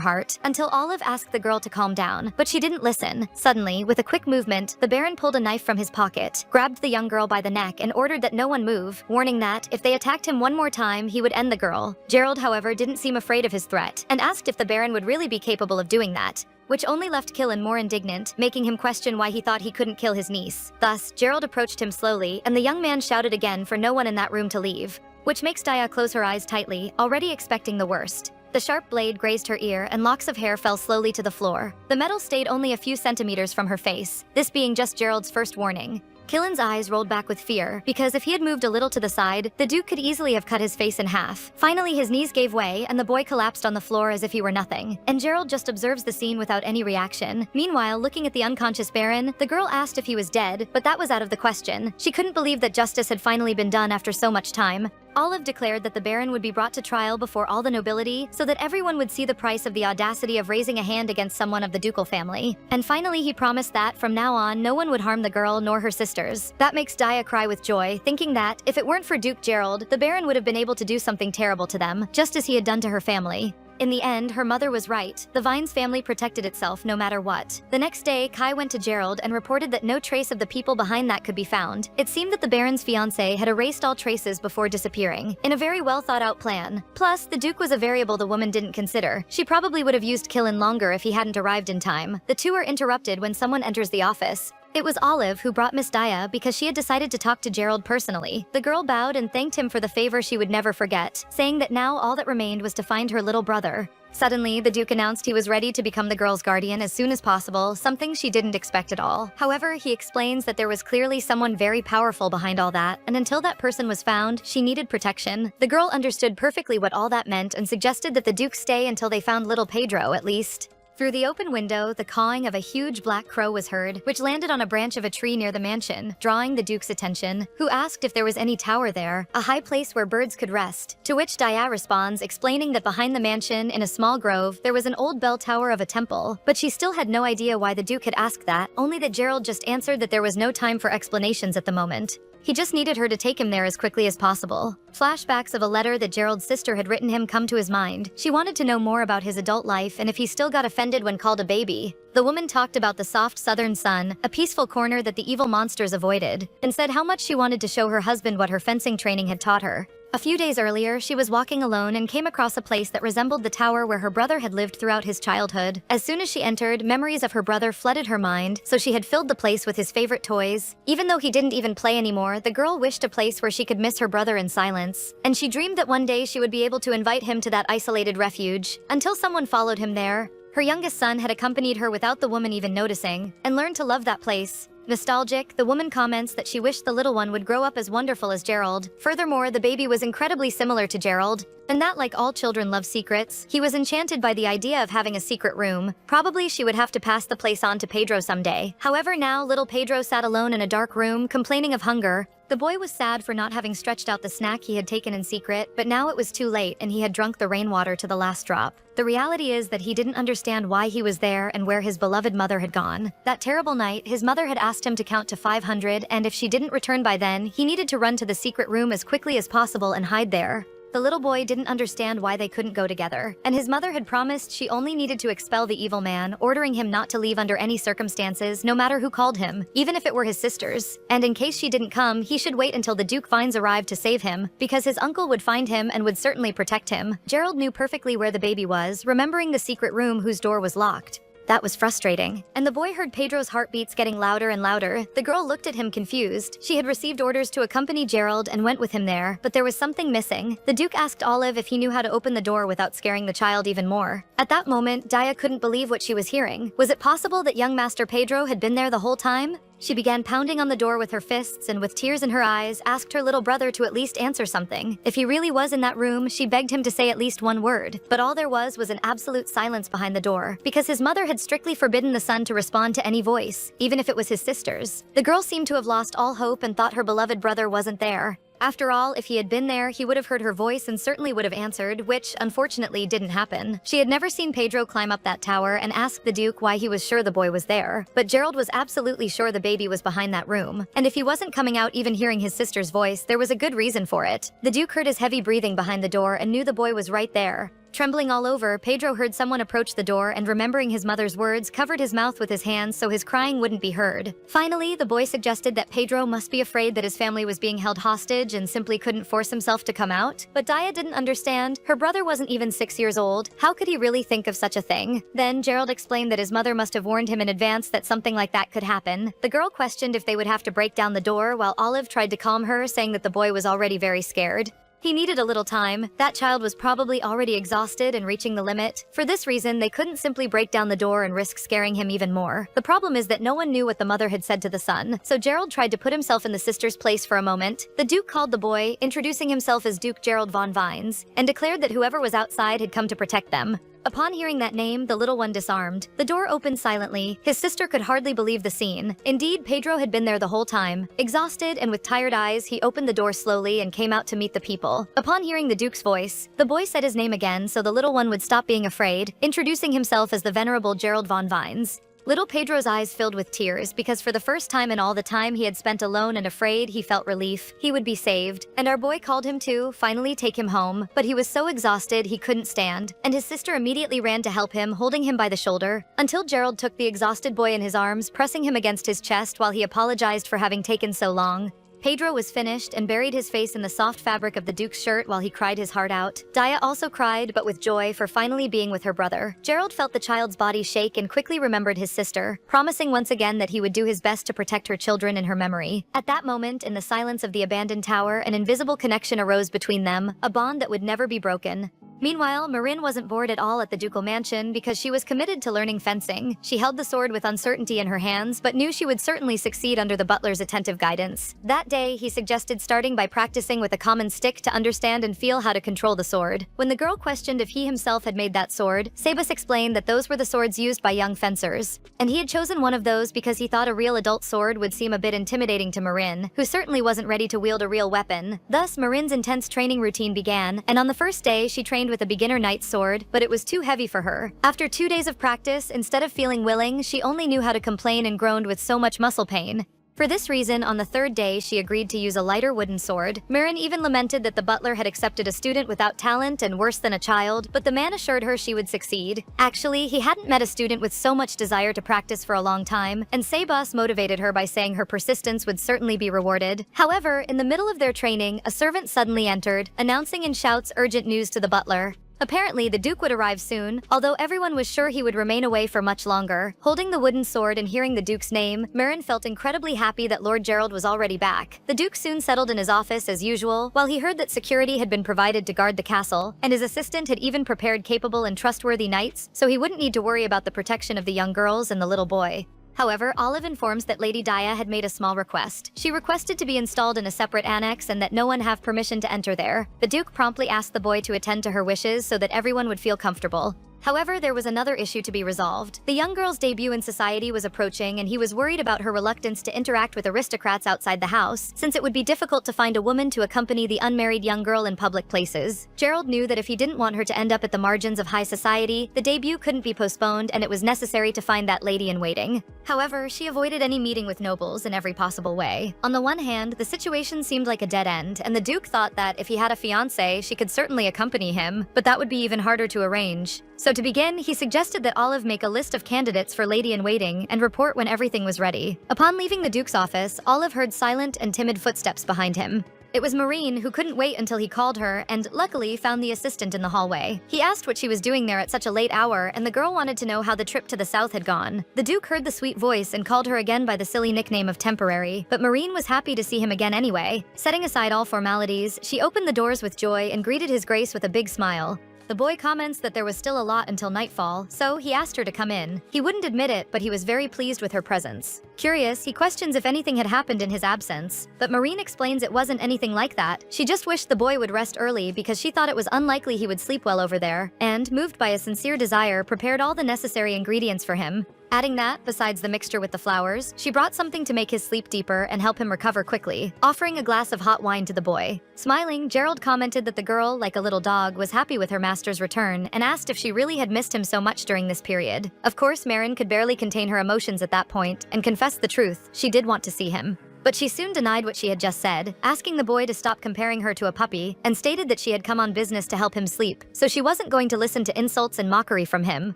heart, until Olive asked the girl to calm down, but she didn't listen. Suddenly, with a quick movement, the Baron pulled a knife from his pocket, grabbed the young girl by the neck and ordered that no one move, warning that, if they attacked him one more time, he would end the girl. Gerald, however, didn't seem afraid of his threat, and asked if the Baron would really be capable of doing that, which only left Killen more indignant, making him question why he thought he couldn't kill his niece. Thus, Gerald approached him slowly, and the young man shouted again for no one in that room to leave, which makes Dia close her eyes tightly, already expecting the worst. The sharp blade grazed her ear and locks of hair fell slowly to the floor. The metal stayed only a few centimeters from her face, this being just Gerald's first warning. Killen's eyes rolled back with fear, because if he had moved a little to the side, the Duke could easily have cut his face in half. Finally, his knees gave way, and the boy collapsed on the floor as if he were nothing, and Gerald just observes the scene without any reaction. Meanwhile, looking at the unconscious Baron, the girl asked if he was dead, but that was out of the question. She couldn't believe that justice had finally been done after so much time. Olive declared that the Baron would be brought to trial before all the nobility, so that everyone would see the price of the audacity of raising a hand against someone of the ducal family. And finally, he promised that, from now on, no one would harm the girl nor her sisters. That makes Dia cry with joy, thinking that, if it weren't for Duke Gerald, the Baron would have been able to do something terrible to them, just as he had done to her family. In the end, her mother was right. The Vines family protected itself no matter what. The next day, Kai went to Gerald and reported that no trace of the people behind that could be found. It seemed that the Baron's fiancé had erased all traces before disappearing, in a very well thought out plan. Plus, the Duke was a variable the woman didn't consider. She probably would have used Killin longer if he hadn't arrived in time. The two are interrupted when someone enters the office. It was Olive who brought Miss Daya because she had decided to talk to Gerald personally. The girl bowed and thanked him for the favor she would never forget, saying that now all that remained was to find her little brother. Suddenly, the Duke announced he was ready to become the girl's guardian as soon as possible, something she didn't expect at all. However, he explains that there was clearly someone very powerful behind all that, and until that person was found, she needed protection. The girl understood perfectly what all that meant and suggested that the Duke stay until they found little Pedro, at least. Through the open window, the cawing of a huge black crow was heard, which landed on a branch of a tree near the mansion, drawing the Duke's attention, who asked if there was any tower there, a high place where birds could rest, to which Daya responds, explaining that behind the mansion, in a small grove, there was an old bell tower of a temple, but she still had no idea why the Duke had asked that, only that Gerald just answered that there was no time for explanations at the moment. He just needed her to take him there as quickly as possible. Flashbacks of a letter that Gerald's sister had written him come to his mind. She wanted to know more about his adult life and if he still got offended when called a baby. The woman talked about the soft southern sun, a peaceful corner that the evil monsters avoided, and said how much she wanted to show her husband what her fencing training had taught her. A few days earlier, she was walking alone and came across a place that resembled the tower where her brother had lived throughout his childhood. As soon as she entered, memories of her brother flooded her mind, so she had filled the place with his favorite toys. Even though he didn't even play anymore, the girl wished a place where she could miss her brother in silence. And she dreamed that one day she would be able to invite him to that isolated refuge, until someone followed him there. Her youngest son had accompanied her without the woman even noticing, and learned to love that place. Nostalgic, the woman comments that she wished the little one would grow up as wonderful as Gerald. Furthermore, the baby was incredibly similar to Gerald, and that, like all children love secrets, he was enchanted by the idea of having a secret room. Probably she would have to pass the place on to Pedro someday. However, now little Pedro sat alone in a dark room, complaining of hunger. The boy was sad for not having stretched out the snack he had taken in secret, but now it was too late and he had drunk the rainwater to the last drop. The reality is that he didn't understand why he was there and where his beloved mother had gone. That terrible night, his mother had asked him to count to 500, and if she didn't return by then, he needed to run to the secret room as quickly as possible and hide there. The little boy didn't understand why they couldn't go together, and his mother had promised she only needed to expel the evil man, ordering him not to leave under any circumstances, no matter who called him, even if it were his sisters. And in case she didn't come, he should wait until the Duke Vines arrived to save him, because his uncle would find him and would certainly protect him. Gerald knew perfectly where the baby was, remembering the secret room whose door was locked. That was frustrating. And the boy heard Pedro's heartbeats getting louder and louder. The girl looked at him confused. She had received orders to accompany Gerald and went with him there, but there was something missing. The Duke asked Olive if he knew how to open the door without scaring the child even more. At that moment, Daya couldn't believe what she was hearing. Was it possible that young Master Pedro had been there the whole time? She began pounding on the door with her fists and with tears in her eyes, asked her little brother to at least answer something. If he really was in that room, she begged him to say at least one word. But all there was an absolute silence behind the door, because his mother had strictly forbidden the son to respond to any voice, even if it was his sister's. The girl seemed to have lost all hope and thought her beloved brother wasn't there. After all, if he had been there, he would have heard her voice and certainly would have answered, which, unfortunately, didn't happen. She had never seen Pedro climb up that tower and ask the Duke why he was sure the boy was there, but Gerald was absolutely sure the baby was behind that room. And if he wasn't coming out even hearing his sister's voice, there was a good reason for it. The Duke heard his heavy breathing behind the door and knew the boy was right there. Trembling all over, Pedro heard someone approach the door and, remembering his mother's words, covered his mouth with his hands so his crying wouldn't be heard. Finally, the boy suggested that Pedro must be afraid that his family was being held hostage and simply couldn't force himself to come out. But Daya didn't understand. Her brother wasn't even 6 years old. How could he really think of such a thing? Then Gerald explained that his mother must have warned him in advance that something like that could happen. The girl questioned if they would have to break down the door, while Olive tried to calm her, saying that the boy was already very scared. He needed a little time. That child was probably already exhausted and reaching the limit. For this reason, they couldn't simply break down the door and risk scaring him even more. The problem is that no one knew what the mother had said to the son, so Gerald tried to put himself in the sister's place for a moment. The Duke called the boy, introducing himself as Duke Gerald von Vines, and declared that whoever was outside had come to protect them. Upon hearing that name, the little one disarmed. The door opened silently. His sister could hardly believe the scene. Indeed, Pedro had been there the whole time. Exhausted and with tired eyes, he opened the door slowly and came out to meet the people. Upon hearing the Duke's voice, the boy said his name again so the little one would stop being afraid, introducing himself as the venerable Gerald von Vines. Little Pedro's eyes filled with tears because for the first time in all the time he had spent alone and afraid, he felt relief. He would be saved. And our boy called him to finally take him home, but he was so exhausted he couldn't stand, and his sister immediately ran to help him, holding him by the shoulder, until Gerald took the exhausted boy in his arms, pressing him against his chest while he apologized for having taken so long. Pedro was finished and buried his face in the soft fabric of the Duke's shirt while he cried his heart out. Daya also cried, but with joy for finally being with her brother. Gerald felt the child's body shake and quickly remembered his sister, promising once again that he would do his best to protect her children in her memory. At that moment, in the silence of the abandoned tower, an invisible connection arose between them, a bond that would never be broken. Meanwhile, Marin wasn't bored at all at the ducal mansion because she was committed to learning fencing. She held the sword with uncertainty in her hands, but knew she would certainly succeed under the butler's attentive guidance. That day, he suggested starting by practicing with a common stick to understand and feel how to control the sword. When the girl questioned if he himself had made that sword, Sebas explained that those were the swords used by young fencers, and he had chosen one of those because he thought a real adult sword would seem a bit intimidating to Marin, who certainly wasn't ready to wield a real weapon. Thus, Marin's intense training routine began, and on the first day, she trained with a beginner knight's sword, but it was too heavy for her. After 2 days of practice, instead of feeling willing, she only knew how to complain and groaned with so much muscle pain. For this reason, on the third day, she agreed to use a lighter wooden sword. Marin even lamented that the butler had accepted a student without talent and worse than a child, but the man assured her she would succeed. Actually, he hadn't met a student with so much desire to practice for a long time, and Sebas motivated her by saying her persistence would certainly be rewarded. However, in the middle of their training, a servant suddenly entered, announcing in shouts urgent news to the butler. Apparently, the Duke would arrive soon, although everyone was sure he would remain away for much longer. Holding the wooden sword and hearing the Duke's name, Marin felt incredibly happy that Lord Gerald was already back. The Duke soon settled in his office as usual, while he heard that security had been provided to guard the castle, and his assistant had even prepared capable and trustworthy knights, so he wouldn't need to worry about the protection of the young girls and the little boy. However, Olive informs that Lady Daya had made a small request. She requested to be installed in a separate annex and that no one have permission to enter there. The Duke promptly asked the boy to attend to her wishes so that everyone would feel comfortable. However, there was another issue to be resolved. The young girl's debut in society was approaching, and he was worried about her reluctance to interact with aristocrats outside the house, since it would be difficult to find a woman to accompany the unmarried young girl in public places. Gerald knew that if he didn't want her to end up at the margins of high society, the debut couldn't be postponed and it was necessary to find that lady in waiting. However, she avoided any meeting with nobles in every possible way. On the one hand, the situation seemed like a dead end, and the Duke thought that if he had a fiancé, she could certainly accompany him, but that would be even harder to arrange. So to begin, he suggested that Olive make a list of candidates for lady-in-waiting and report when everything was ready. Upon leaving the Duke's office, Olive heard silent and timid footsteps behind him. It was Maureen, who couldn't wait until he called her and, luckily, found the assistant in the hallway. He asked what she was doing there at such a late hour, and the girl wanted to know how the trip to the south had gone. The Duke heard the sweet voice and called her again by the silly nickname of Temporary, but Maureen was happy to see him again anyway. Setting aside all formalities, she opened the doors with joy and greeted his grace with a big smile. The boy comments that there was still a lot until nightfall, so he asked her to come in. He wouldn't admit it, but he was very pleased with her presence. Curious, he questions if anything had happened in his absence, but Maureen explains it wasn't anything like that. She just wished the boy would rest early because she thought it was unlikely he would sleep well over there, and, moved by a sincere desire, prepared all the necessary ingredients for him. Adding that, besides the mixture with the flowers, she brought something to make his sleep deeper and help him recover quickly, offering a glass of hot wine to the boy. Smiling, Gerald commented that the girl, like a little dog, was happy with her master's return and asked if she really had missed him so much during this period. Of course, Marin could barely contain her emotions at that point and confessed the truth, she did want to see him. But she soon denied what she had just said, asking the boy to stop comparing her to a puppy, and stated that she had come on business to help him sleep, so she wasn't going to listen to insults and mockery from him.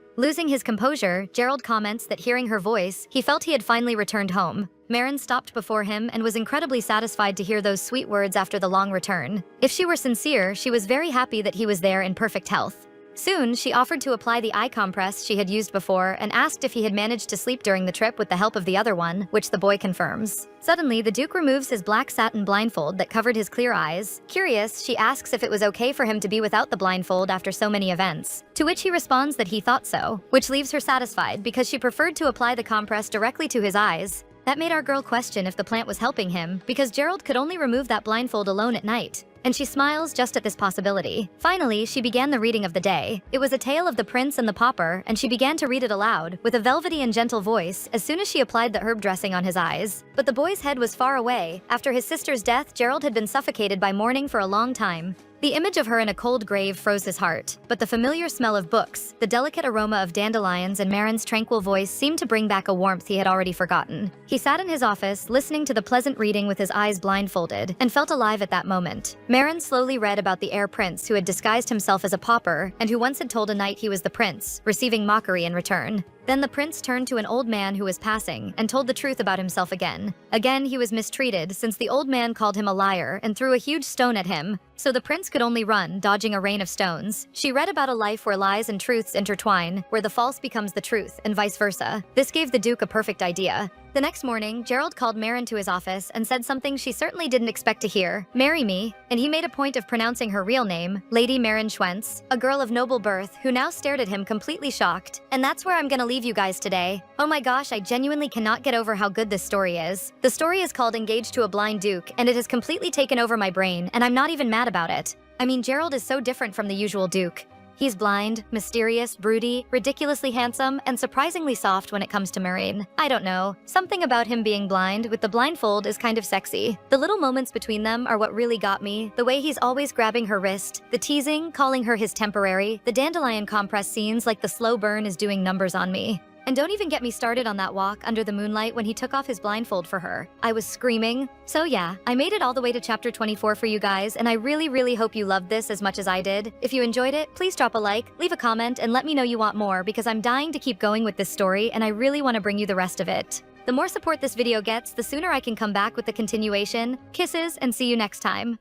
Losing his composure, Gerald comments that hearing her voice, he felt he had finally returned home. Marin stopped before him and was incredibly satisfied to hear those sweet words after the long return. If she were sincere, she was very happy that he was there in perfect health. Soon, she offered to apply the eye compress she had used before and asked if he had managed to sleep during the trip with the help of the other one, which the boy confirms. Suddenly, the Duke removes his black satin blindfold that covered his clear eyes. Curious, she asks if it was okay for him to be without the blindfold after so many events, to which he responds that he thought so, which leaves her satisfied because she preferred to apply the compress directly to his eyes. That made our girl question if the plant was helping him, because Gerald could only remove that blindfold alone at night. And she smiles just at this possibility. Finally, she began the reading of the day. It was a tale of the prince and the pauper, and she began to read it aloud, with a velvety and gentle voice, as soon as she applied the herb dressing on his eyes. But the boy's head was far away. After his sister's death, Gerald had been suffocated by mourning for a long time. The image of her in a cold grave froze his heart, but the familiar smell of books, the delicate aroma of dandelions, and Marin's tranquil voice seemed to bring back a warmth he had already forgotten. He sat in his office, listening to the pleasant reading with his eyes blindfolded, and felt alive at that moment. Marin slowly read about the heir prince who had disguised himself as a pauper and who once had told a knight he was the prince, receiving mockery in return. Then the prince turned to an old man who was passing and told the truth about himself again. Again, he was mistreated since the old man called him a liar and threw a huge stone at him. So the prince could only run, dodging a rain of stones. She read about a life where lies and truths intertwine, where the false becomes the truth, and vice versa. This gave the Duke a perfect idea. The next morning, Gerald called Marin to his office and said something she certainly didn't expect to hear. "Marry me," and he made a point of pronouncing her real name, Lady Marin Schwentz, a girl of noble birth who now stared at him completely shocked. And that's where I'm gonna leave you guys today. Oh my gosh, I genuinely cannot get over how good this story is. The story is called Engaged to a Blind Duke, and it has completely taken over my brain, and I'm not even mad about it. I mean, Gerald is so different from the usual Duke. He's blind, mysterious, broody, ridiculously handsome, and surprisingly soft when it comes to Marin. I don't know. Something about him being blind with the blindfold is kind of sexy. The little moments between them are what really got me. The way he's always grabbing her wrist, the teasing, calling her his temporary, the dandelion compress scenes like the slow burn is doing numbers on me. And don't even get me started on that walk under the moonlight when he took off his blindfold for her. I was screaming. So yeah, I made it all the way to chapter 24 for you guys, and I really hope you loved this as much as I did. If you enjoyed it, please drop a like, leave a comment, and let me know you want more, because I'm dying to keep going with this story and I really want to bring you the rest of it. The more support this video gets, the sooner I can come back with the continuation. Kisses, and see you next time.